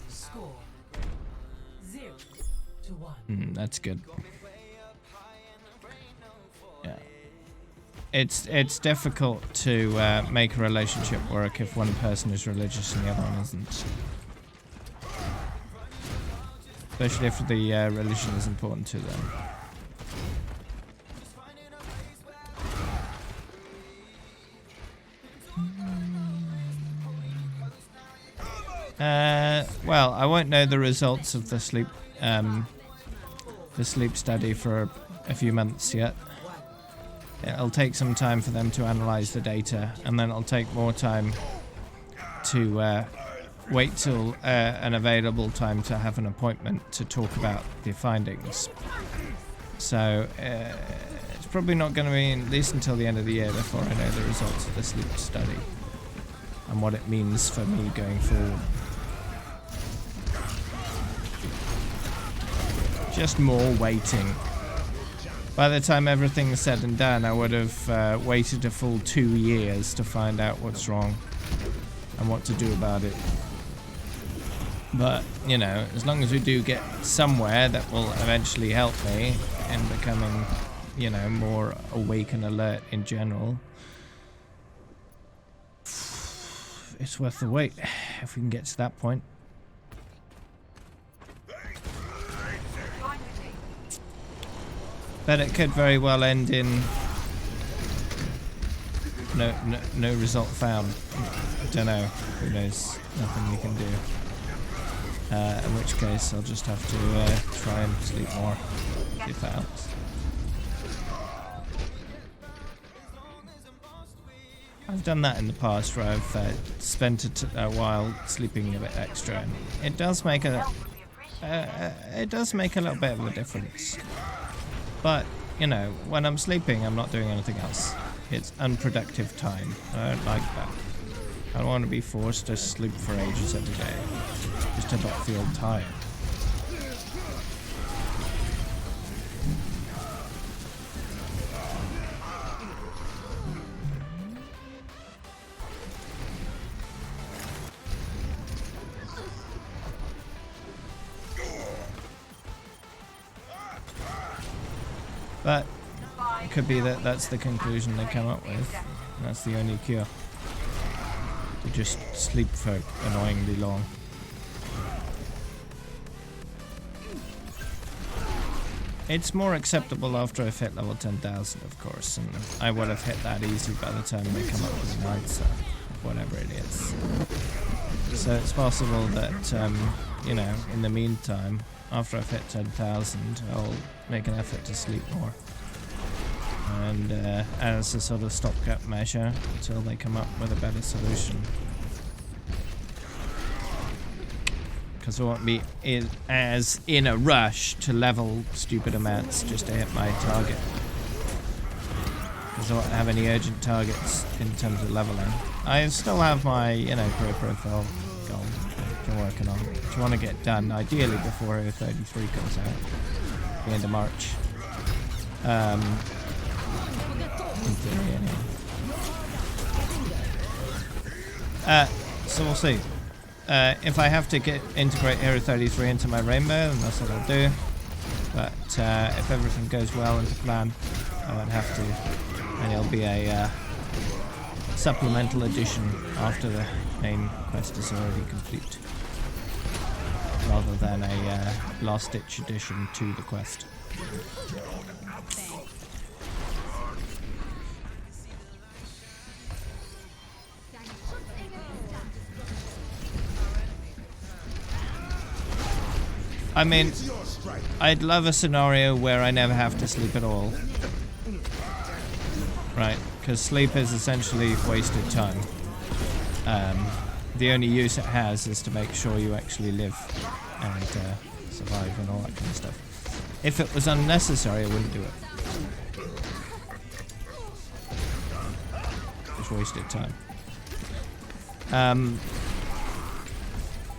Score 0-1. That's good. Yeah, it's difficult to make a relationship work if one person is religious and the other one isn't. Especially if the religion is important to them. Well, I won't know the results of the sleep study for a few months yet. It'll take some time for them to analyze the data, and then it'll take more time to wait till an available time to have an appointment to talk about the findings. So it's probably not going to be at least until the end of the year before I know the results of the sleep study and what it means for me going forward. Just more waiting. By the time everything's said and done, I would have waited a full 2 years to find out what's wrong and what to do about it. But, you know, as long as we do get somewhere that will eventually help me in becoming, you know, more awake and alert in general, it's worth the wait if we can get to that point. But it could very well end in no result found. I don't know. Who knows? Nothing we can do. In which case, I'll just have to try and sleep more. If that helps. I've done that in the past, where I've spent a while sleeping a bit extra, and it does make a little bit of a difference. But you know, when I'm sleeping, I'm not doing anything else. It's unproductive time. I don't like that. I don't want to be forced to sleep for ages every day, just to not feel tired. But it could be that that's the conclusion they come up with. And that's the only cure. To just sleep for annoyingly long. It's more acceptable after I've hit level 10,000, of course, and I would have hit that easy by the time they come up with an answer, whatever it is. So it's possible that, you know, in the meantime, after I've hit 10,000, I'll make an effort to sleep more. And as a sort of stopgap measure until they come up with a better solution. Because I won't be as in a rush to level stupid amounts just to hit my target. Because I won't have any urgent targets in terms of leveling. I still have my, you know, career profile goal which I'm working on, which I want to get done ideally before 33 comes out, the end of March. In theory, anyway. So we'll see. If I have to integrate Hero 33 into my rainbow, then that's what I'll do. But if everything goes well into plan, I won't have to, and it'll be a supplemental edition after the main quest is already complete, rather than a last-ditch addition to the quest. I mean, I'd love a scenario where I never have to sleep at all. Right, because sleep is essentially wasted time. the only use it has is to make sure you actually live and survive and all that kind of stuff. If it was unnecessary, I wouldn't do it. Just wasted time.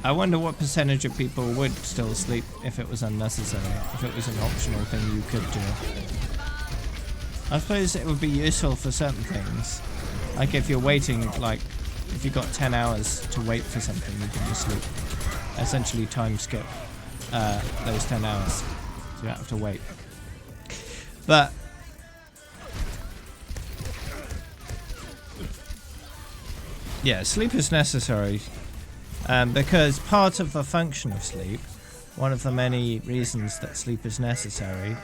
I wonder what percentage of people would still sleep if it was unnecessary, if it was an optional thing you could do. I suppose it would be useful for certain things. Like if you're waiting, like if you've got 10 hours to wait for something, you can just sleep. Essentially time skip those 10 hours. So you don't have to wait. But yeah, sleep is necessary. Because part of the function of sleep, one of the many reasons that sleep is necessary,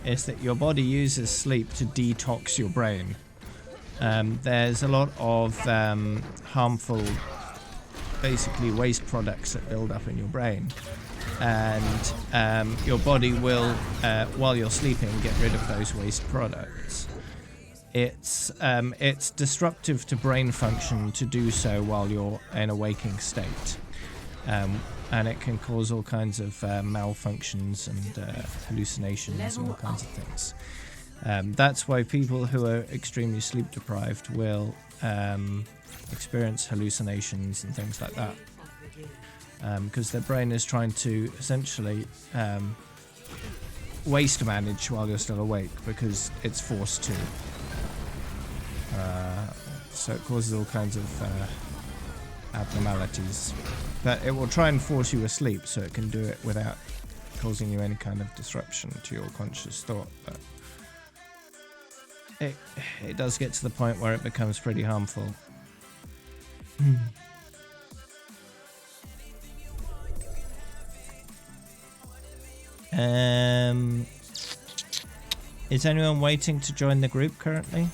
is that your body uses sleep to detox your brain. There's a lot of harmful, basically waste products that build up in your brain. And your body will, while you're sleeping, get rid of those waste products. It's disruptive to brain function to do so while you're in a waking state, and it can cause all kinds of malfunctions and hallucinations and all kinds of things. That's why people who are extremely sleep deprived will experience hallucinations and things like that, because their brain is trying to essentially waste manage while you're still awake because it's forced to. So it causes all kinds of abnormalities. But it will try and force you asleep so it can do it without causing you any kind of disruption to your conscious thought. But it does get to the point where it becomes pretty harmful. Is anyone waiting to join the group currently?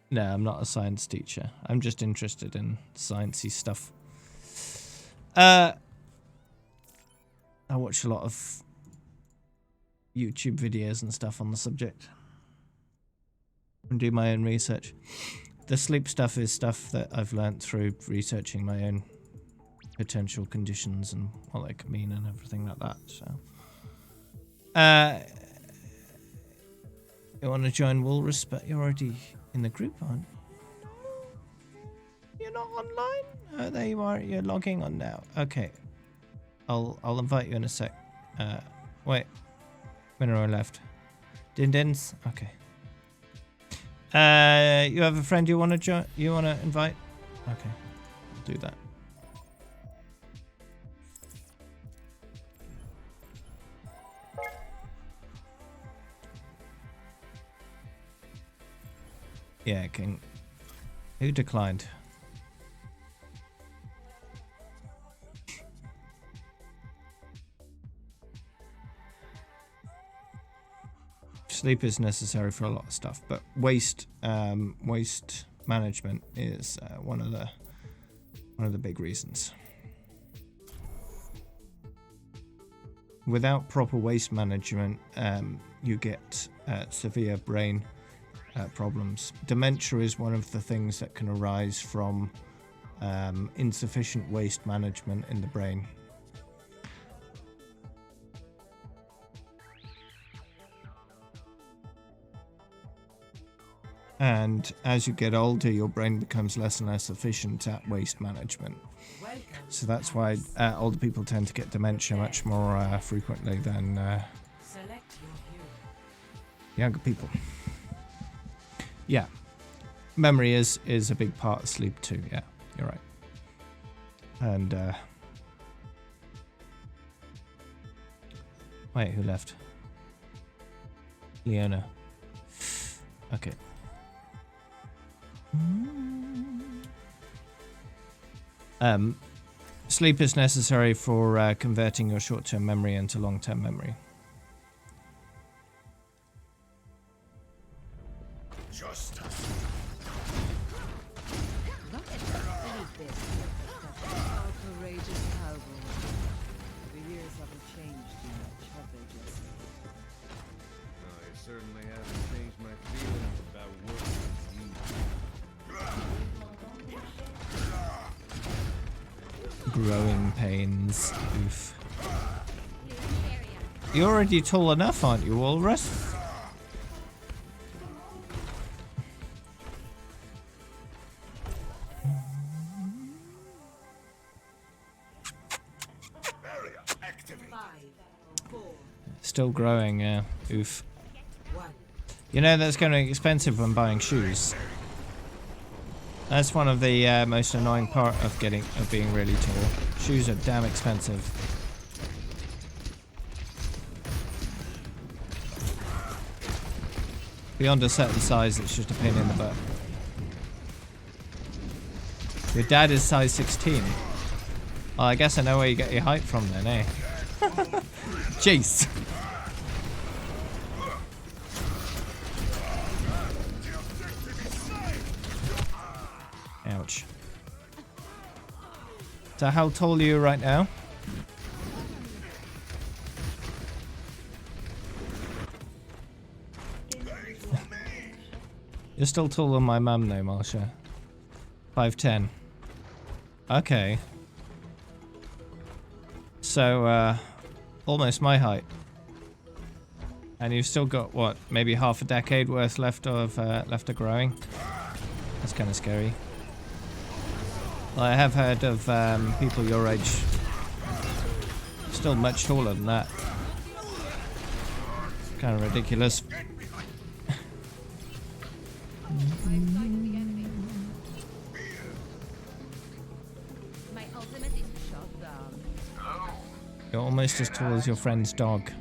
No, I'm not a science teacher. I'm just interested in sciencey stuff. I watch a lot of YouTube videos and stuff on the subject and do my own research. The sleep stuff is stuff that I've learnt through researching my own potential conditions and what they could mean and everything like that. So, you want to join Walrus, but you're already in the group, aren't you? You're not online? Oh, there you are. You're logging on now. Okay. I'll invite you in a sec. Wait. Mineral left. Din-dins? Okay. You have a friend you want to join? You want to invite? Okay. I'll do that. Yeah, King. Who declined? Sleep is necessary for a lot of stuff, but waste management is one of the big reasons. Without proper waste management, you get severe brain problems. Dementia is one of the things that can arise from insufficient waste management in the brain. And as you get older, your brain becomes less and less efficient at waste management. So that's why older people tend to get dementia much more frequently than younger people. Yeah, memory is a big part of sleep too. Yeah, you're right. And wait, who left? Leona. Okay. Sleep is necessary for converting your short-term memory into long-term memory. Justice. Courageous cowboy. The years haven't changed too much, have they, Jesse? No, it certainly hasn't changed my feelings about working with Growing pains. Oof. You're already tall enough, aren't you, Walrus? Still growing, yeah. Oof. You know that's going to be expensive when buying shoes. That's one of the most annoying part of being really tall. Shoes are damn expensive. Beyond a certain size, it's just a pain in the butt. Your dad is size 16. Well, I guess I know where you get your height from then, eh? Jeez. Ouch. So how tall are you right now? You're still taller than my mum though, Marsha. 5'10". Okay. So, almost my height. And you've still got, what, maybe half a decade worth left of growing? That's kind of scary. Well, I have heard of people your age still much taller than that. Kind of ridiculous. You're almost as tall as your friend's dog.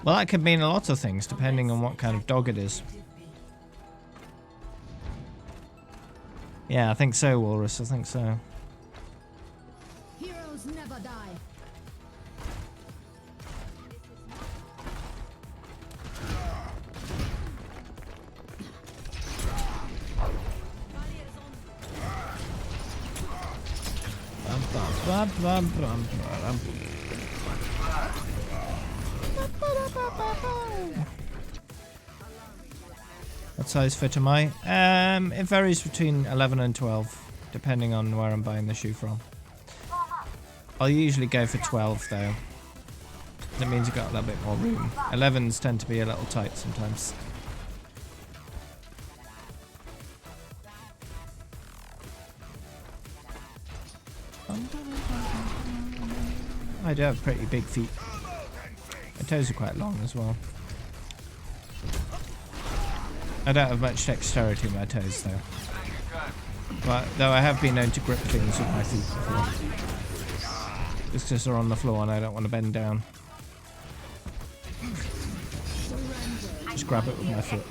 Well, that could mean a lot of things, depending on what kind of dog it is. Yeah, I think so, Walrus. I think so. Heroes never die. What size foot am I? It varies between 11 and 12, depending on where I'm buying the shoe from. I'll usually go for 12 though. That means you've got a little bit more room. 11s tend to be a little tight sometimes. I do have pretty big feet. My toes are quite long as well. I don't have much dexterity in my toes though. But though I have been known to grip things with my feet before. Just because they're on the floor and I don't want to bend down. Just grab it with my foot.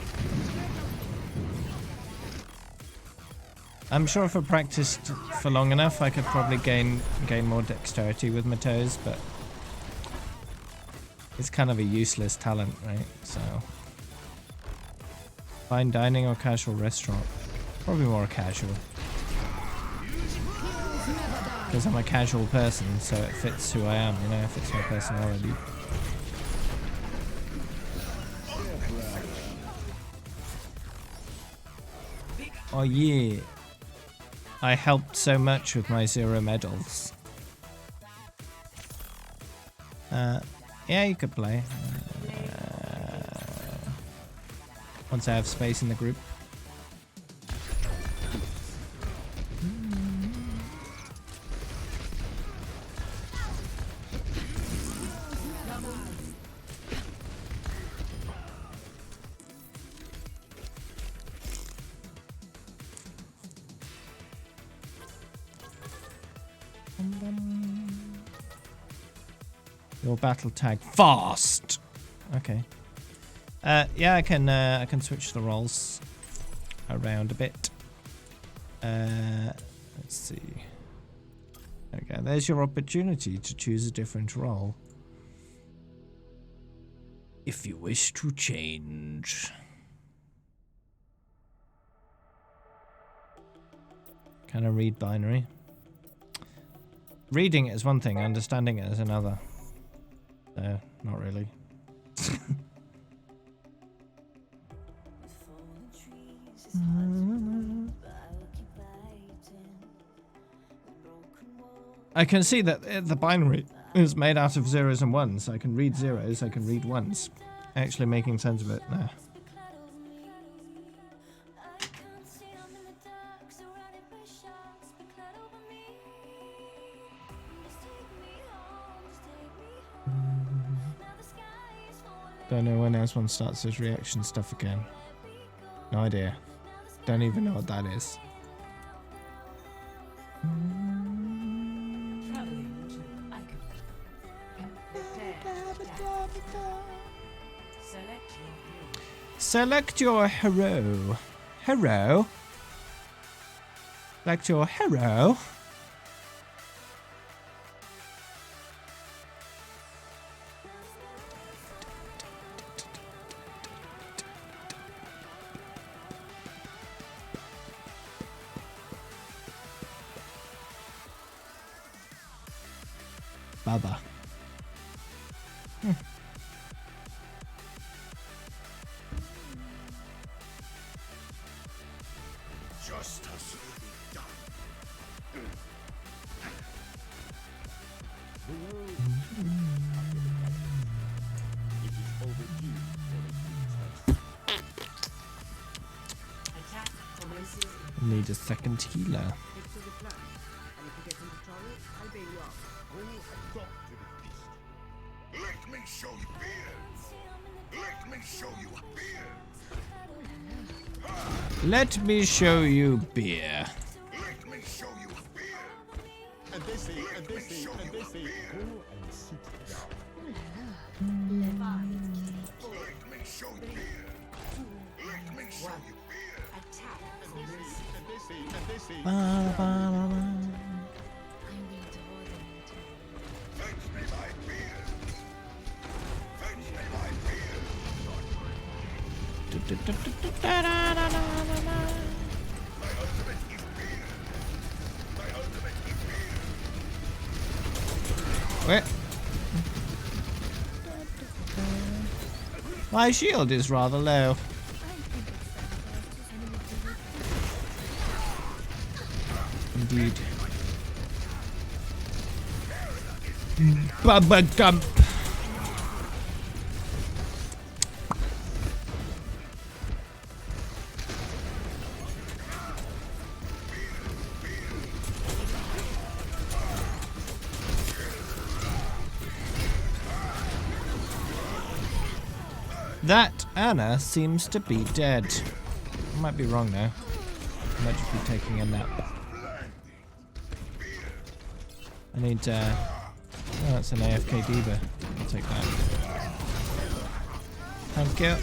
I'm sure if I practiced for long enough I could probably gain more dexterity with my toes, but it's kind of a useless talent, right? So fine dining or casual restaurant? Probably more casual. Because I'm a casual person, so it fits who I am, you know, it fits my personality. Oh yeah. I helped so much with my 0 medals. Yeah, you could play. Once I have space in the group. Your battle tag fast. Okay. Yeah, I can switch the roles around a bit. Let's see. There we go. There's your opportunity to choose a different role. If you wish to change. Can I read binary? Reading it is one thing, understanding it is another. No, not really. I can see that the binary is made out of zeros and ones. I can read zeros, I can read ones. Actually making sense of it now. Don't know when S1 starts his reaction stuff again. No idea. Don't even know what that is. Select your hero. Hero? Select your hero? Baba. Justice will be done. It is overdue Attack commences. Need a second healer. Stick to the plan. And if you get into trouble, I'll bail you out. Go adopt to the beast. Let me show you beer. Let me show you beer. Let me show you beer. Let me show you beer. and they say, go and sit down. Let me show you beer. Let me show you beer. Attack And commences. they say, Fetch me my beer. Fetch me my beer. My ultimate is beer. My ultimate is beer. Wait. My shield is rather low. Indeed. Bubba Gump. That Anna seems to be dead. I might be wrong now. I might just be taking a nap. I need oh, that's an AFK diva. I'll take that. Thank you.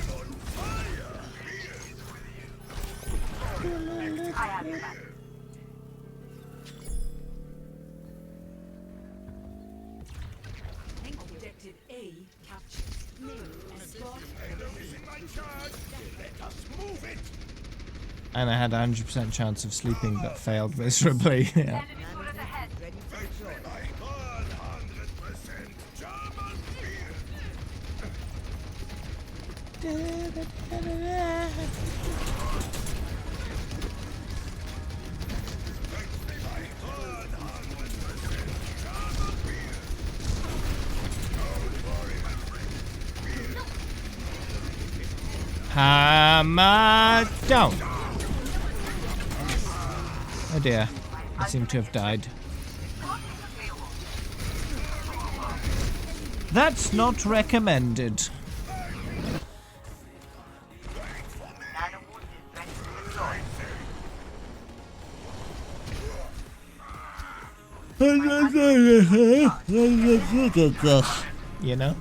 Objective A captured. And I had a 100% chance of sleeping but failed miserably. Yeah. Hammer down. Oh dear, I seem to have died. That's not recommended. You know?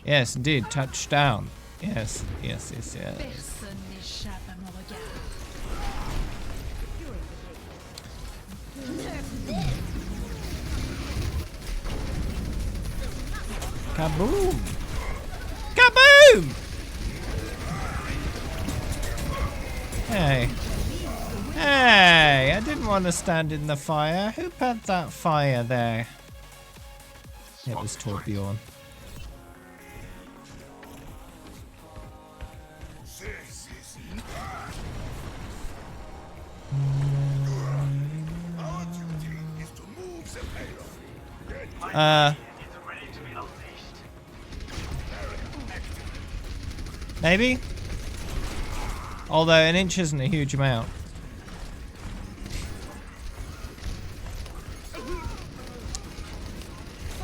Yes, indeed, touchdown. Yes, yes, yes, yes. Kaboom! Kaboom! Hey. Hey, I didn't want to stand in the fire. Who put that fire there? It was Torbjorn. Maybe? Although an inch isn't a huge amount.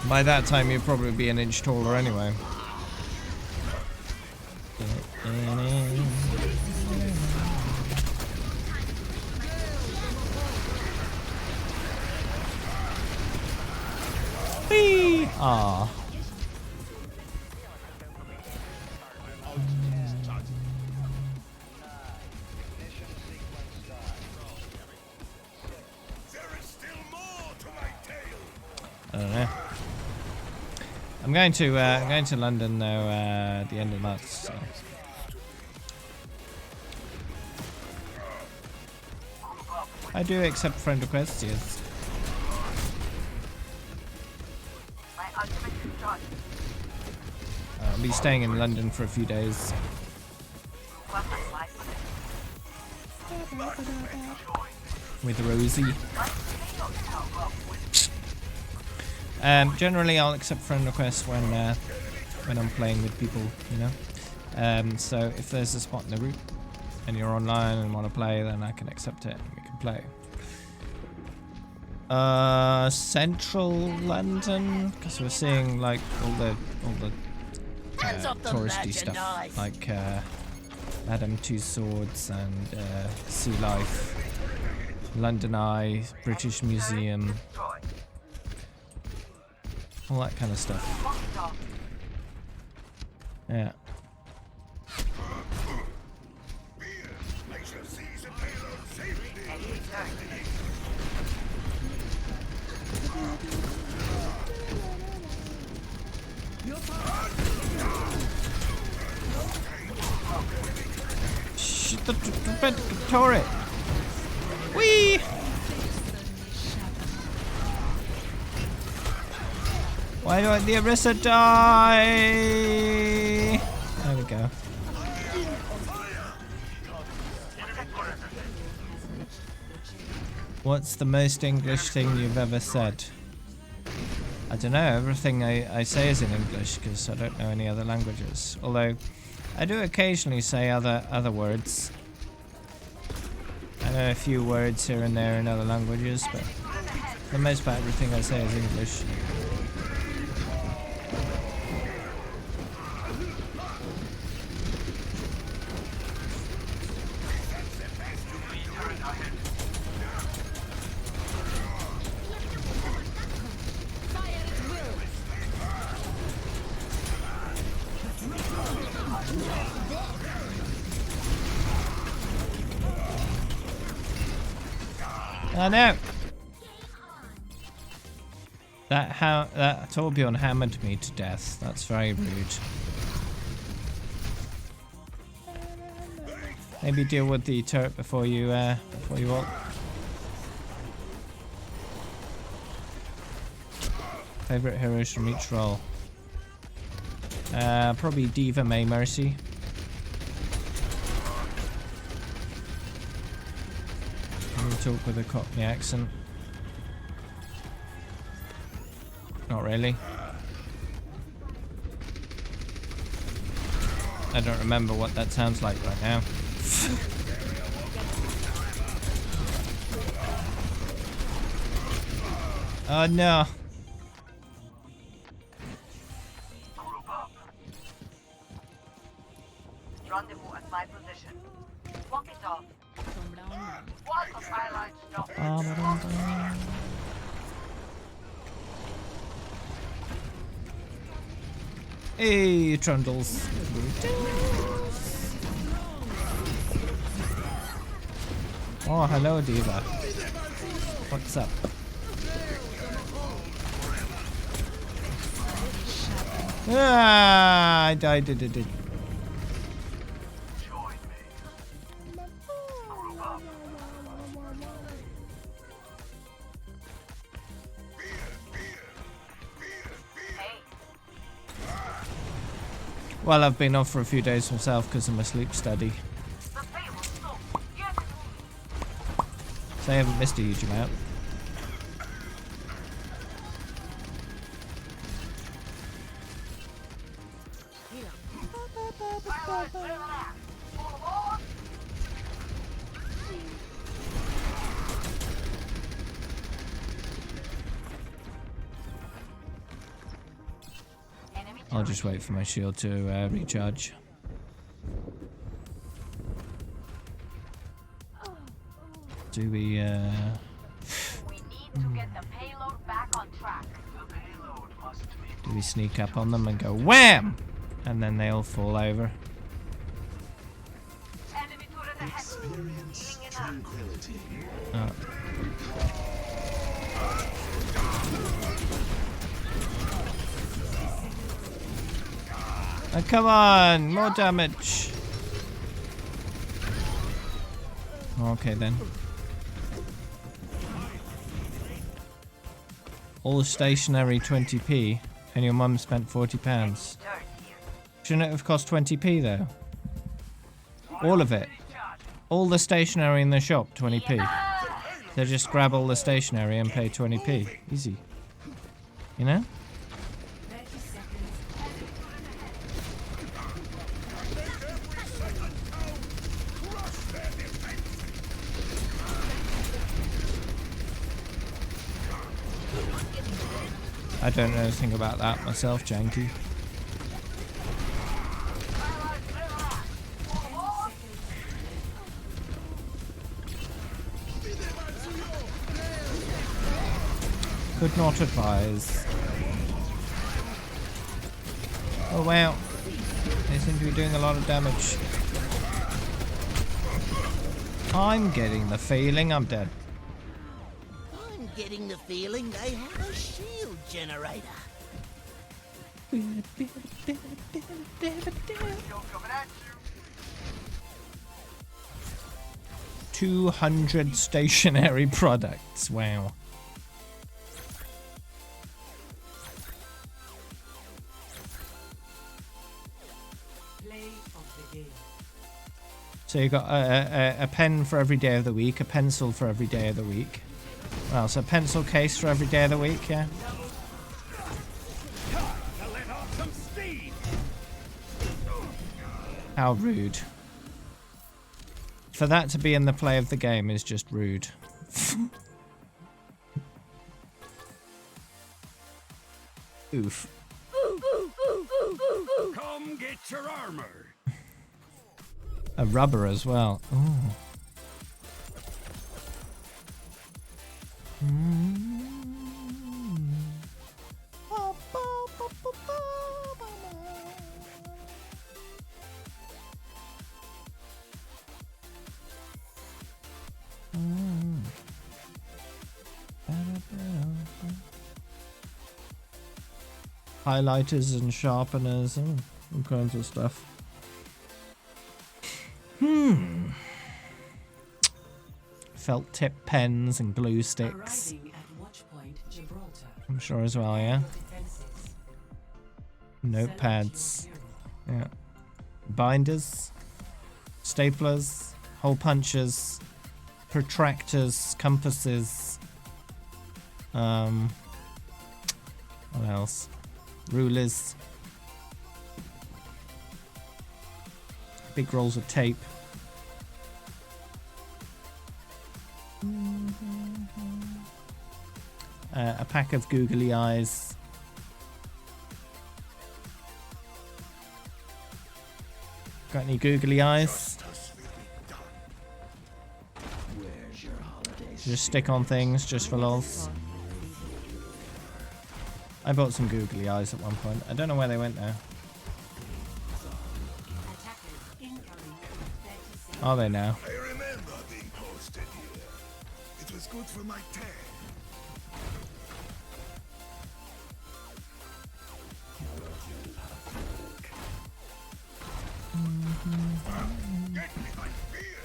By that time you'd probably be an inch taller anyway. Whee! Ah. I don't know. I'm going to London though at the end of the month. So. I do accept friend requests, yes. I'll be staying in London for a few days. With Rosie. Generally, I'll accept friend requests when I'm playing with people, you know. So if there's a spot in the route and you're online and want to play, then I can accept it and we can play. Central London, because we're seeing like all the touristy stuff, like Madame Two Swords and Sea Life, London Eye, British Museum. All that kind of stuff. Yeah. Shit, the turret! Whee! Why don't the Arissa die? There we go. What's the most English thing you've ever said? I don't know, everything I say is in English because I don't know any other languages. Although, I do occasionally say other words. I know a few words here and there in other languages, but for the most part everything I say is English. I know. That Torbjorn hammered me to death. That's very rude. Maybe deal with the turret before you walk. Favorite heroes from each role. Probably Diva, May, Mercy. Talk with a Cockney accent. Not really. I don't remember what that sounds like right now. Oh no. Rendezvous at my position. Walk it off. Hey, Trundles. Oh, hello, Diva. What's up? Ah, I died. Well, I've been off for a few days myself because of my sleep study. So I haven't missed a huge amount. I'll just wait for my shield to recharge. Do we, We need to get the payload back on track. The payload must be... do we sneak up on them and go wham? And then they all fall over. Enemy turret ahead. Experience tranquility. Oh. Oh, come on, more damage. Okay then. All stationary 20p, and your mum spent £40. Shouldn't it have cost 20p though? All of it. All the stationery in the shop, 20p. So just grab all the stationery and pay 20p. Easy. You know? I don't know anything about that myself, Janky. Could not advise. Oh wow. They seem to be doing a lot of damage. I'm getting the feeling I'm dead. I'm getting the feeling they have a shield generator. 200 stationary products. Wow. So you got a pen for every day of the week, a pencil for every day of the week. Well, so a pencil case for every day of the week, yeah? How rude. For that to be in the play of the game is just rude. Oof. Come get your armor. A rubber as well. Ooh. Highlighters and sharpeners and all kinds of stuff. Felt tip pens and glue sticks. I'm sure as well, yeah. Notepads. Yeah. Binders. Staplers. Hole punchers. Protractors. Compasses. What else? Rulers. Big rolls of tape. A pack of googly eyes. Got any googly eyes? Just stick on things just for lols. I bought some googly eyes at one point. I don't know where they went now. Are they now? I remember being posted here. It was good for my tag. Get me my beer.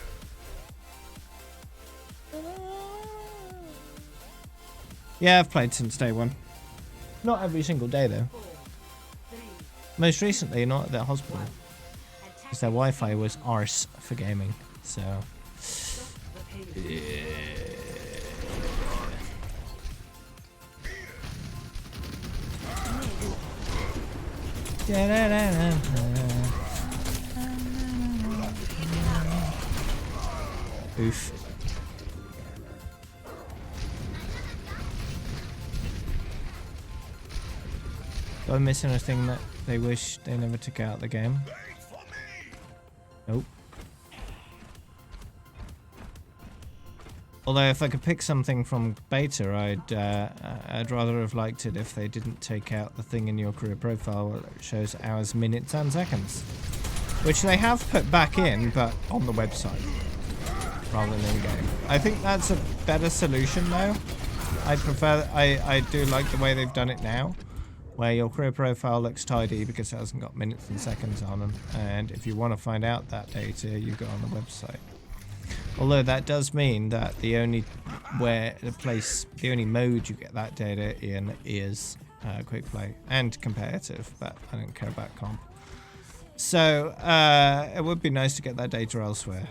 Yeah, I've played since day one. Not every single day though. Most recently, not at the hospital. Because their Wi-Fi was arse for gaming. So... Oof. Do I miss anything that they wish they never took out of the game? Nope. Although if I could pick something from beta, I'd rather have liked it if they didn't take out the thing in your career profile that shows hours, minutes, and seconds, which they have put back in, but on the website rather than in game. I think that's a better solution now. I prefer. I do like the way they've done it now, where your career profile looks tidy because it hasn't got minutes and seconds on them, and if you want to find out that data, you go on the website. Although that does mean that the only mode you get that data in is quick play and competitive, but I don't care about comp. So it would be nice to get that data elsewhere.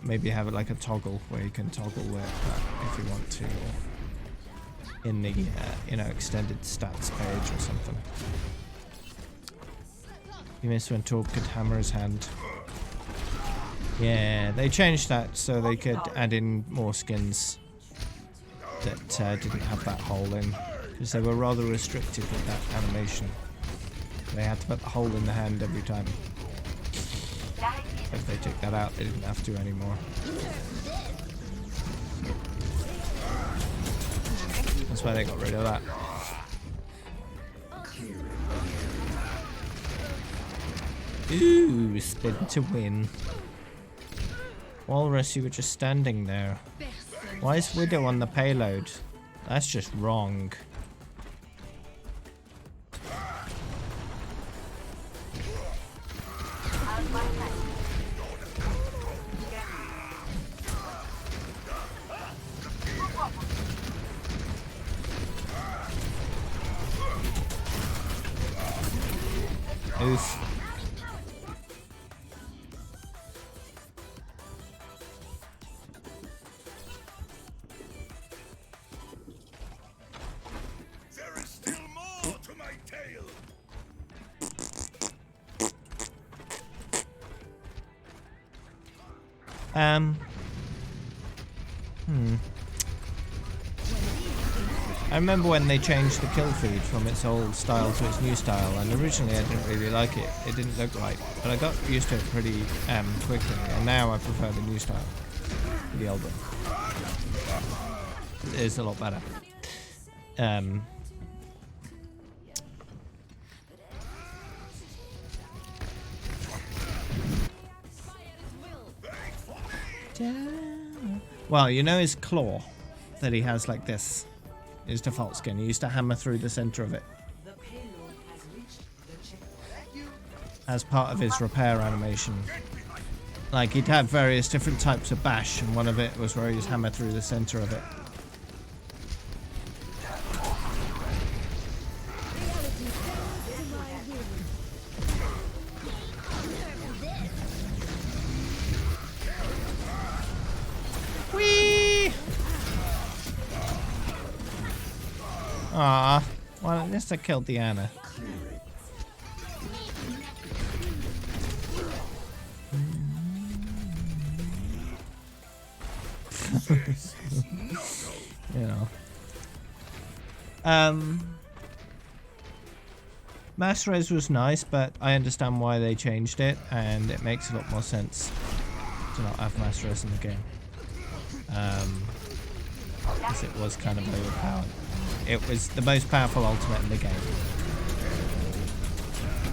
Maybe have it like a toggle where you can toggle it if you want to, or in the extended stats page or something. You missed when Torb could hammer his hand. Yeah, they changed that so they could add in more skins that didn't have that hole in, because they were rather restricted with that animation. They had to put the hole in the hand every time. If they took that out, they didn't have to anymore. That's why they got rid of that. Ooh, spin to win. Walrus, you were just standing there. Why is Widow on the payload? That's just wrong. Oof. I remember when they changed the kill feed from its old style to its new style, and originally I didn't really like it. It didn't look right, but I got used to it pretty quickly, and now I prefer the new style to the old one. It is a lot better. Well, you know his claw that he has like this, his default skin. He used to hammer through the center of it as part of his repair animation. Like, he'd have various different types of bash, and one of it was where he'd hammer through the center of it. Ah, well, at least I killed Diana. You know. Mass Res was nice, but I understand why they changed it, and it makes a lot more sense to not have Mass Res in the game. Because it was kind of overpowered. It was the most powerful ultimate in the game.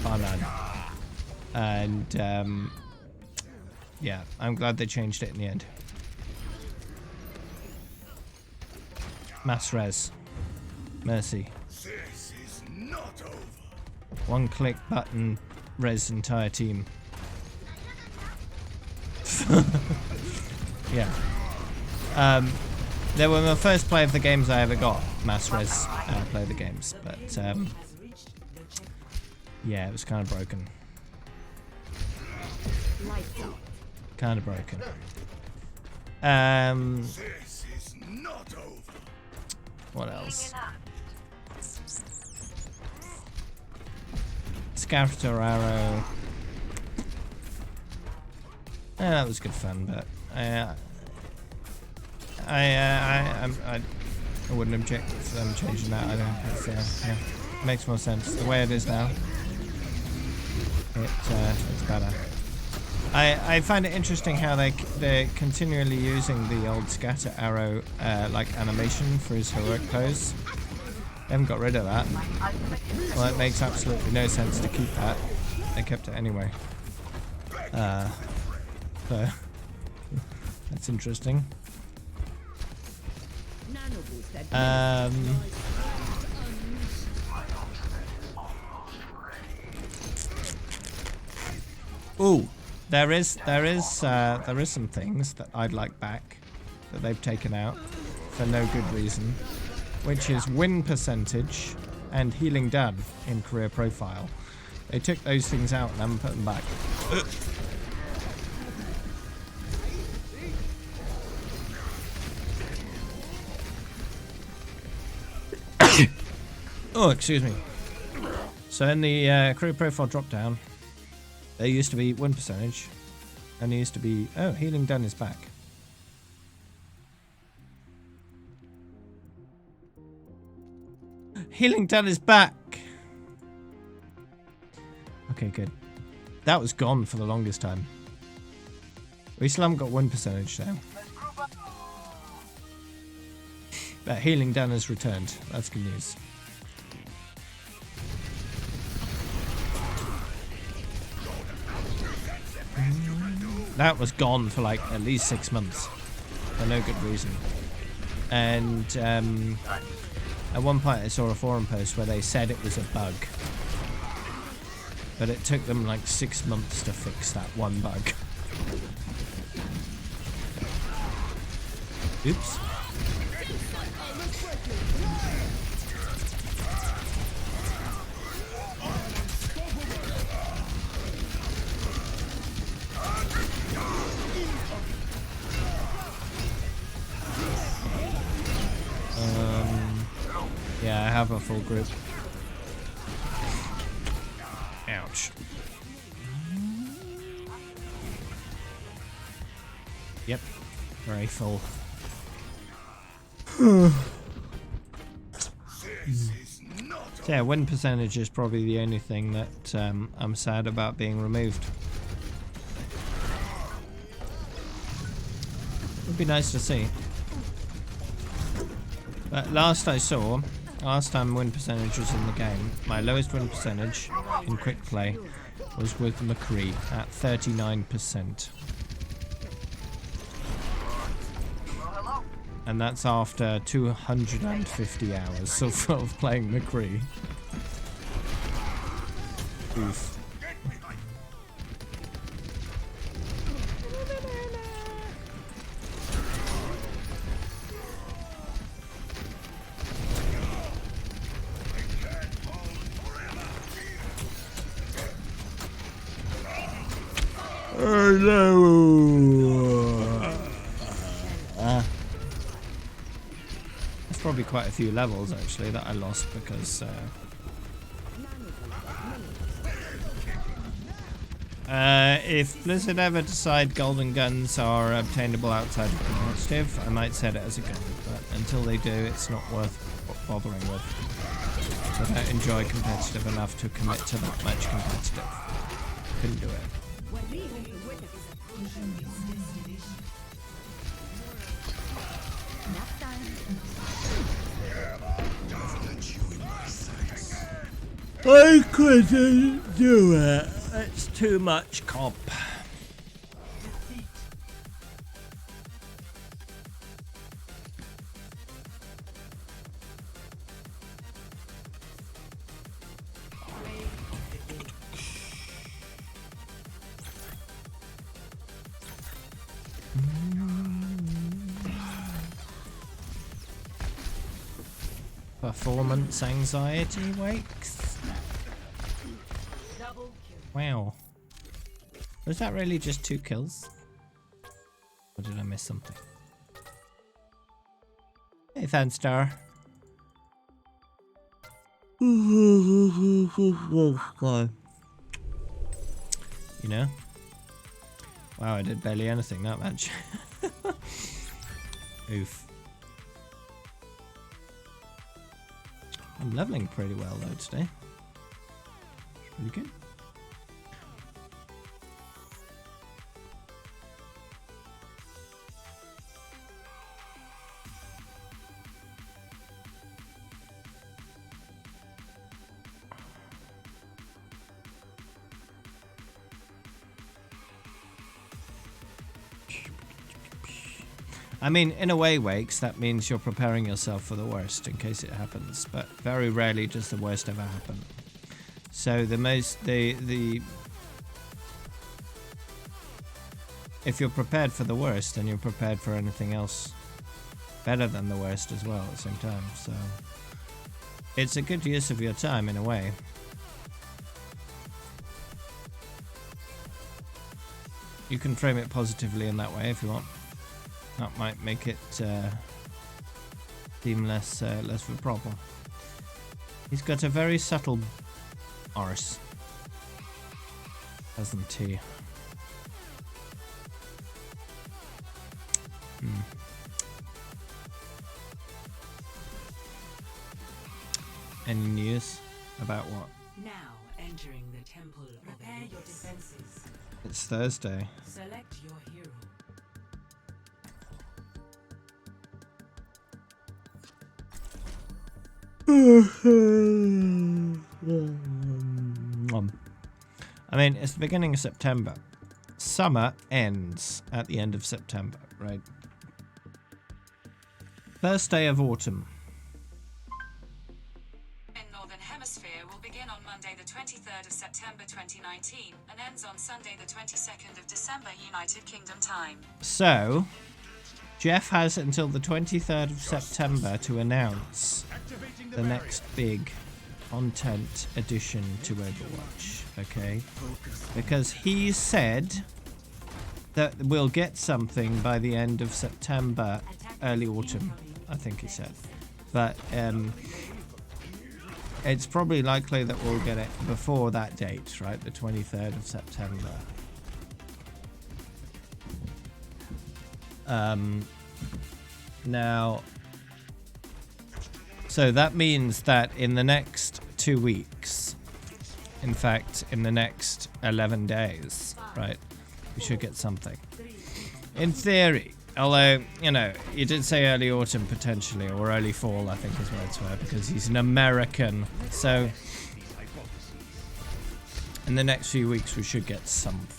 Bar none. And, yeah, I'm glad they changed it in the end. Mass Res. Mercy. One click button, res entire team. Yeah. They were my first play of the games I ever got. Mass Res play the games, but yeah, it was kind of broken. Kind of broken. What else? Scouter Arrow. That was good fun, but I wouldn't object to them changing that either. It's, yeah, makes more sense. The way it is now, it's better. I find it interesting how they're continually using the old scatter arrow like animation for his heroic pose. They haven't got rid of that. Well, it makes absolutely no sense to keep that. They kept it anyway. So that's interesting. Ooh, there is some things that I'd like back that they've taken out for no good reason, which is win percentage and healing done in career profile. They took those things out and haven't put them back. Oh, excuse me. So in the career profile drop down, there used to be win percentage, and there used to be, oh, healing done is back. Healing done is back. Okay, good. That was gone for the longest time. We still haven't got win percentage now. But healing done has returned. That's good news. That was gone for like at least 6 months for no good reason. And at one point I saw a forum post where they said it was a bug, but it took them like 6 months to fix that one bug. Oops. Yeah, I have a full group. Ouch. Yep, very full. So yeah, win percentage is probably the only thing that I'm sad about being removed. Would be nice to see. But last time win percentage was in the game, my lowest win percentage in quick play was with McCree at 39%. And that's after 250 hours of playing McCree. Oof. There's probably quite a few levels actually that I lost because if Blizzard ever decide golden guns are obtainable outside of competitive, I might set it as a gun, but until they do, it's not worth bothering with. So I don't enjoy competitive enough to commit to that much competitive. Couldn't do it. I couldn't do it. It's too much comp. Performance anxiety wakes. Wow. Was that really just 2 kills? Or did I miss something? Hey, Fanstar. You know? Wow, I did barely anything that much. Oof. I'm leveling pretty well though today. Pretty good. I mean, in a way, Wakes, that means you're preparing yourself for the worst in case it happens, but very rarely does the worst ever happen. So if you're prepared for the worst, then you're prepared for anything else better than the worst as well at the same time. So it's a good use of your time in a way. You can frame it positively in that way if you want. That might make it seem less of a problem. He's got a very subtle arse, hasn't he? Any news about what? Now entering the temple of Prepare your defenses. It's Thursday. Select your hero. I mean, it's the beginning of September. Summer ends at the end of September, right? First day of autumn. In Northern Hemisphere will begin on Monday the 23rd of September 2019 and ends on Sunday the 22nd of December United Kingdom time. So, Jeff has until the 23rd of September to announce the next big content addition to Overwatch, okay? Because he said that we'll get something by the end of September, early autumn, I think he said. But it's probably likely that we'll get it before that date, right? The 23rd of September. Now, so that means that in the next 2 weeks, in fact, in the next 11 days, right, we should get something. In theory, although, you know, you did say early autumn potentially, or early fall, I think is where it's where, because he's an American. So, in the next few weeks, we should get something.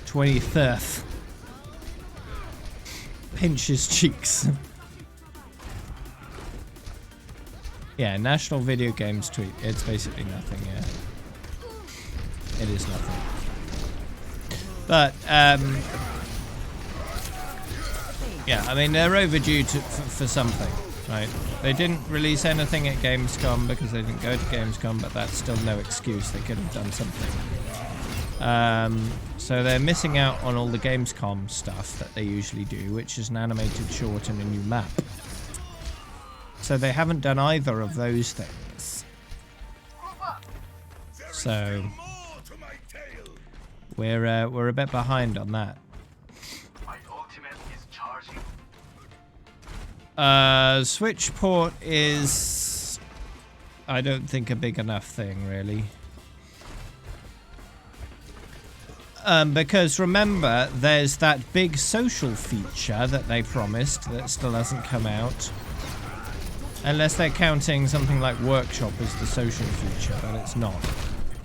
23rd. Pinch his cheeks. Yeah, National Video Games tweet. It's basically nothing, yeah. It is nothing. But, yeah, I mean, they're overdue for something, right? They didn't release anything at Gamescom because they didn't go to Gamescom, but that's still no excuse. They could have done something. So they're missing out on all the Gamescom stuff that they usually do, which is an animated short and a new map. So they haven't done either of those things. So we're a bit behind on that. My ultimate is charging. Switch port is, I don't think, a big enough thing, really. Because remember, there's that big social feature that they promised that still hasn't come out. Unless they're counting something like Workshop as the social feature, but it's not.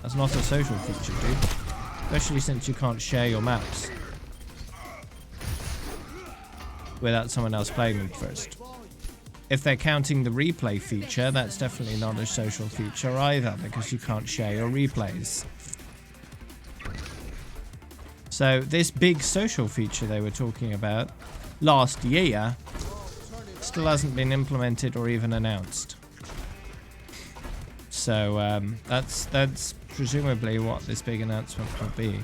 That's not a social feature, dude. Especially since you can't share your maps without someone else playing them first. If they're counting the replay feature, that's definitely not a social feature either, because you can't share your replays. So this big social feature they were talking about last year still hasn't been implemented or even announced. So that's presumably what this big announcement will be.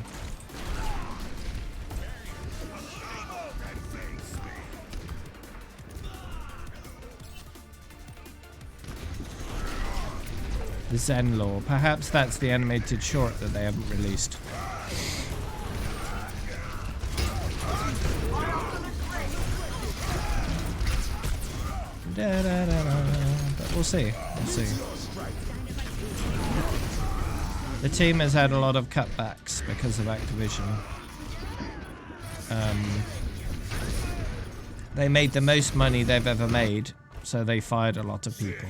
The Zen Law. Perhaps that's the animated short that they haven't released. But we'll see. We'll see. The team has had a lot of cutbacks because of Activision. They made the most money they've ever made, so they fired a lot of people.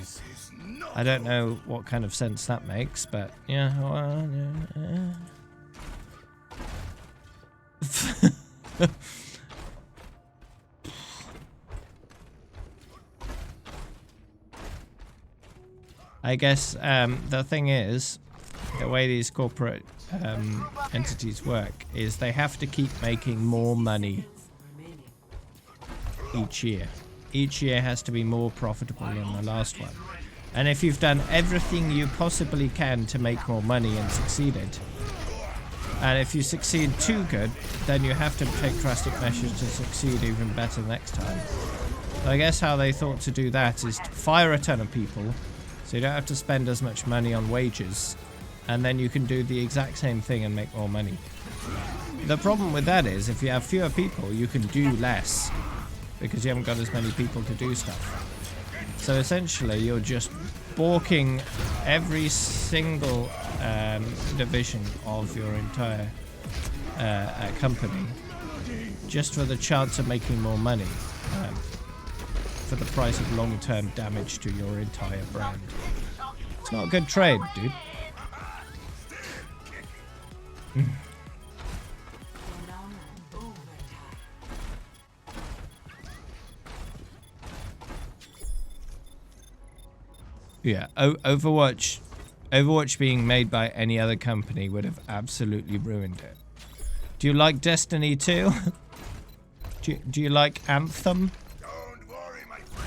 I don't know what kind of sense that makes, but yeah. Well, yeah. I guess the thing is, the way these corporate entities work is they have to keep making more money each year. Each year has to be more profitable than the last one. And if you've done everything you possibly can to make more money and succeeded, and if you succeed too good, then you have to take drastic measures to succeed even better next time. So I guess how they thought to do that is to fire a ton of people, so you don't have to spend as much money on wages, and then you can do the exact same thing and make more money. The problem with that is, if you have fewer people, you can do less, because you haven't got as many people to do stuff. So essentially, you're just balking every single division of your entire company just for the chance of making more money, for the price of long-term damage to your entire brand. It's not a good trade, dude. Yeah, Overwatch being made by any other company would have absolutely ruined it. Do you like Destiny 2? do you like Anthem?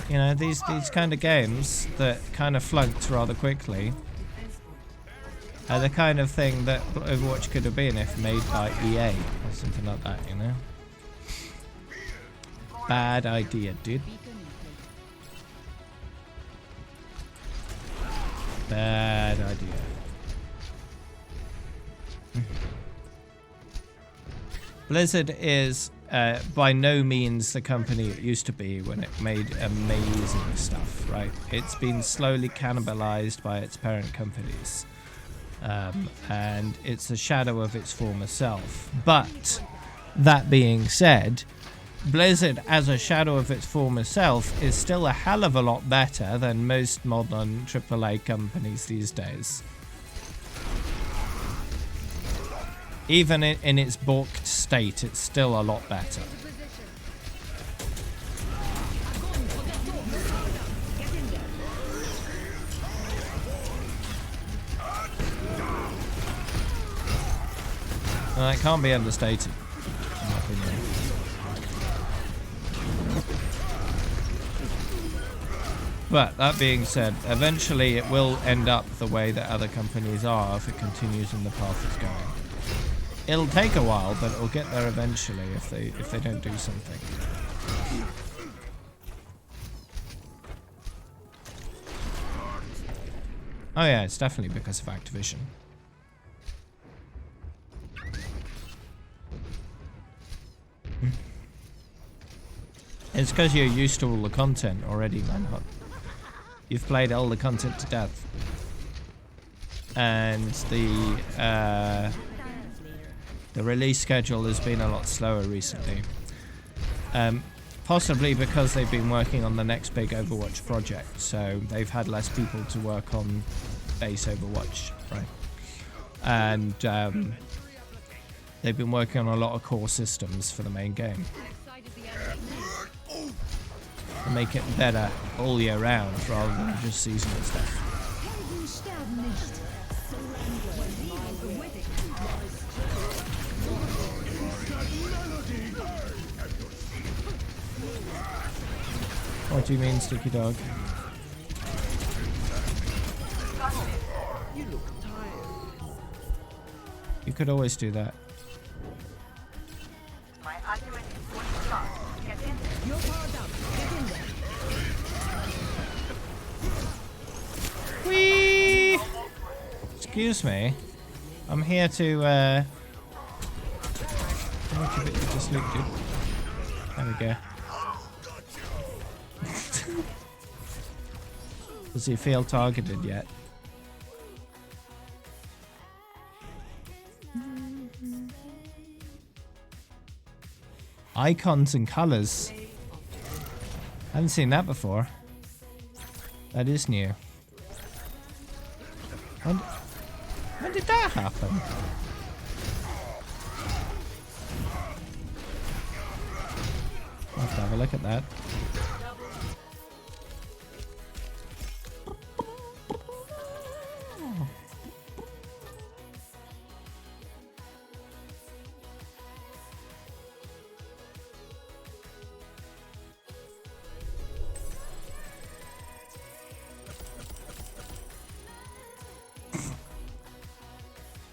You know, these kind of games that kind of flunked rather quickly are the kind of thing that Overwatch could have been if made by EA or something like that, you know? Bad idea, dude. Bad idea. Blizzard is by no means the company it used to be when it made amazing stuff, right? It's been slowly cannibalized by its parent companies. And it's a shadow of its former self. But, that being said, Blizzard as a shadow of its former self is still a hell of a lot better than most modern AAA companies these days. Even in its balked state, it's still a lot better. And that can't be understated, in my opinion. But that being said, eventually it will end up the way that other companies are if it continues in the path it's going. It'll take a while, but it'll get there eventually if they don't do something. Oh yeah, it's definitely because of Activision. It's because you're used to all the content already, Reinhardt. You've played all the content to death. And the release schedule has been a lot slower recently. Possibly because they've been working on the next big Overwatch project, so they've had less people to work on base Overwatch, right? And they've been working on a lot of core systems for the main game. To make it better all year round rather than just seasonal stuff. What do you mean, Sticky Dog? You look tired. You could always do that. My argument is fully charged. Get in there. You're powered up. Get in there. Whee! Excuse me. I'm here to, how much of it you just looked at? There we go. Does he feel targeted yet? Icons and colors. I haven't seen that before. That is new. When did that happen? I'll have to have a look at that.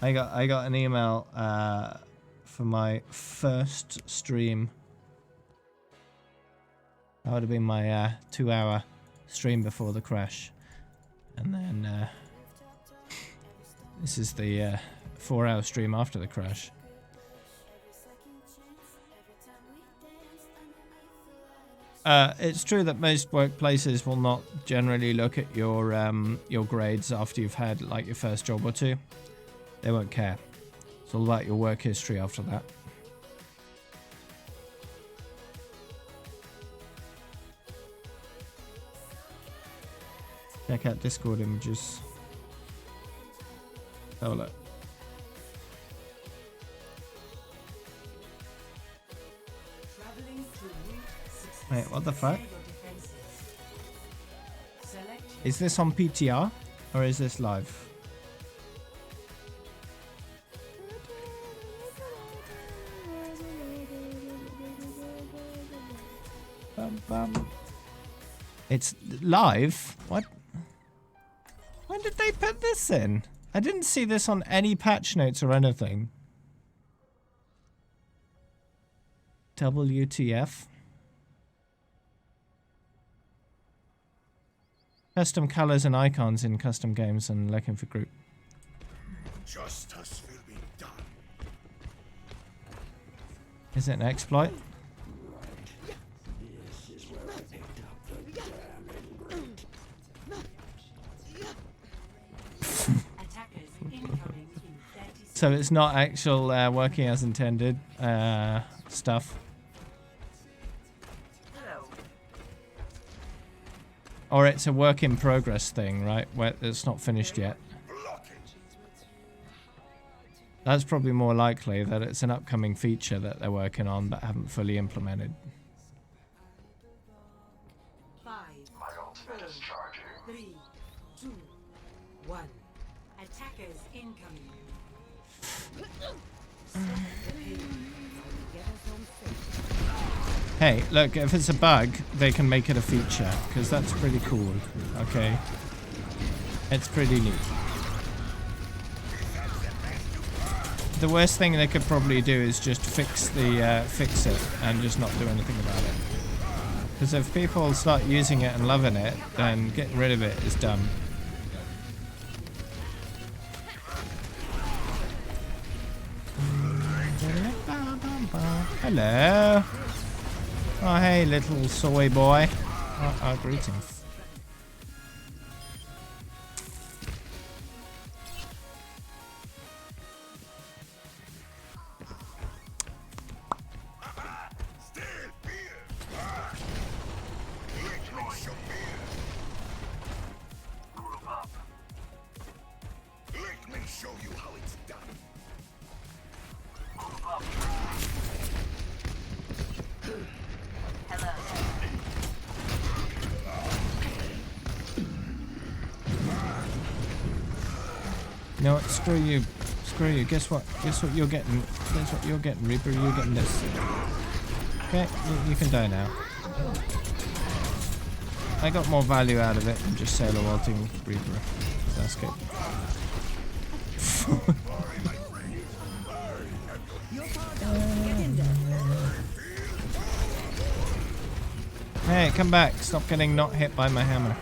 I got an email for my first stream. That would have been my 2-hour stream before the crash, and then this is the 4-hour stream after the crash. It's true that most workplaces will not generally look at your grades after you've had like your first job or two. They won't care. It's all about your work history after that. Check out Discord images. Oh look. Wait, what the fuck? Is this on PTR or is this live? It's live? What? When did they put this in? I didn't see this on any patch notes or anything. WTF? Custom colors and icons in custom games and looking for group. Justice will be done. Is it an exploit? So it's not actual working as intended stuff. Or it's a work in progress thing, right? Where it's not finished yet. That's probably more likely that it's an upcoming feature that they're working on but haven't fully implemented. 5, 4, 3, 2, 1. Attackers incoming. Hey, look, if it's a bug, they can make it a feature, because that's pretty cool, okay? It's pretty neat. The worst thing they could probably do is just fix it and just not do anything about it. Because if people start using it and loving it, then getting rid of it is dumb. Hello. Oh, hey, little soy boy. Greetings. Let me show you how it's done. You know what? Screw you. Screw you. Guess what? Guess what you're getting? Guess what you're getting, Reaper? You're getting this. Okay, you can die now. I got more value out of it than just Sailor Walting Reaper. That's good. Hey, come back. Stop getting not hit by my hammer.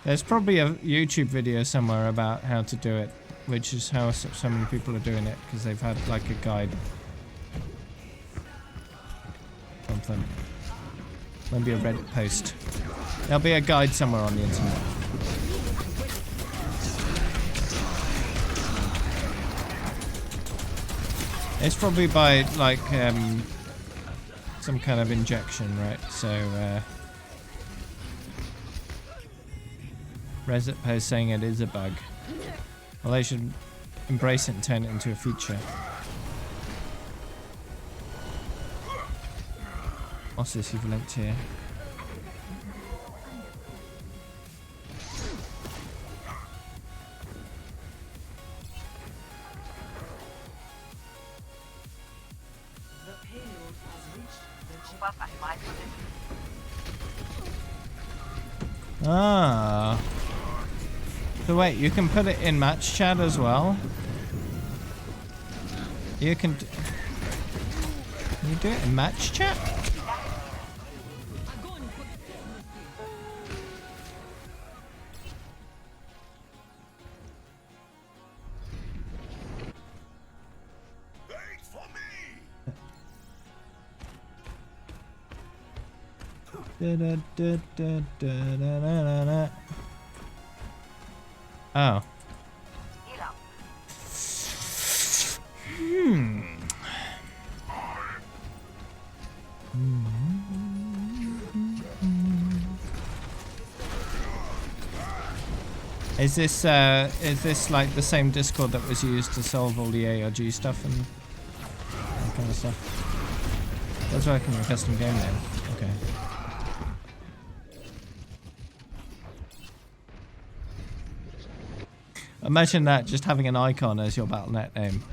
There's probably a YouTube video somewhere about how to do it, which is how so many people are doing it, because they've had like a guide. Something. Maybe a Reddit post. There'll be a guide somewhere on the internet. It's probably by like some kind of injection, right? So Reddit post saying it is a bug. Well, they should embrace it and turn it into a feature. What's this you've linked here? Ah. So wait, you can put it in match chat as well? You can you do it in match chat? Oh. Is this like the same Discord that was used to solve all the ARG stuff and that kind of stuff? That's working in a custom game then. Okay. Imagine that, just having an icon as your Battle.net name.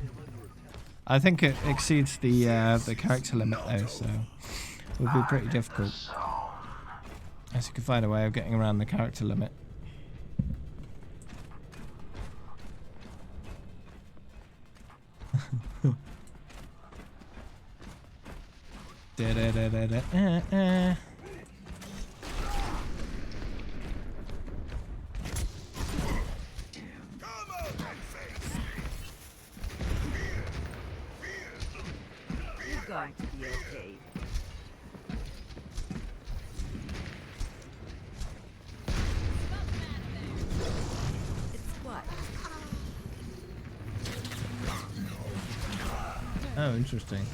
I think it exceeds the character limit though, so it would be pretty difficult. Unless you could find a way of getting around the character limit. Going to be okay. It's what? Oh, interesting.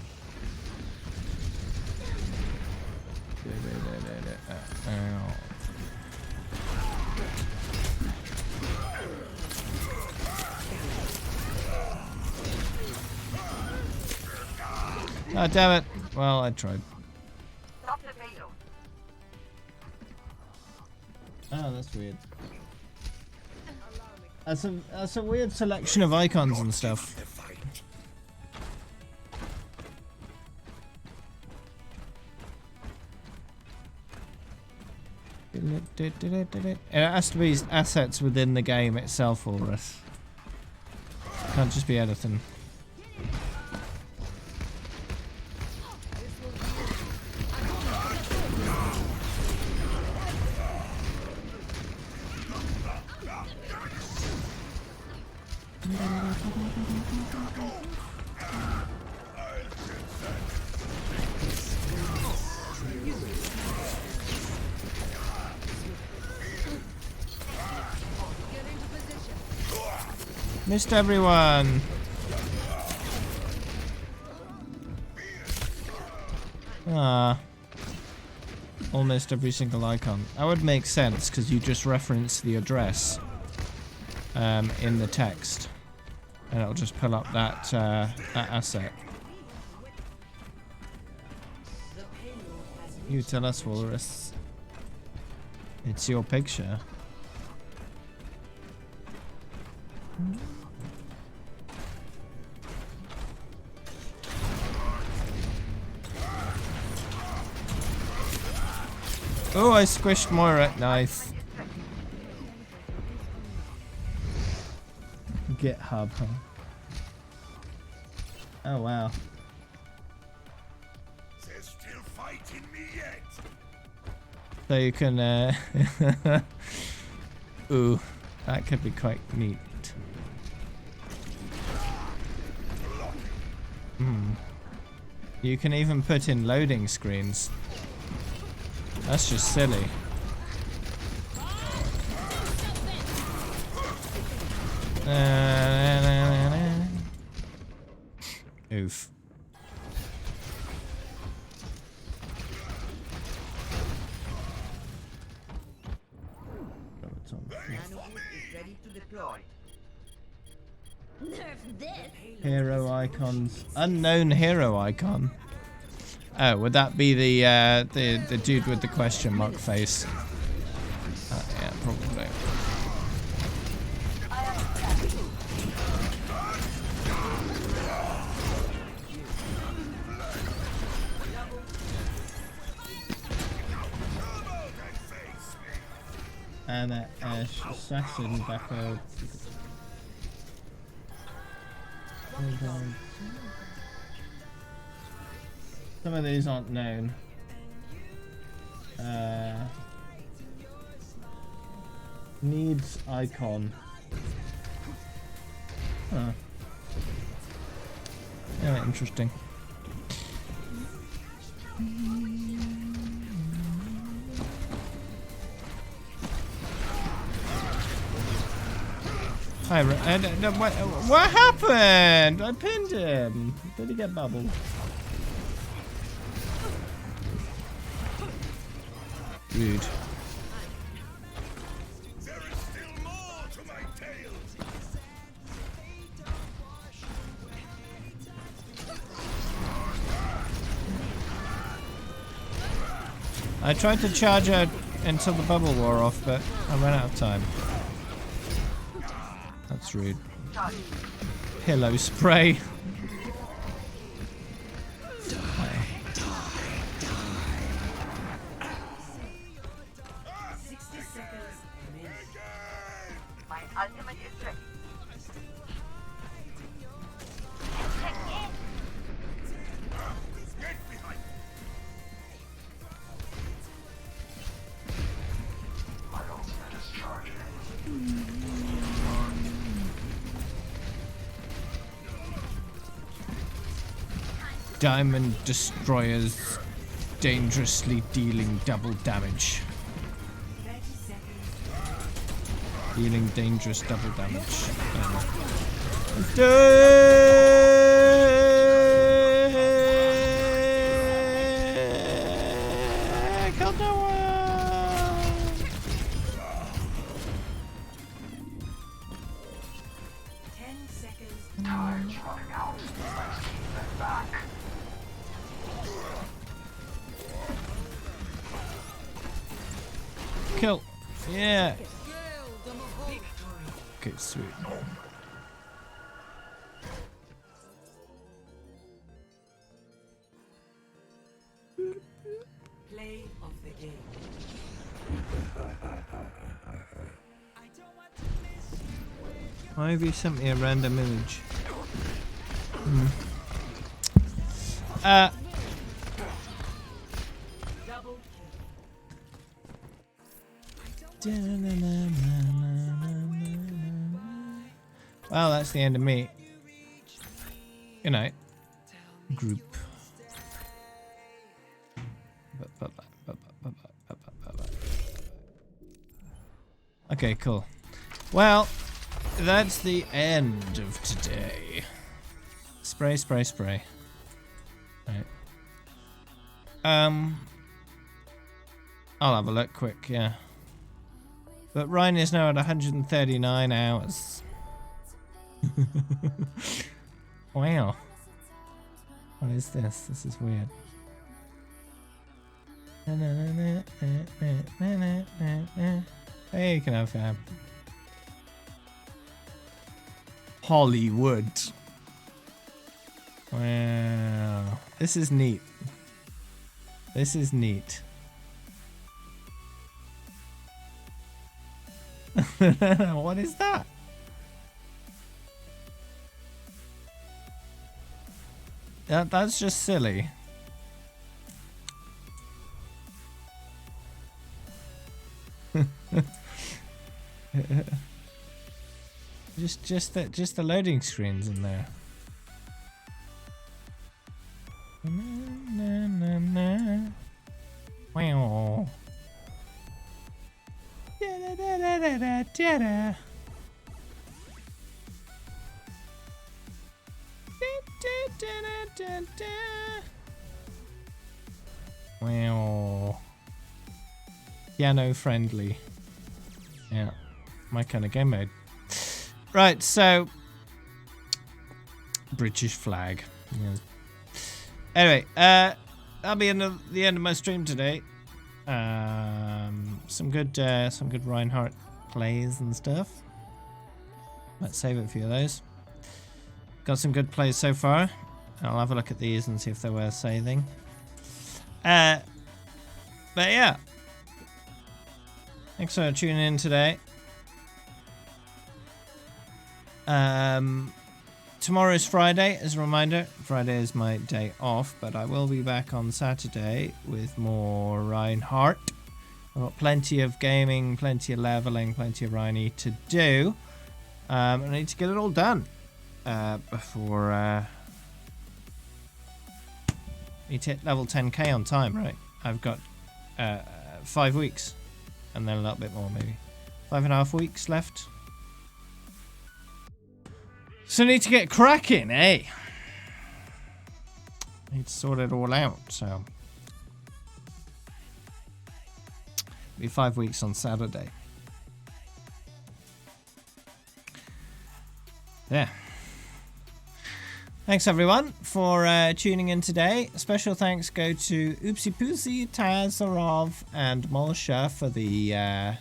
Oh, damn it. Well, I tried. Oh, that's weird. That's a weird selection of icons and stuff. It has to be assets within the game itself, or us. Can't just be anything. Missed everyone. Ah. Almost every single icon. That would make sense because you just reference the address in the text, and it'll just pull up that that asset. You tell us, Walrus. It's your picture. Oh, I squished Moira. Nice. GitHub, huh? Oh, wow. They're still fighting me yet. So you can Ooh, that could be quite neat. You can even put in loading screens. That's just silly. Oof. Hero icons. Unknown hero icon. Oh, would that be the dude with the question mark face? Yeah, probably. And that assassin back out. Some of these aren't known. Needs icon. Huh. Yeah, interesting. Hi, what happened? I pinned him. Did he get bubbled? Rude. There is still more to my tale. I tried to charge out until the bubble wore off, but I ran out of time. That's rude. Pillow spray. Ultimate is ready. Get behind me. My ultimate is charging. Diamond destroyers dangerously dealing double damage. Dealing dangerous double damage. Killed no one. 10 seconds. Time's running out. Let's keep them back. Kill. Yeah. Okay, sweet. Play of the game. Why have you sent me a random image? Well, that's the end of me. Good night. Group. Okay, cool. Well, that's the end of today. Spray, spray, spray. Right. I'll have a look quick, yeah. But Ryan is now at 139 hours. Wow. What is this? This is weird. Hey, you can have Hollywood. Wow. This is neat. This is neat. What is that? That's just silly. just the loading screens in there. Na, na, na. Wow. Da, da, da, da, da, da, da. Wow. Piano friendly. Yeah. My kind of game mode. Right, so British flag. Yeah. Anyway, that'll be the end of my stream today. Some good Reinhardt plays and stuff. Let's save a few of those. Got some good plays so far. I'll have a look at these and see if they're worth saving. But yeah. Thanks for tuning in today. Tomorrow's Friday, as a reminder. Friday is my day off, but I will be back on Saturday with more Reinhardt. I've got plenty of gaming, plenty of leveling, plenty of Rhiney to do. I need to get it all done before I need to hit level 10k on time, right? I've got 5 weeks and then a little bit more, maybe 5.5 weeks left. So I need to get cracking, eh? Need to sort it all out, so be 5 weeks on Saturday. Yeah. Thanks everyone for tuning in today. Special thanks go to Oopsie Poosey, Tazarov, and Molsha for the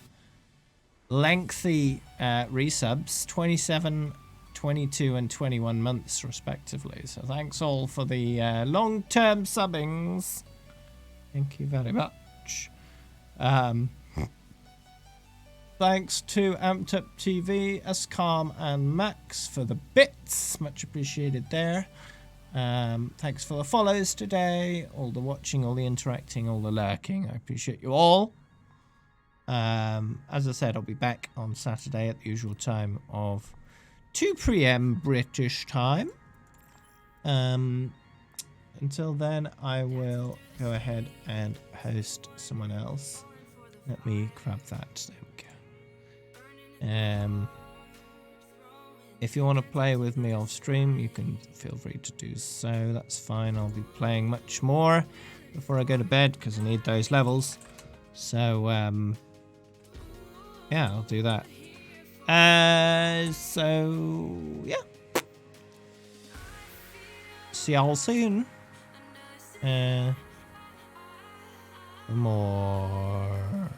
lengthy resubs, 27, 22 and 21 months respectively. So thanks all for the long-term subbings. Thank you very much. Thanks to Amped Up TV, Escom and Max for the bits. Much appreciated there. Thanks for the follows today, all the watching, all the interacting, all the lurking. I appreciate you all. As I said, I'll be back on Saturday at the usual time of 2 p.m. British time. Until then, I will go ahead and host someone else. Let me grab that. There we go. If you want to play with me off stream, you can feel free to do so. That's fine. I'll be playing much more before I go to bed because I need those levels. So, yeah, I'll do that. So, yeah. See y'all soon. For more